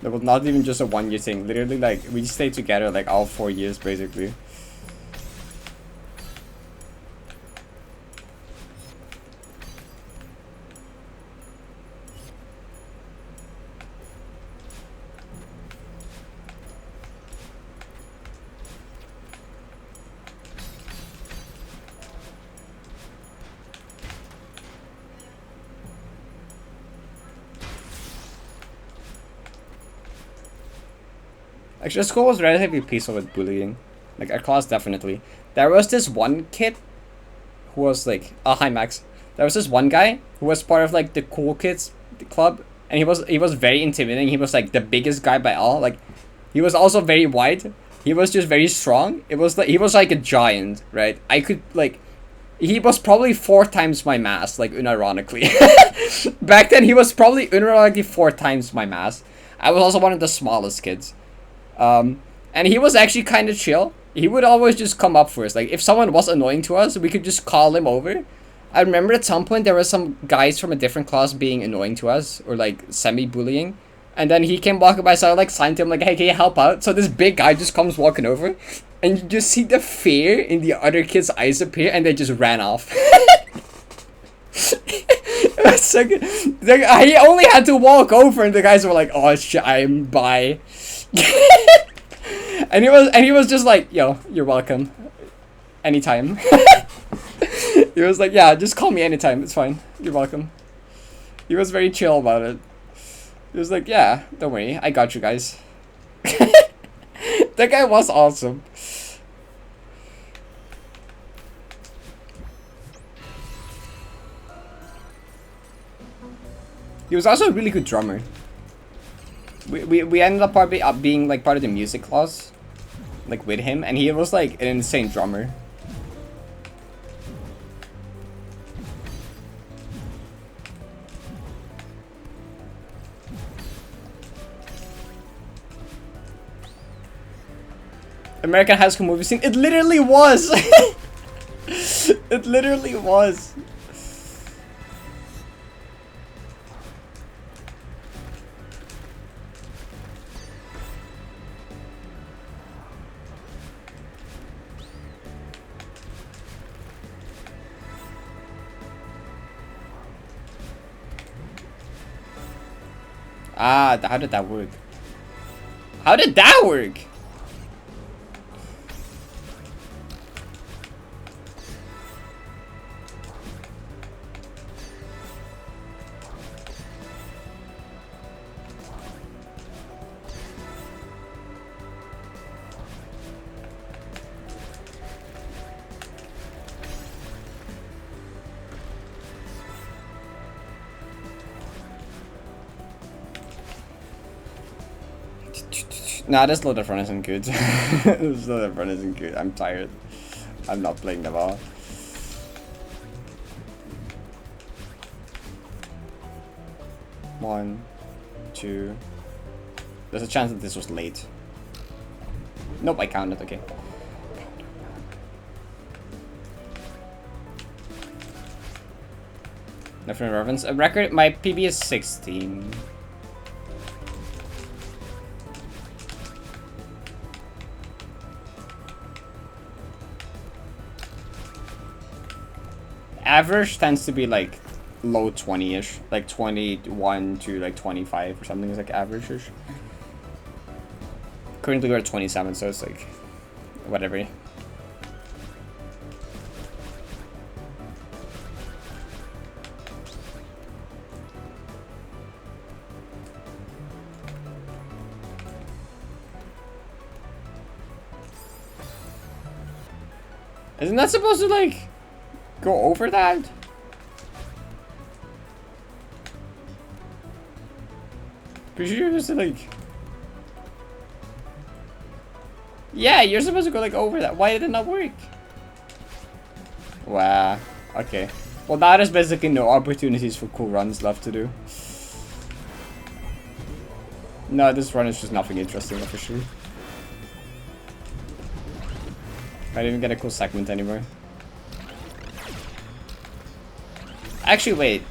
That was not even just a 1 year thing. Literally, like we stayed together like all 4 years basically. Actually, school was relatively peaceful with bullying. Like, our class definitely. There was this one kid who was like, oh, hi Max. There was this one guy who was part of like the cool kids club, and he was very intimidating. He was like the biggest guy by all. Like, he was also very white. He was just very strong. It was like he was like a giant, right? I could like, he was probably 4 times my mass, like unironically. Back then, he was probably unironically 4 times my mass. I was also one of the smallest kids. And he was actually kind of chill. He would always just come up for us. Like, if someone was annoying to us, we could just call him over. I remember at some point there were some guys from a different class being annoying to us, or like semi-bullying. And then he came walking by, so I like signed to him like, hey, can you help out? So this big guy just comes walking over, and you just see the fear in the other kids' eyes appear, and they just ran off. So good. He only had to walk over, and the guys were like, oh shit, I'm bye. and he was just like, yo, you're welcome anytime. He was like, yeah, just call me anytime, it's fine, you're welcome. He was very chill about it. He was like, yeah, don't worry, I got you guys. That guy was awesome. He was also a really good drummer. We ended up being like part of the music class, like with him, and he was like an insane drummer. American High School movie scene. It literally was. It literally was. Ah, how did that work? How did that work? Nah, this loader front isn't good. This loader front isn't good. I'm tired. I'm not playing the ball. One, two. There's a chance that this was late. Nope, I counted. Okay. Nothing relevance. A record, my PB is 16. Average tends to be like low 20-ish, like 21 to like 25 or something is like average-ish. Currently we're at 27, so it's like whatever. Isn't that supposed to like go over that? Pretty sure you're supposed to like... Yeah, you're supposed to go like over that. Why did it not work? Wow. Okay. Well, now there's basically no opportunities for cool runs left to do. No, this run is just nothing interesting officially. I didn't even get a cool segment anymore. Actually, wait.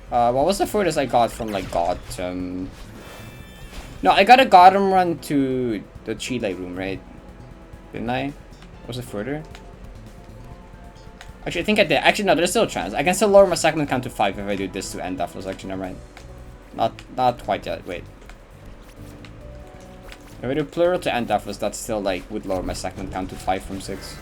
What was the furthest I got from like God? No, I got a Gotham run to the Chile room, right? Didn't I? Was it further? Actually, I think I did. Actually, no, there's still a chance. I can still lower my segment count to 5 if I do this to end Deathless. Actually, never mind. Not quite yet. Wait. If I do plural to end Deathless, that still like would lower my segment count to 5 from 6.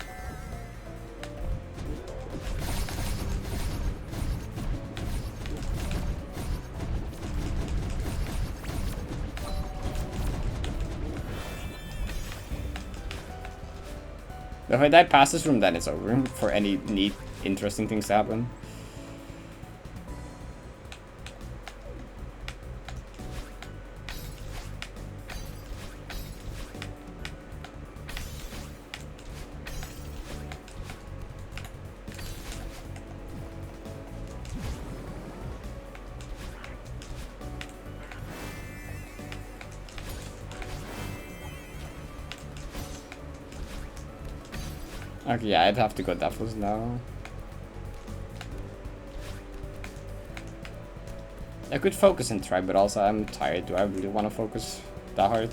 If I die past this room, then it's over for any neat, interesting things to happen. Okay, yeah, I'd have to go Deathless now. I could focus and try, but also I'm tired. Do I really want to focus that hard?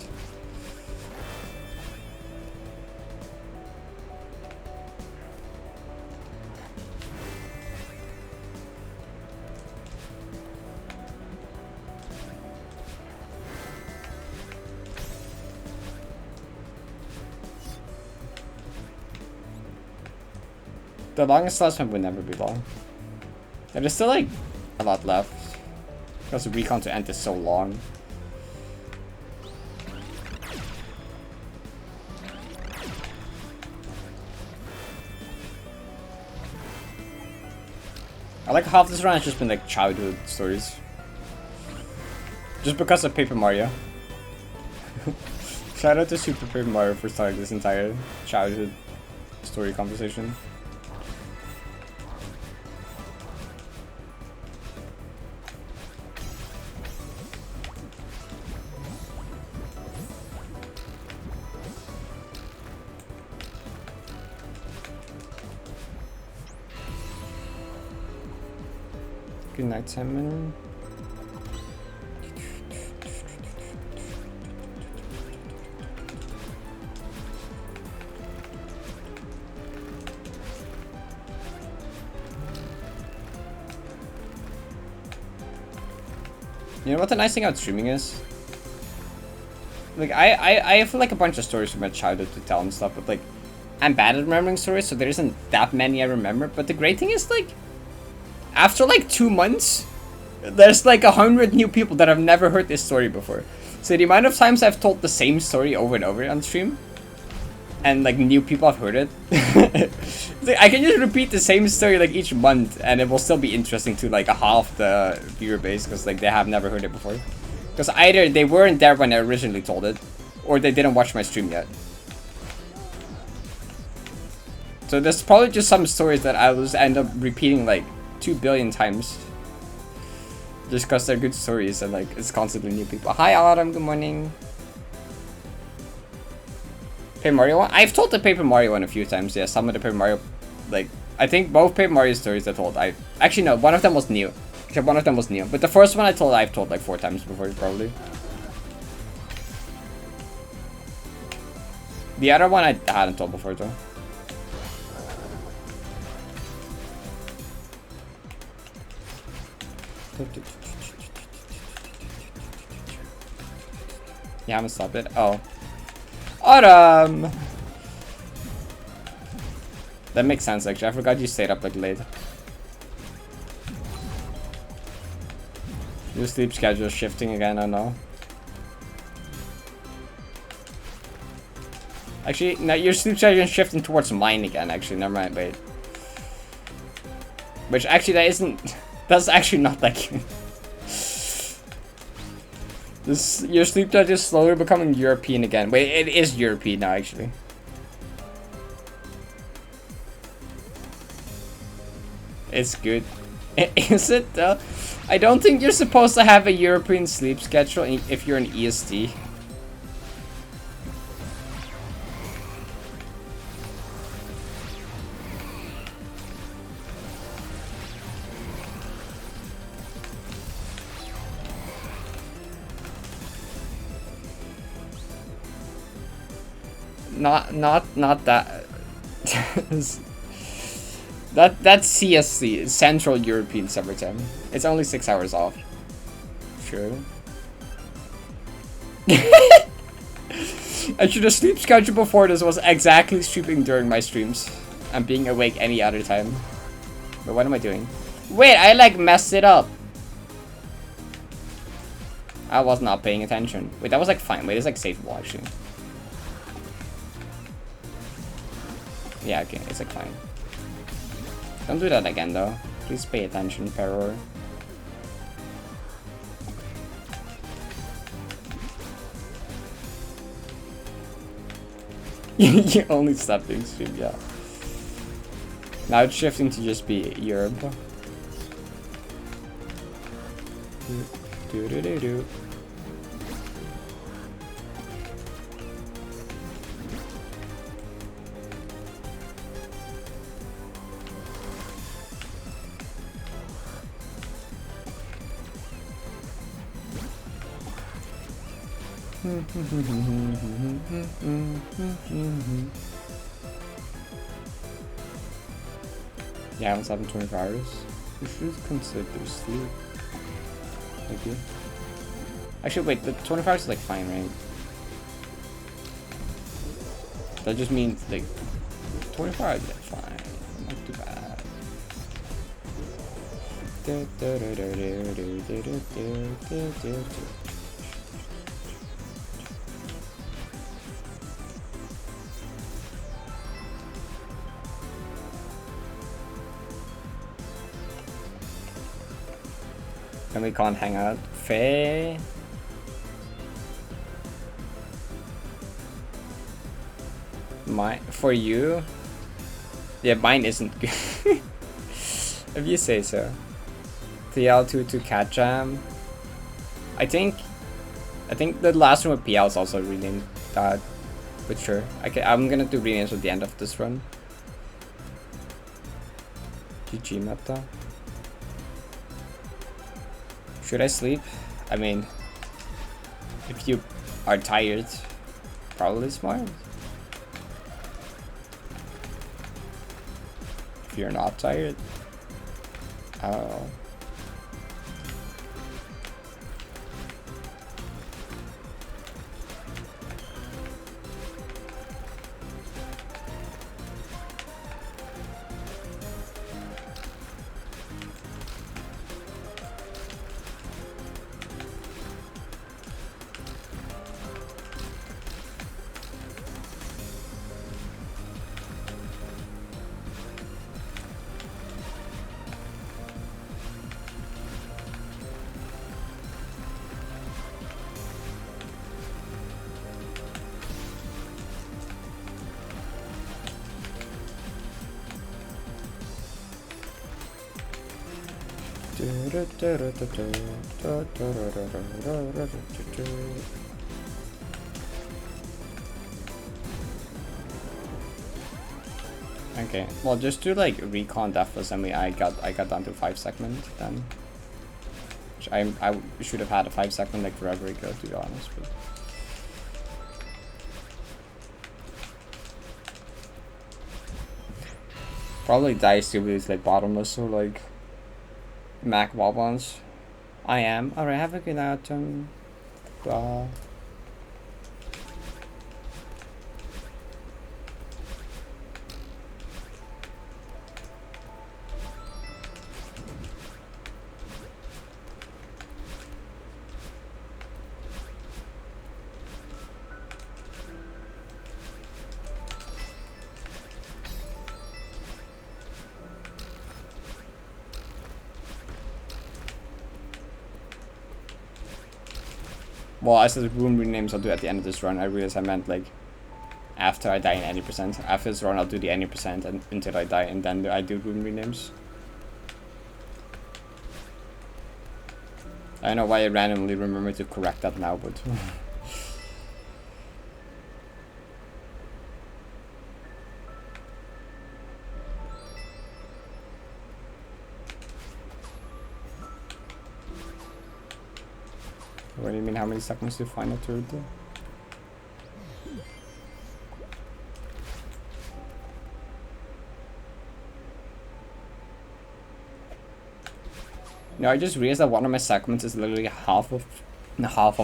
The longest last one would never be long. And there's still like a lot left. Because the recon to end is so long. I like half this run has just been like childhood stories. Just because of Paper Mario. Shout out to Super Paper Mario for starting this entire childhood story conversation. Good night, Simon. You know what the nice thing about streaming is? Like, I have like a bunch of stories from my childhood to tell and stuff, but like, I'm bad at remembering stories, so there isn't that many I remember. But the great thing is, like, after like 2 months, there's like 100 new people that have never heard this story before. So the amount of times I've told the same story over and over on stream, and like new people have heard it, it's like, I can just repeat the same story like each month, and it will still be interesting to like a half the viewer base because like they have never heard it before. Because either they weren't there when I originally told it, or they didn't watch my stream yet. So there's probably just some stories that I will just end up repeating like 2 billion times. Just because they're good stories and like it's constantly new people. Hi Autumn, good morning. Paper Mario one? I've told the Paper Mario one a few times, yeah. Some of the Paper Mario like I think both Paper Mario stories I told I actually no, one of them was new. Except one of them was new. But the first one I've told like 4 times before probably. The other one I hadn't told before though. You haven't stopped it? Oh. Autumn! That makes sense actually. I forgot you stayed up like late. Your sleep schedule is shifting again, I know. Actually, no, your sleep schedule is shifting towards mine again, actually. Never mind, wait. Which actually, that isn't... That's actually not that good. Your sleep schedule is slowly becoming European again. Wait, it is European now, actually. It's good. Is it though? I don't think you're supposed to have a European sleep schedule if you're an EST. Not that. That's CSC, Central European Summertime. It's only 6 hours off. Sure. Actually, the sleep schedule before this was exactly sleeping during my streams and being awake any other time. But what am I doing? Wait, I like messed it up. I was not paying attention. Wait, that was like fine. Wait, it's like safeable actually. Yeah, okay, it's like fine. Don't do that again though. Please pay attention, Parrot. You only stop being stream, yeah. Now it's shifting to just be Europe. Do. Yeah, I haven't slept in 24 hours. You should consider sleep. Okay. Actually, wait, the 24 hours is like fine, right? That just means like 24 hours is like fine. Not too bad. And we can't hang out. Faye. For you? Yeah, mine isn't good. If you say so. TL2 to Cat Jam. I think the last one with PL is also renamed that. But sure. I'm gonna do renames at the end of this run. GG meta. Should I sleep? I mean, if you are tired, probably smart. If you're not tired, I don't know. Okay, well just do like recon Deathless and I got down to 5 segment then. Which I should have had a 5 segment like forever ago, to be honest. But probably dice to lose like bottomless or like Mac Wobblons. I am. Alright, have a good autumn. Bye. Well, I said room renames I'll do at the end of this run. I realized I meant like after I die in any percent. After this run I'll do the any percent and until I die, and then I do room renames. I don't know why I randomly remember to correct that now, but what do you mean, how many seconds to find a turret though? No, I just realized that one of my segments is literally half of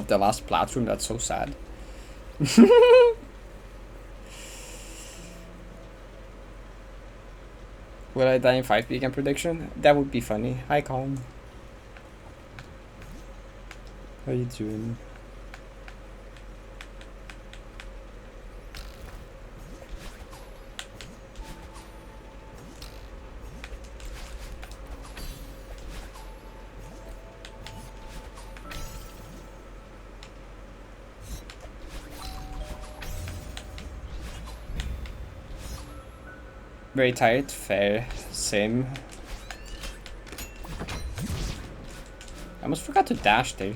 the last platform. That's so sad. Will I die in 5 p.m. prediction? That would be funny. Hi Colin. How you doing? Very tired, fair, same. I almost forgot to dash there.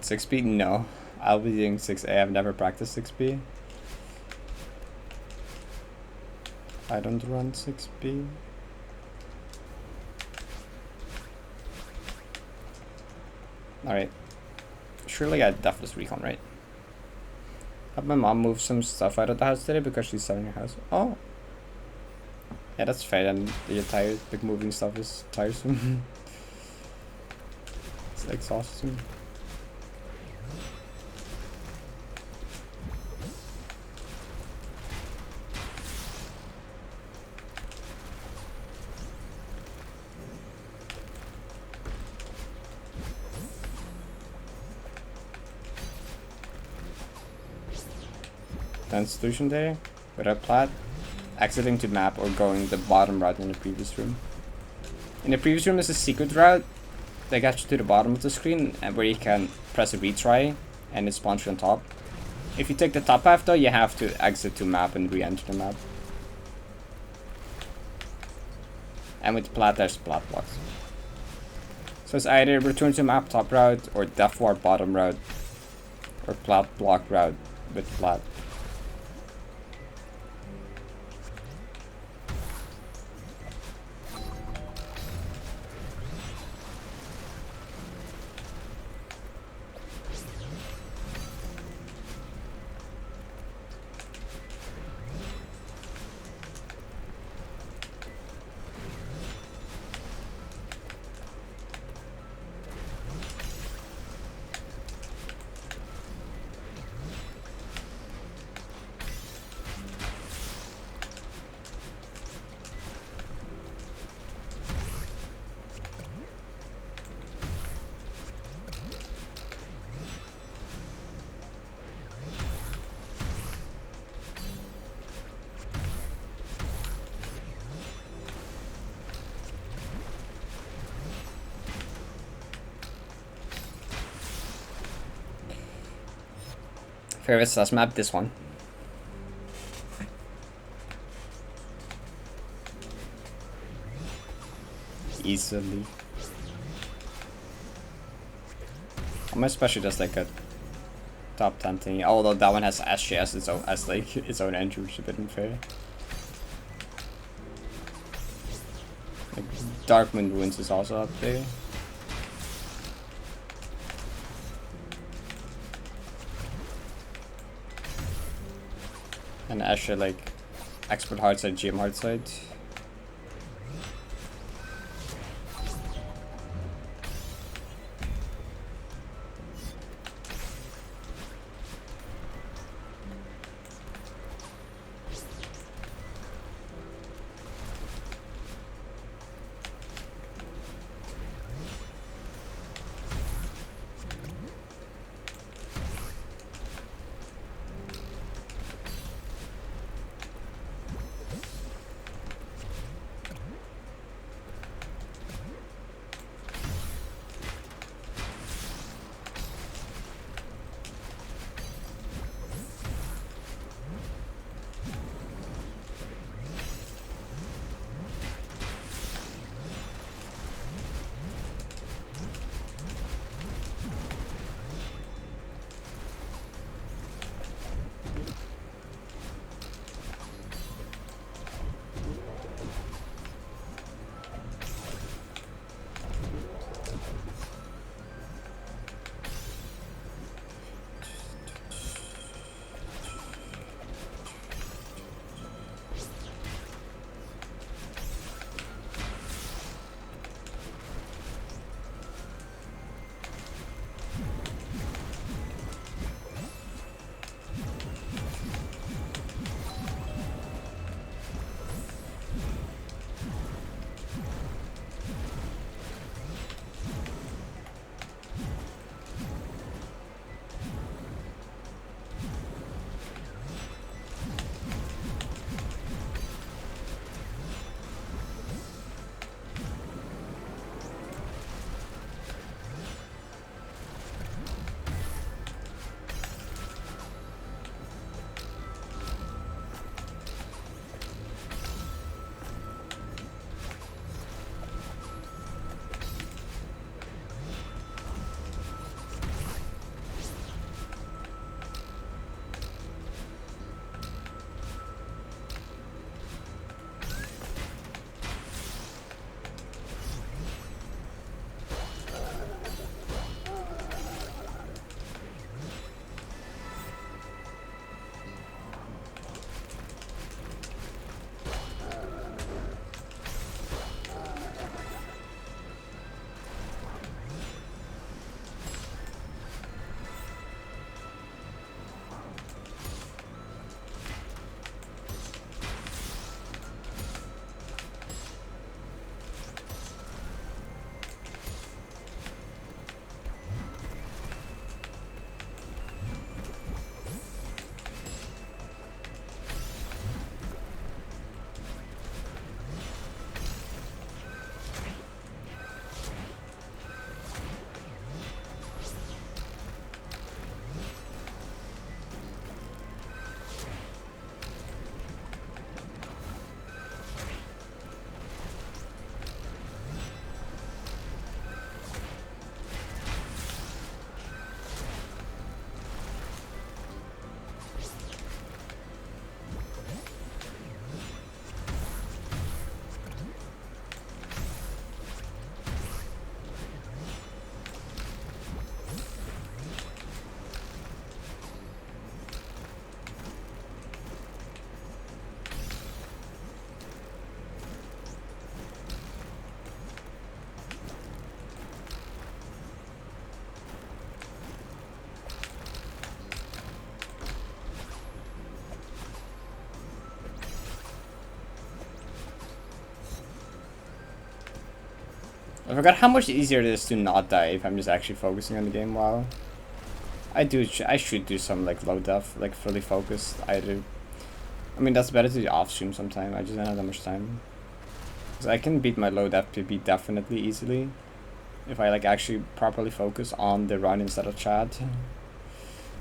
Six B? No. I'll be doing 6A. I've never practiced 6B. I don't run 6B. Alright. Surely I Deathless recon, right? Have my mom move some stuff out of the house today because she's selling her house. Oh. Yeah, that's fair, and you're tired. Like, moving stuff is tiresome. It's exhausting. Institution there, without plat, exiting to map or going the bottom route in the previous room. In the previous room is a secret route that gets you to the bottom of the screen and where you can press a retry and it spawns you on top. If you take the top half though, you have to exit to map and re-enter the map. And with plat there's plat blocks. So it's either return to map top route or def war bottom route or plat block route with plat. Favorite last map? This one. Easily. I'm especially just like a top 10 thing. Although that one has SG as its own its own entry, which is a bit unfair. Like Dark Moon Ruins is also up there. And Asher like Expert Hardside, GM Hardside. I forgot how much easier it is to not die if I'm just actually focusing on the game. Wow. I should do some like low def, like fully focused either. I mean, that's better to do off stream sometime. I just don't have that much time. Cause I can beat my low def PB definitely easily if I like actually properly focus on the run instead of chat.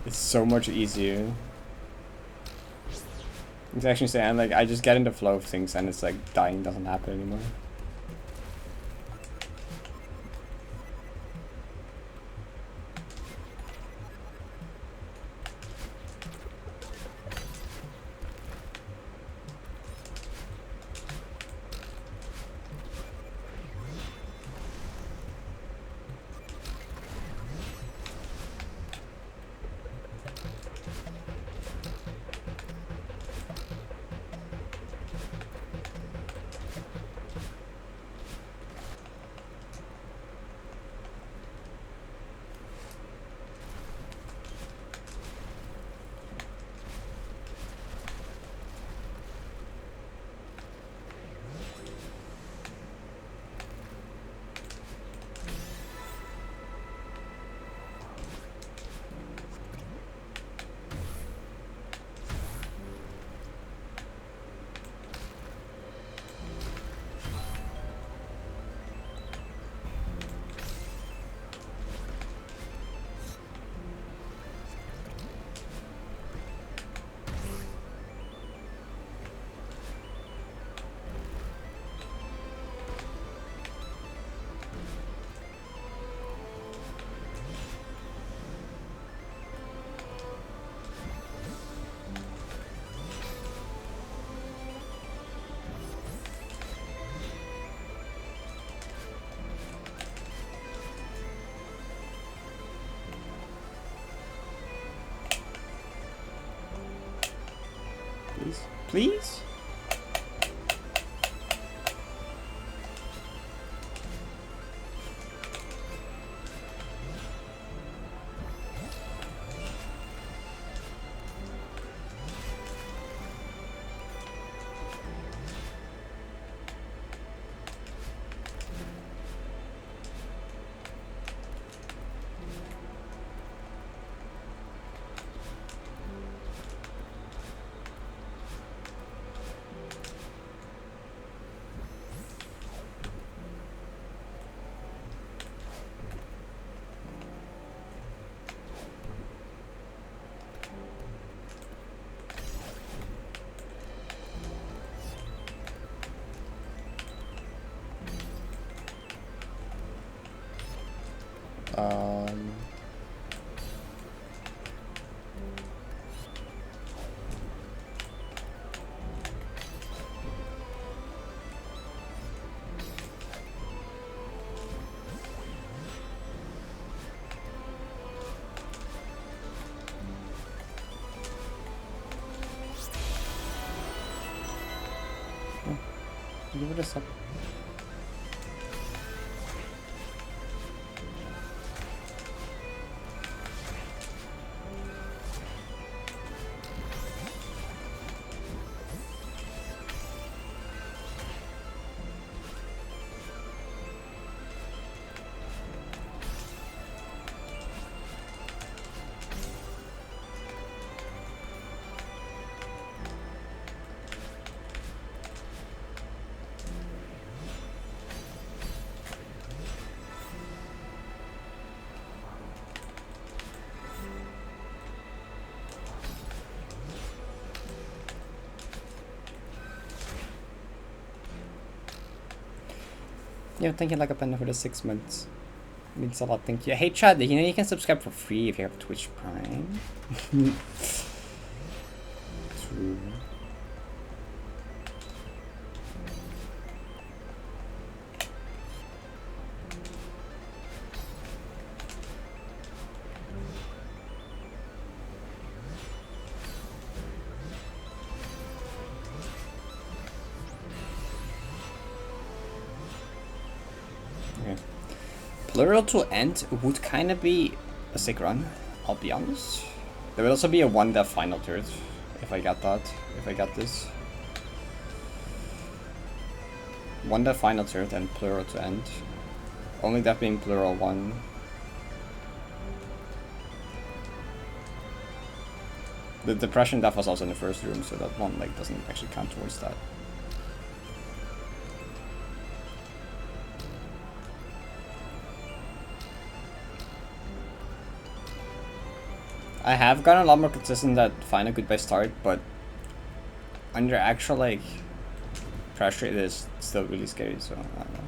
It's so much easier. It's actually saying like I just get in the flow of things and it's like dying doesn't happen anymore. Please? Please? Um... Give it a sec. Yeah, thank you, like a penny for the 6 months. Means a lot, thank you. Hey Chad, you know you can subscribe for free if you have Twitch Prime. True. Plural to end would kind of be a sick run, I'll be honest. There would also be a 1-death final turret, if I got that, if I got this. 1-death final turret and plural to end. Only death being plural 1. The depression death was also in the first room, so that one like doesn't actually count towards that. I have gotten a lot more consistent at find a goodbye start, but under actual like pressure it is still really scary, so I don't know.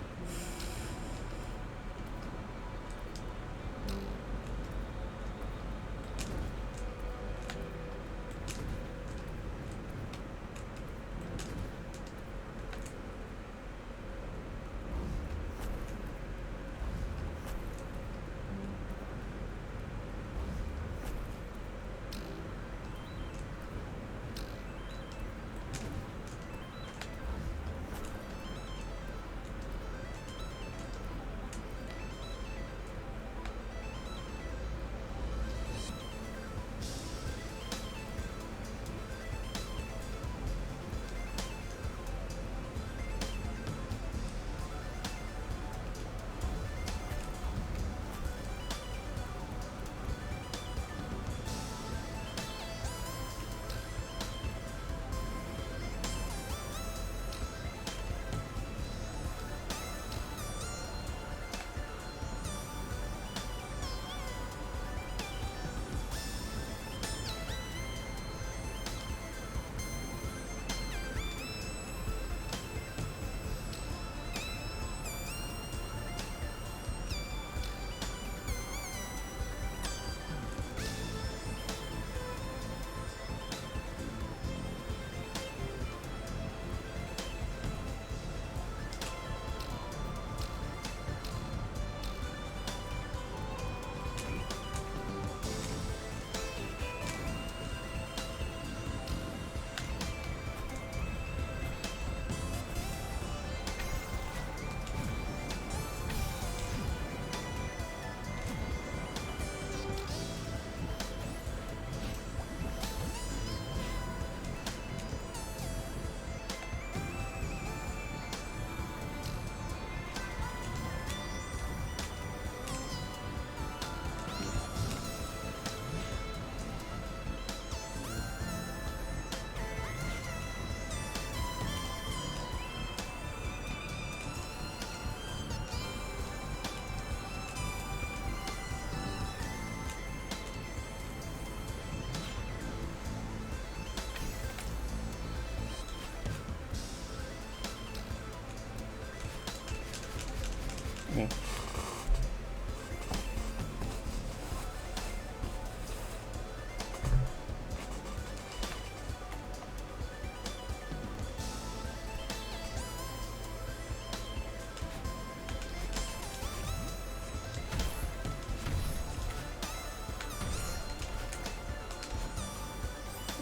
Okay.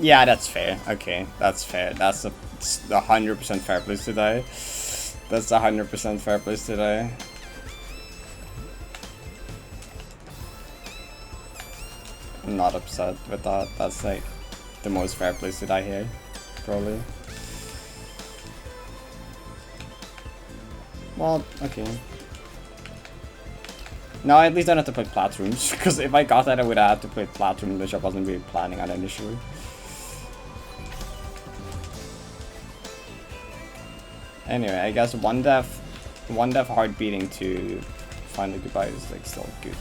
Yeah, that's fair. Okay, that's fair. That's a 100% fair place to die. That's 100% fair place to die. I'm not upset with that. That's like the most fair place to die here, probably. Well, okay. Now I at least don't have to play platforms, because if I got that I would have had to play platform, which I wasn't really planning on initially. Anyway, I guess one death hard beating to find the goodbye is like still good.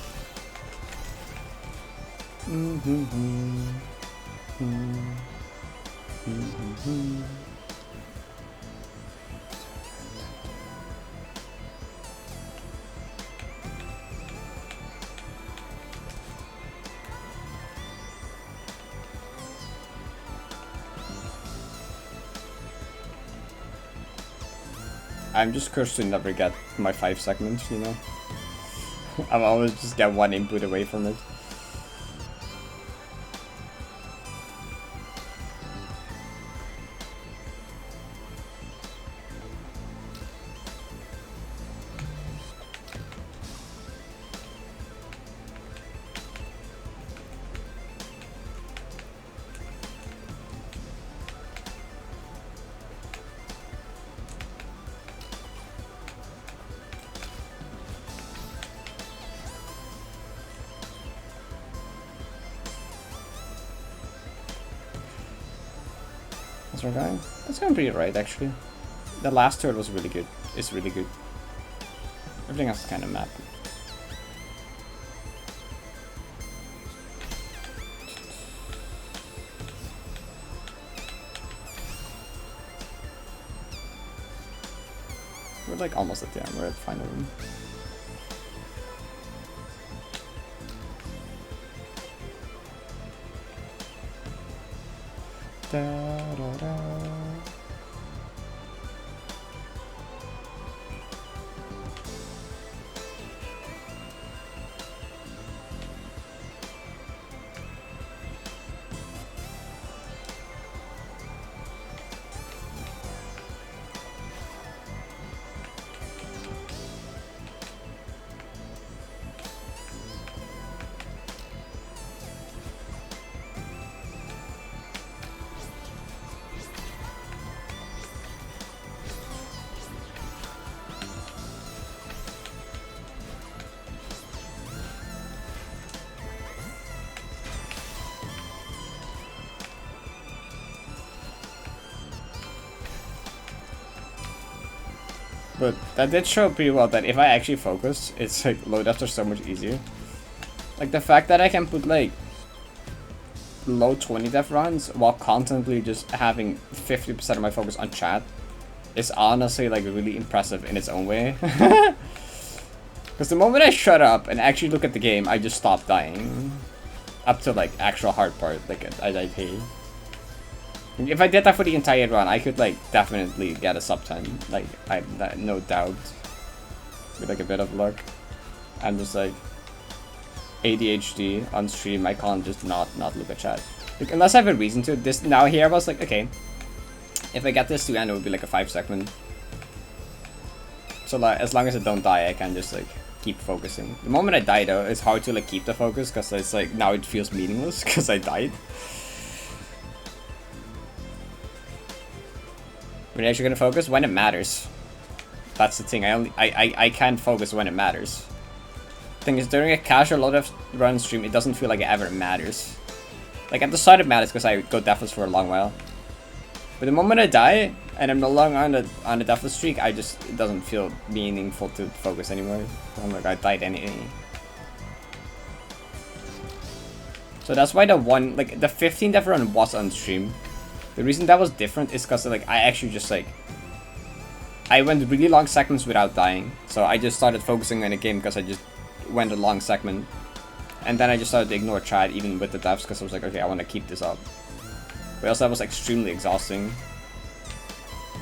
I'm just cursed to never get my 5 segments, you know? I'm always just get one input away from it. That's our guy. That's going pretty right, actually. The last turret was really good. It's really good. Everything else is kind of mad. like almost at the end. We're at the final room. Da, da, da. But that did show pretty well that if I actually focus, it's like low depths are so much easier. Like the fact that I can put like low 20 depth runs while constantly just having 50% of my focus on chat is honestly like really impressive in its own way. Because the moment I shut up and actually look at the game, I just stop dying. Up to like actual hard part, like I hate. If I did that for the entire run, I could like definitely get a sub 10. Like no doubt. With like a bit of luck. I'm just like ADHD on stream. I can't just not look at chat. Like, unless I have a reason to. This now here I was like, okay, if I get this to end, it would be like a 5-second. So like as long as I don't die, I can just like keep focusing. The moment I die though, it's hard to like keep the focus because it's like now it feels meaningless because I died. When you're actually gonna focus when it matters. That's the thing. I can't focus when it matters. Thing is, during a casual load of run stream, it doesn't feel like it ever matters. Like at the start it matters because I go deathless for a long while. But the moment I die and I'm no longer on the deathless streak, it doesn't feel meaningful to focus anymore. I'm like I died anyway. So that's why the 15 death run was on stream. The reason that was different is because like I actually just like I went really long segments without dying. So I just started focusing on the game because I just went a long segment. And then I just started to ignore chat even with the deaths because I was like, okay, I want to keep this up. But also that was extremely exhausting.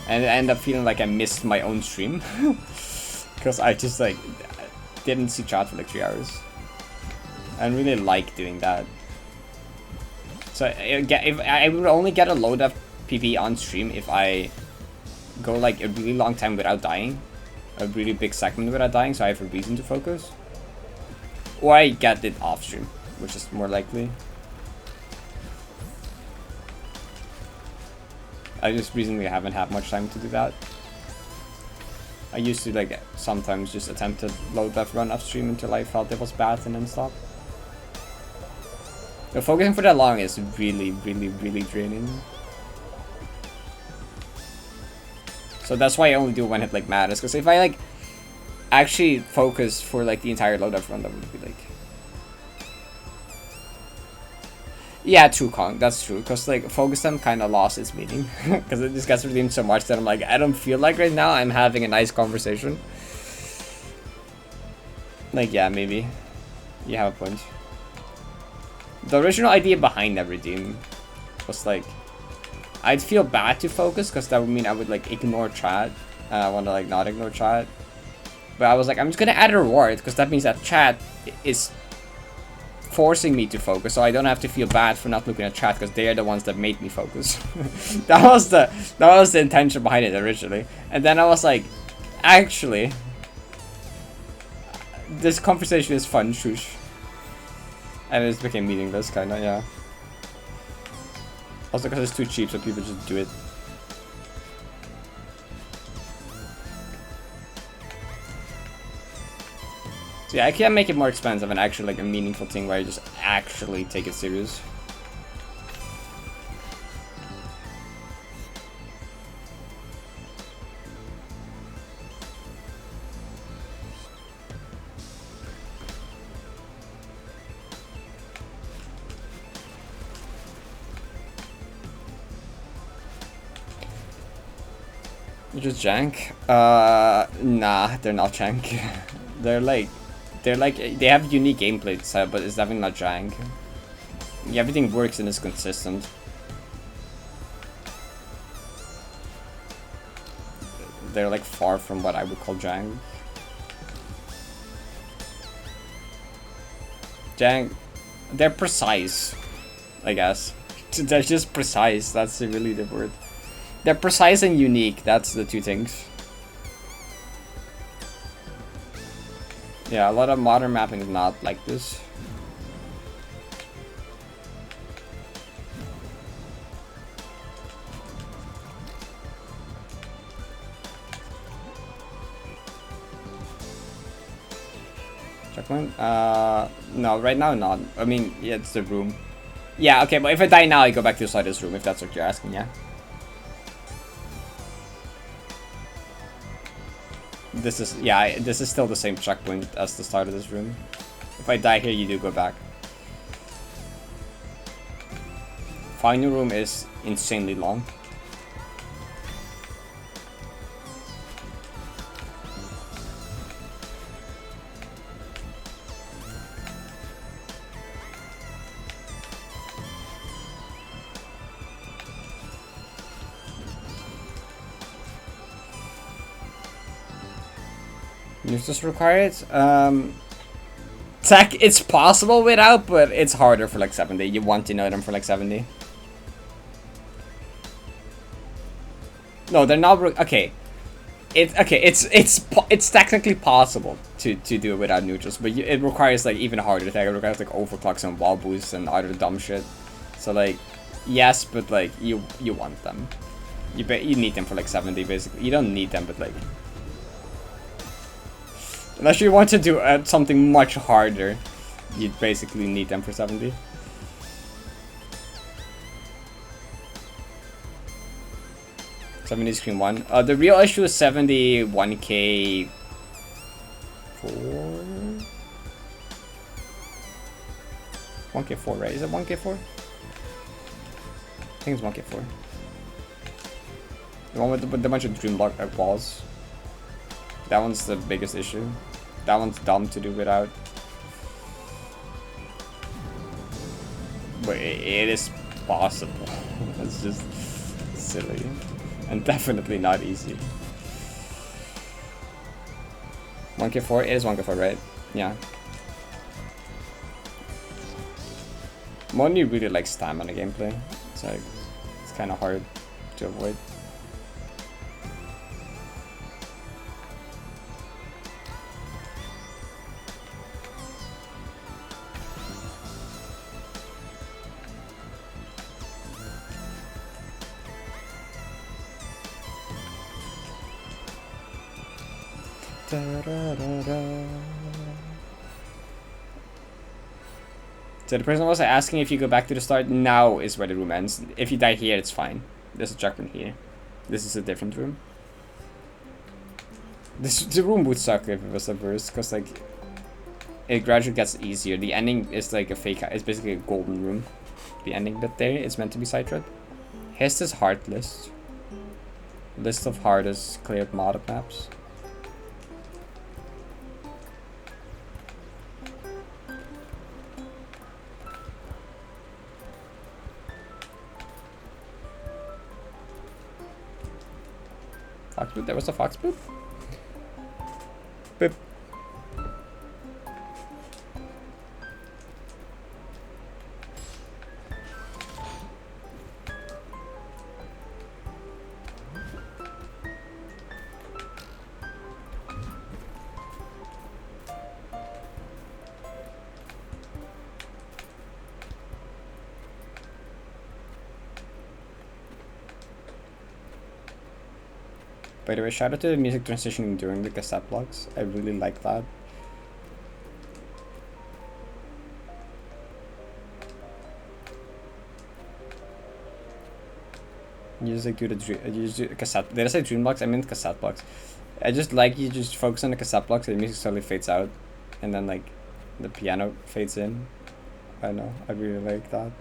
And I ended up feeling like I missed my own stream. Because I just like didn't see chat for like 3 hours. I really like doing that. So if I would only get a load of PP on stream if I go like a really long time without dying. A really big segment without dying, so I have a reason to focus. Or I get it off stream, which is more likely. I just recently haven't had much time to do that. I used to like sometimes just attempt to load that run off stream until I felt it was bad and then stop. So focusing for that long is really draining. So that's why I only do one hit like matters. Because if I like actually focus for like the entire loadout run, that would be like, yeah, true, Kong. That's true. Because like focus them kind of lost its meaning. Because it just gets redeemed so much that I'm like, I don't feel like right now I'm having a nice conversation. Like yeah, maybe you have a point. The original idea behind that redeem was like, I'd feel bad to focus because that would mean I would like ignore chat. And I want to like not ignore chat. But I was like, I'm just gonna add a reward because that means that chat is forcing me to focus, so I don't have to feel bad for not looking at chat because they are the ones that made me focus. that was the intention behind it originally. And then I was like, actually, this conversation is fun, shush. And it just became meaningless, kinda, yeah. Also because it's too cheap, so people just do it. So yeah, I can make it more expensive and actually like a meaningful thing where I just actually take it serious. They're just jank. Nah, they're not jank. they're like, they have unique gameplay style, but it's definitely not jank. Yeah, everything works and is consistent. They're like far from what I would call jank. Jank, they're precise, I guess. They're just precise. That's really the word. They're precise and unique. That's the two things. Yeah, a lot of modern mapping is not like this. Checkpoint? No, right now not. I mean, yeah, it's the room. Yeah, okay, but if I die now, I go back to the side of this room, if that's what you're asking, yeah? This is, yeah, this is still the same checkpoint as the start of this room. If I die here, you do go back. Final room is insanely long. Does this require it? Tech, it's possible without, but it's harder for like 70. You want to know them for like 70. No, they're not. Okay, it's technically possible to do it without neutrals, but it requires like even harder tech. It requires like overclocks and wall boosts and other dumb shit. So like, yes, but like you want them. You need them for like 70 basically. You don't need them, but like. Unless you want to do something much harder, you basically need them for 70. Screen 1. The real issue is 71k 4? 1k4, right? Is it 1k4? I think it's 1k4. The one with the bunch of dream block walls. That one's the biggest issue. That one's dumb to do without. But it is possible. It's just silly. And definitely not easy. 1k4? It is 1k4, right? Yeah. Moni really likes stamina gameplay. It's like, it's kind of hard to avoid. So the person was asking if you go back to the start. Now is where the room ends. If you die here, it's fine. There's a checkpoint here. This is a different room. The room would suck if it was a verse, because like it gradually gets easier. The ending is like a fake. It's basically a golden room. The ending bit there is meant to be side thread. Here's this hard list. List of hardest cleared modded maps. Fox boot? There was a fox boot? Boop. By the way, shout out to the music transitioning during the cassette blocks. I really like that. You just like do the you just do cassette. Did I say dream blocks? I meant cassette blocks. I just like you just focus on the cassette blocks and the music slowly fades out, and then like the piano fades in. I know. I really like that.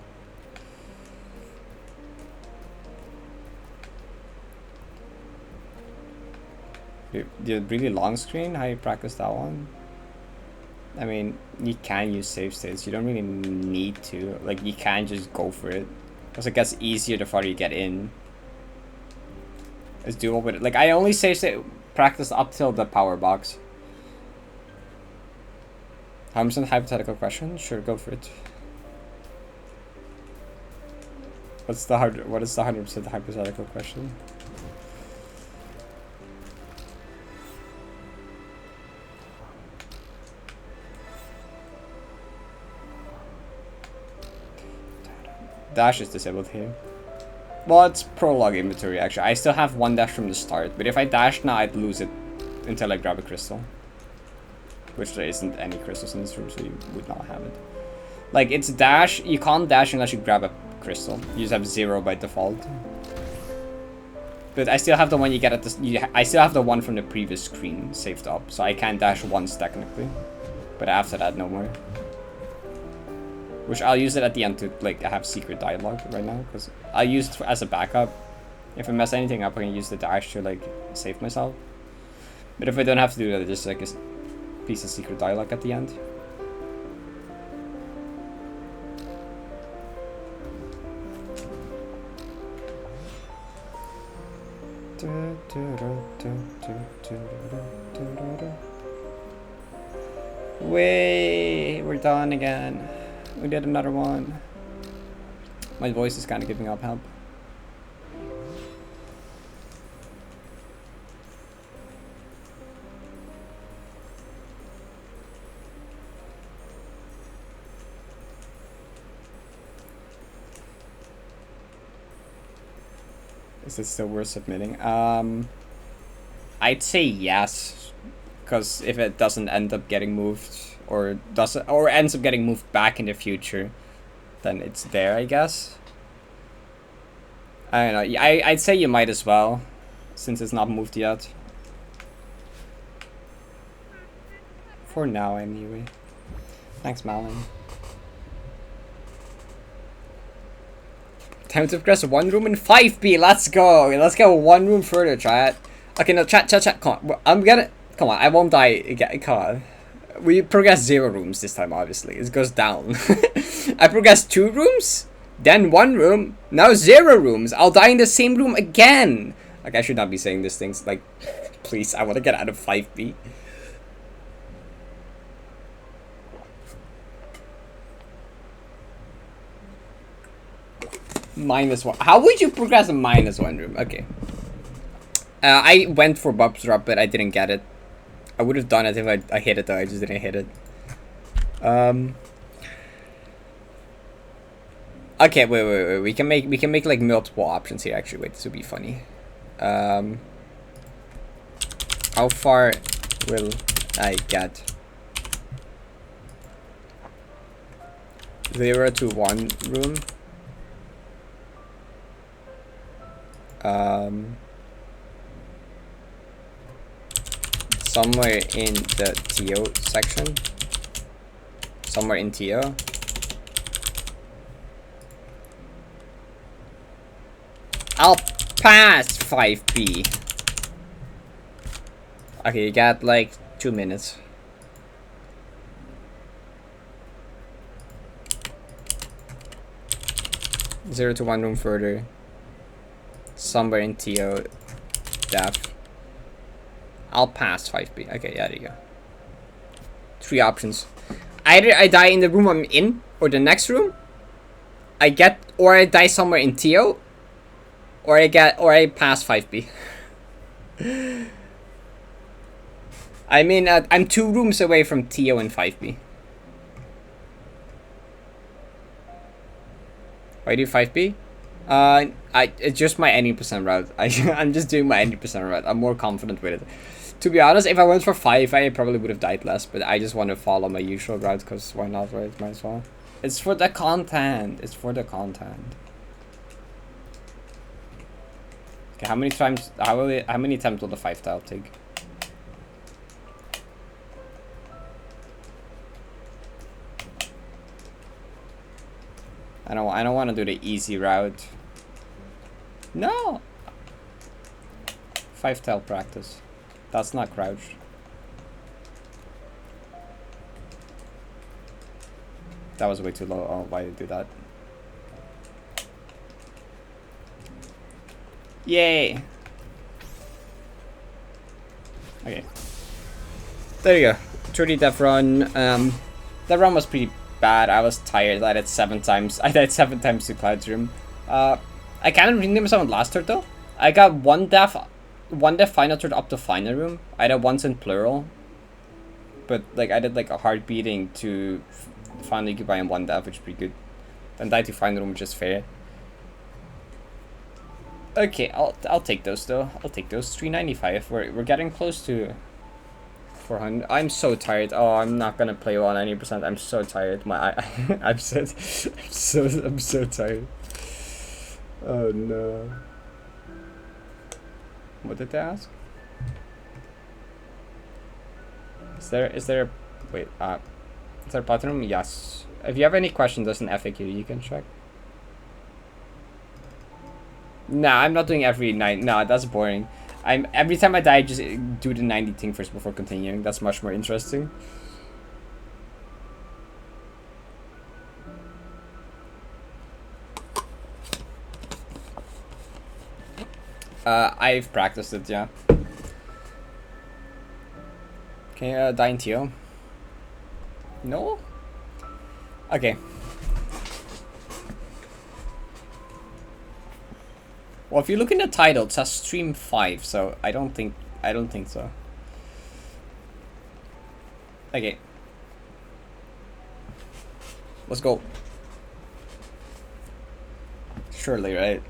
The really long screen, how you practice that one? I mean, you can use save states. You don't really need to. Like, you can just go for it. Because it gets easier the farther you get in. It's doable with it. Like, I only save state practice up till the power box. 100% hypothetical question? Sure, go for it. What is the 100% hypothetical question? Dash is disabled here. Well, it's prologue inventory actually. I still have one dash from the start, but if I dash now, I'd lose it until I grab a crystal. Which there isn't any crystals in this room, so you would not have it. Like, it's dash, you can't dash unless you grab a crystal. You just have 0 by default. But I still have the one you get at this. I still have the one from the previous screen saved up, so I can dash once technically. But after that, no more. Which I'll use it at the end to, like, have secret dialogue right now, because I'll use it as a backup. If I mess anything up, I can use the dash to, like, save myself. But if I don't have to do that, just like a piece of secret dialogue at the end. Way, we're done again. We did another one. My voice is kind of giving up help. Is it still worth submitting? I'd say yes, because if it doesn't end up getting moved, or ends up getting moved back in the future, then it's there, I guess. I don't know. I'd say you might as well, since it's not moved yet. For now, anyway. Thanks, Malin. Time to progress one room in 5B. Let's go. Let's go one room further, chat. Okay, no, chat. Come on. Come on, I won't die again. Come on. We progress 0 rooms this time, obviously. It goes down. I progressed 2 rooms, then 1 room, now 0 rooms. I'll die in the same room again. Like, I should not be saying these things. Like, please, I want to get out of 5B. -1. How would you progress a -1 room? Okay. I went for Bub's drop, but I didn't get it. I would have done it if I hit it though. I just didn't hit it. Okay, wait. We can make like multiple options here. Actually, wait, this would be funny. How far will I get? 0 to 1 room. Somewhere in the TO section. Somewhere in TO. I'll pass 5B. Okay, you got like 2 minutes. Zero to 1 room further. Somewhere in TO depth. I'll pass 5B. Okay, yeah, there you go. 3 options. Either I die in the room I'm in, or the next room. Or I die somewhere in TO, or I pass 5B. I mean, I'm 2 rooms away from TO and 5B. Why do 5B? It's just my 80% route. I'm just doing my 80% route. I'm more confident with it. To be honest, if I went for 5, I probably would have died less, but I just want to follow my usual route, because why not, right? Might as well. It's for the content. It's for the content. Okay, how many attempts will the 5 tile take? I don't want to do the easy route. No. 5 tile practice. That's not crouched. That was way too low. Oh, why did you do that? Yay! Okay. There you go. 30 death run. That run was pretty bad. I was tired. I died 7 times. I died 7 times to Cloud's room. I kind of renamed someone last turn though. I got one death final turn up to final room. I did once in plural. But like I did like a heart beating to finally goodbye in 1 death, which is pretty good. Then died to final room, which is fair. Okay, I'll take those though. I'll take those. 395. We're getting close to 400. I'm so tired. Oh, I'm not gonna play well on 90%. I'm so tired. I'm so tired. Oh no. What did they ask? Is there wait, is there a button? Yes. If you have any questions, there's an FAQ you can check. Nah, I'm not doing every night. Nah, that's boring. Every time I die, I just do the 90 thing first before continuing. That's much more interesting. I've practiced it, yeah. Can you die in TO? No? Okay. Well, if you look in the title, it says stream 5, so I don't think so. Okay. Let's go. Surely, right?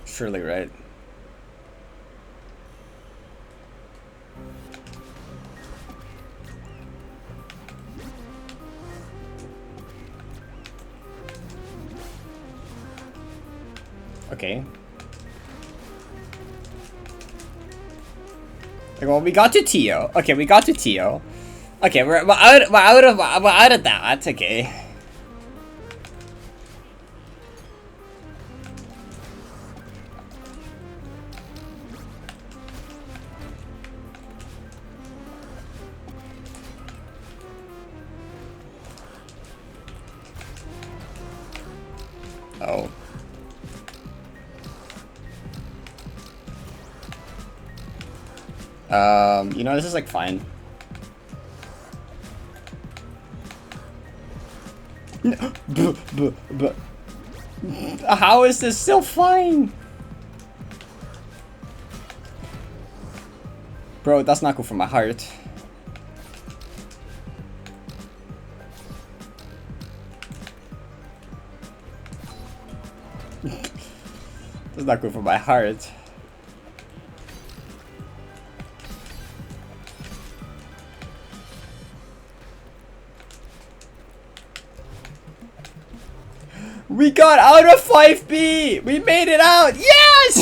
Surely, right? Okay. Well, we got to TO. Okay, we got to TO. Okay, we're out of that. Okay. Oh. You know, this is like fine. How is this still fine? Bro, that's not good for my heart. That's not good for my heart. We got out of 5B! We made it out! Yes!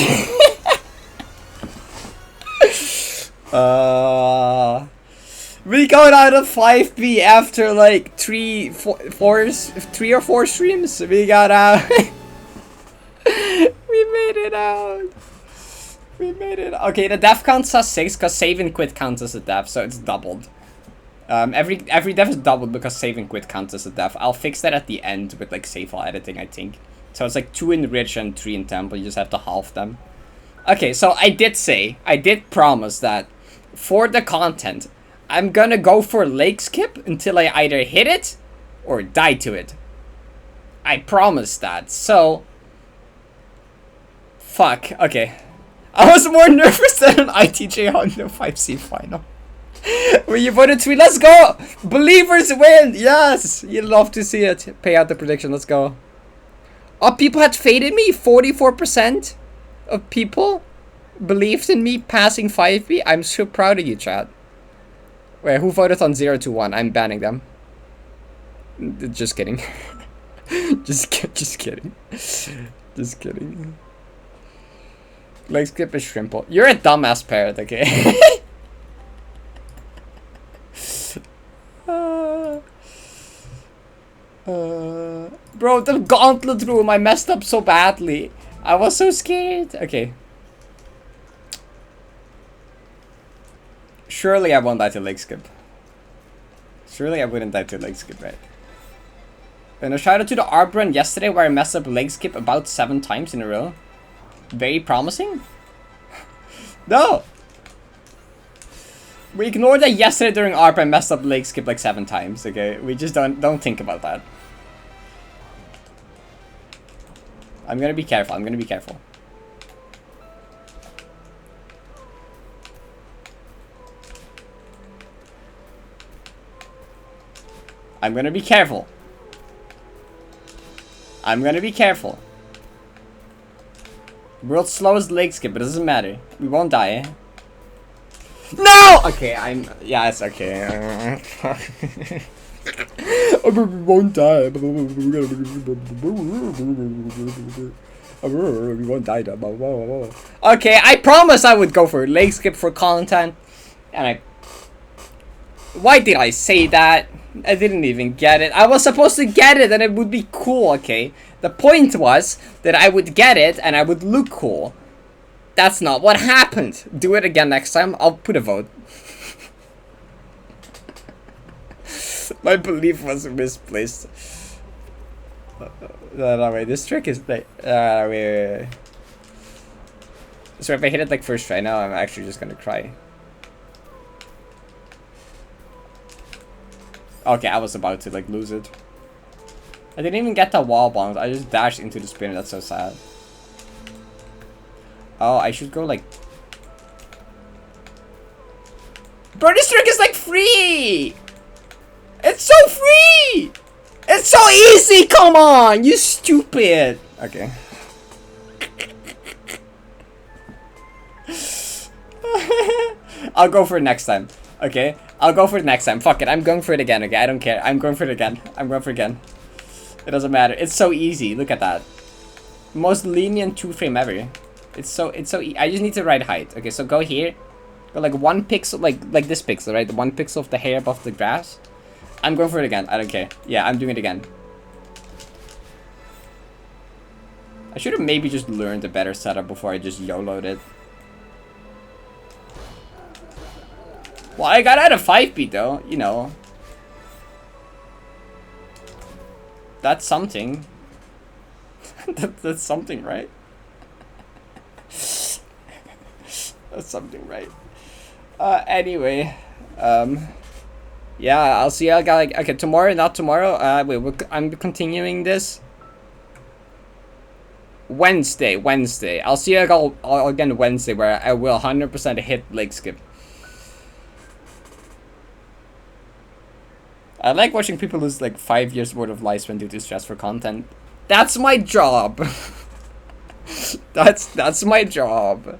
We got out of 5B after like 3 or 4 streams. We got out. We made it out. We made it. Okay, the death counts as 6 because save and quit counts as a death, so it's doubled. Every death is doubled because save and quit counts as a death. I'll fix that at the end with like save file editing, I think. So it's like 2 in Rich and 3 in Temple. You just have to halve them. Okay, so I did promise that for the content, I'm gonna go for Lake Skip until I either hit it or die to it. I promised that, so... Fuck, okay. I was more nervous than an ITJ Honda 5C final. When you voted 3, let's go! Believers win! Yes! You'd love to see it. Pay out the prediction, let's go. Oh, people had faded me? 44% of people believed in me passing 5B? I'm so proud of you, chat. Wait, who voted on 0 to 1? I'm banning them. Just kidding. Just kidding. Just kidding. Like skip is shrimple. You're a dumbass parrot, okay? Bro, the gauntlet room, I messed up so badly. I was so scared. Okay. Surely I won't die to leg skip. Surely I wouldn't die to leg skip, right? And a shout out to the ARP run yesterday where I messed up leg skip about 7 times in a row. Very promising? No! We ignored that yesterday during ARP I messed up leg skip like 7 times, okay? We just don't think about that. I'm gonna be careful, I'm gonna be careful. I'm gonna be careful. I'm gonna be careful. World's slowest leg skip, but it doesn't matter. We won't die. No! Okay, yeah, it's okay. We won't die. We won't die. Okay, I promise I would go for leg skip for content. And why did I say that? I didn't even get it. I was supposed to get it and it would be cool, okay? The point was that I would get it and I would look cool. That's not what happened. Do it again next time. I'll put a vote. My belief was misplaced. No, wait. This trick is like... wait. So if I hit it like first try now, I'm actually just gonna cry. Okay, I was about to like lose it. I didn't even get that wall bomb. I just dashed into the spinner. That's so sad. Oh, I should go like... Bro, this trick is like free! It's so free! It's so easy! Come on! You stupid! Okay. I'll go for it next time. Okay? I'll go for it next time. Fuck it. I'm going for it again. Okay? I don't care. I'm going for it again. I'm going for it again. It doesn't matter. It's so easy. Look at that. Most lenient 2-frame ever. It's so I just need the right height. Okay, so go here. Go like 1 pixel, like this pixel, right? The 1 pixel of the hair above the grass. I'm going for it again. I don't care. Yeah, I'm doing it again. I should have maybe just learned a better setup before I just YOLO'd it. Well, I got out of 5-beat though, you know. That's something. That's something, right? That's something, right? Anyway, yeah, I'll see you guys. Okay, tomorrow, not tomorrow. I'm continuing this. Wednesday. I'll see you all again Wednesday, where I will 100% hit leg skip. I like watching people lose like 5 years worth of lifespan due to stress for content. That's my job. That's my job.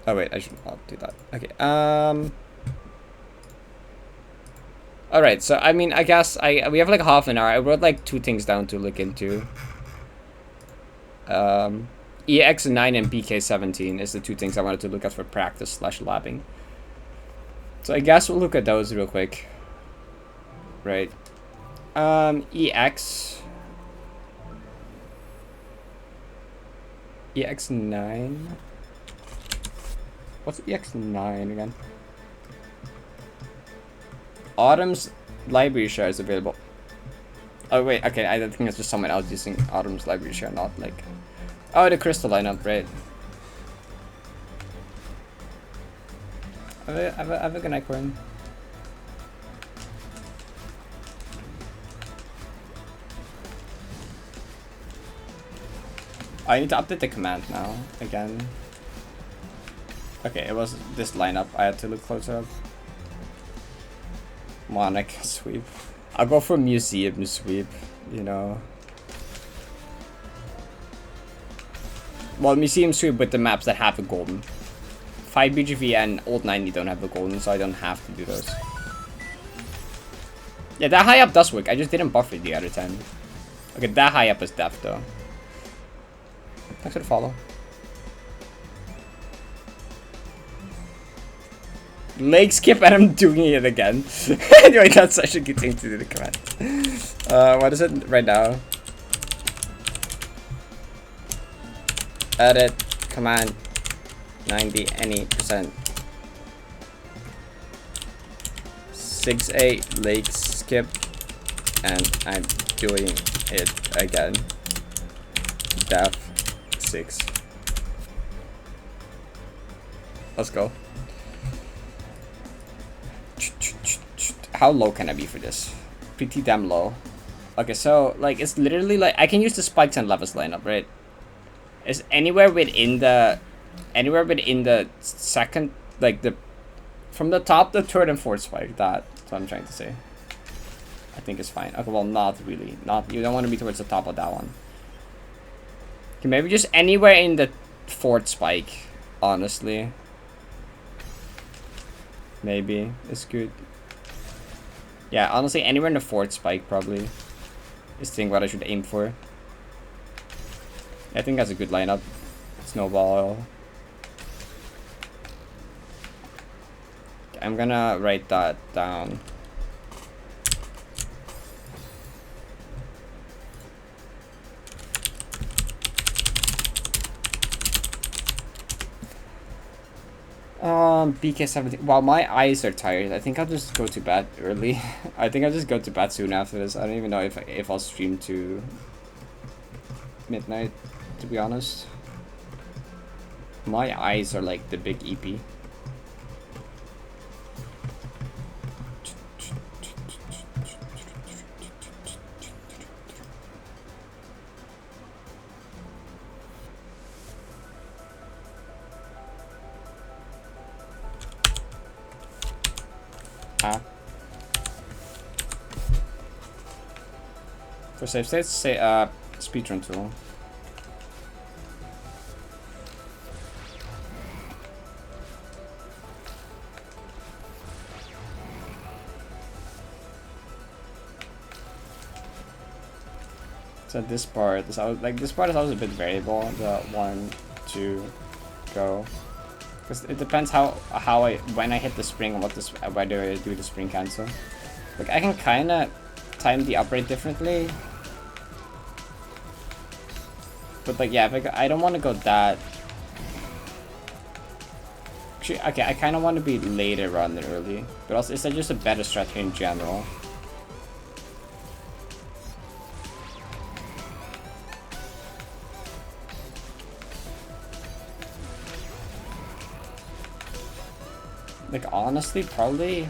Oh wait, I should not do that. Okay. All right. So I mean, I guess we have like half an hour. I wrote like 2 things down to look into. EX9 and BK17 is the 2 things I wanted to look at for practice / labbing. So I guess we'll look at those real quick. Right. EX9. What's EX9 again? Autumn's library share is available. Oh wait, okay, I think it's just someone else using Autumn's library share, not like... Oh, the crystal lineup, right. Have a good night, Corin. I need to update the command now, again. Okay, it was this lineup I had to look closer up. Monarch sweep. I'll go for museum sweep, you know. Well, museum sweep with the maps that have a golden. 5 BGV and Old 90 don't have the golden, so I don't have to do those. Yeah, that high up does work. I just didn't buff it the other time. Okay, that high up is depth though. Thanks for the follow. Leg skip and I'm doing it again. Anyway, that's such a good thing to do the command. What is it right now? Edit command 90 any percent. 6A lake skip, and I'm doing it again. Def 6. Let's go. How low can I be for this? Pretty damn low. Okay, so like it's literally like I can use the spikes and levels lineup, right? It's anywhere within the second, like the from the top, the third and fourth spike. That's what I'm trying to say. I think it's fine. Okay, well, not really. Not, you don't want to be towards the top of that one. Okay, maybe just anywhere in the fourth spike, honestly. Maybe it's good. Yeah, honestly, anywhere in the fourth spike probably is think what I should aim for. I think that's a good lineup. Snowball. I'm gonna write that down. BK17. Wow, my eyes are tired. I think I'll just go to bed early. I think I'll just go to bed soon after this. I don't even know if I'll stream to midnight, to be honest. My eyes are like the big EP. For save states, say speedrun tool. So this part is always, like, this part is always a bit variable. The 1, 2, go, because it depends when I hit the spring and whether I do the spring cancel. Like I can kind of time the upright differently, but like yeah, if I don't want to go that. Actually, okay, I kind of want to be later rather than early, but also it's just a better strategy in general. Like honestly, probably.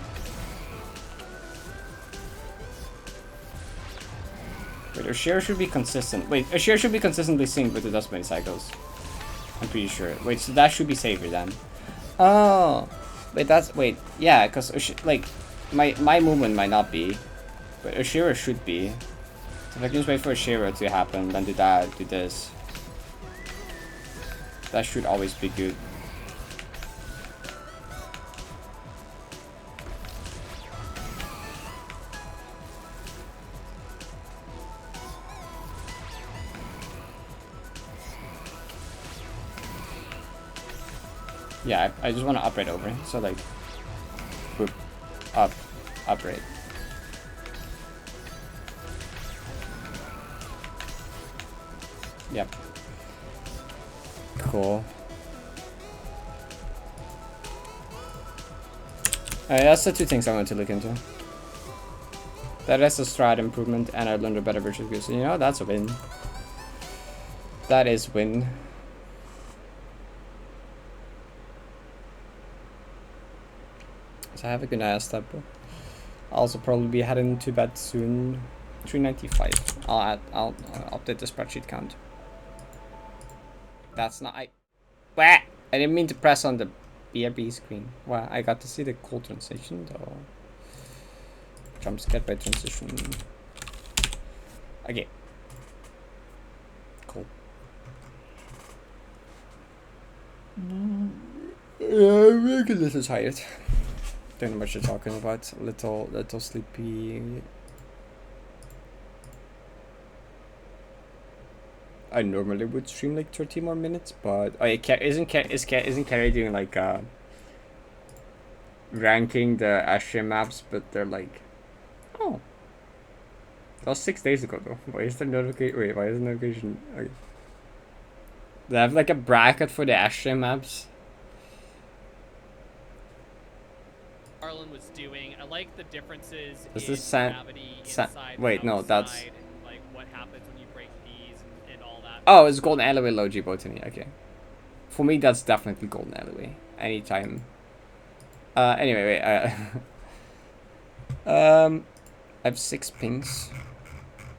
Wait, our share should be consistent. Wait, our share should be consistently synced with the dust many cycles. I'm pretty sure. Wait, so that should be safer then. Oh, wait, yeah, because like my movement might not be, but Oshira should be. So if I can just wait for Oshira to happen, then do that, do this. That should always be good. Yeah, I just want to upright over. So like, boop, up, upright. Yep. Cool. Alright, that's the two things I want to look into. That is a strat improvement, and I learned a better version of Goose. You know, that's a win. That is win. So I have a good night step. I'll also probably be heading to bed soon. 395. I'll update the spreadsheet count. That's not I didn't mean to press on the BRB screen. Wow, I got to see the cool transition though. Jump scare by transition. Okay. Cool. I'm a little tired. Don't know what you're talking about. Little sleepy. I normally would stream like 30 more minutes, but isn't Carrie doing like ranking the Ashram maps? But they're like, oh, that was 6 days ago though. Why is the notification? Wait, why is the notification? Okay. They have like a bracket for the Ashtray maps. Arlen was doing. I like the differences Is in this sand? gravity inside. Wait, and no, that's. outside, like what happens when you break these and all that. Oh, it's Golden Alleyway Logi Botany. Okay. For me, that's definitely Golden Alleyway. Anytime. Anyway, wait. I have 6 pings.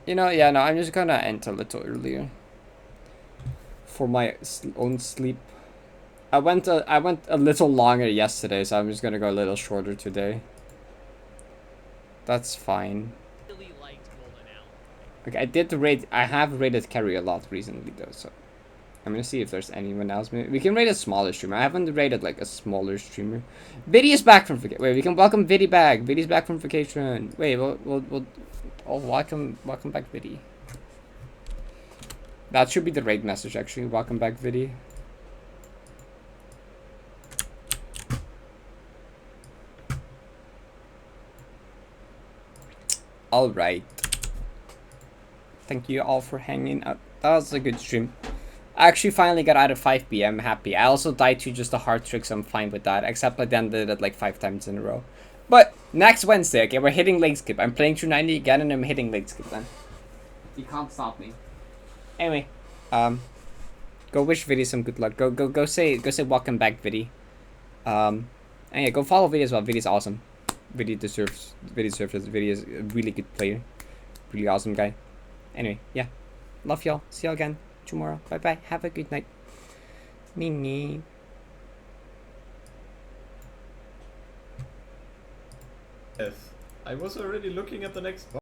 You know, yeah, no, I'm just gonna end a little earlier. For my own sleep. I went a little longer yesterday, so I'm just gonna go a little shorter today. That's fine. Really liked Golden Alley. Okay, I did rate. I have rated Carry a lot recently though, so I'm gonna see if there's anyone else. We can rate a smaller streamer. I haven't rated like a smaller streamer. Viddy is back from vacation. Wait, we can welcome Viddy back. Viddy's back from vacation. Wait, we'll oh, welcome back, Viddy. That should be the raid message actually. Welcome back, Viddy. Alright. Thank you all for hanging out. That was a good stream. I actually finally got out at 5 p.m. Happy. I also died to just a hard trick, so I'm fine with that. Except I then did it like 5 times in a row. But next Wednesday, okay, we're hitting late skip. I'm playing through 90 again and I'm hitting late skip then. You can't stop me. Anyway, go wish Viddy some good luck. Go say welcome back, Viddy. And yeah, go follow Viddy as well. Viddy's awesome. Viddy deserves it. Viddy is a really good player. Really awesome guy. Anyway, yeah. Love y'all. See y'all again tomorrow. Bye bye. Have a good night. Me. Yes. I was already looking at the next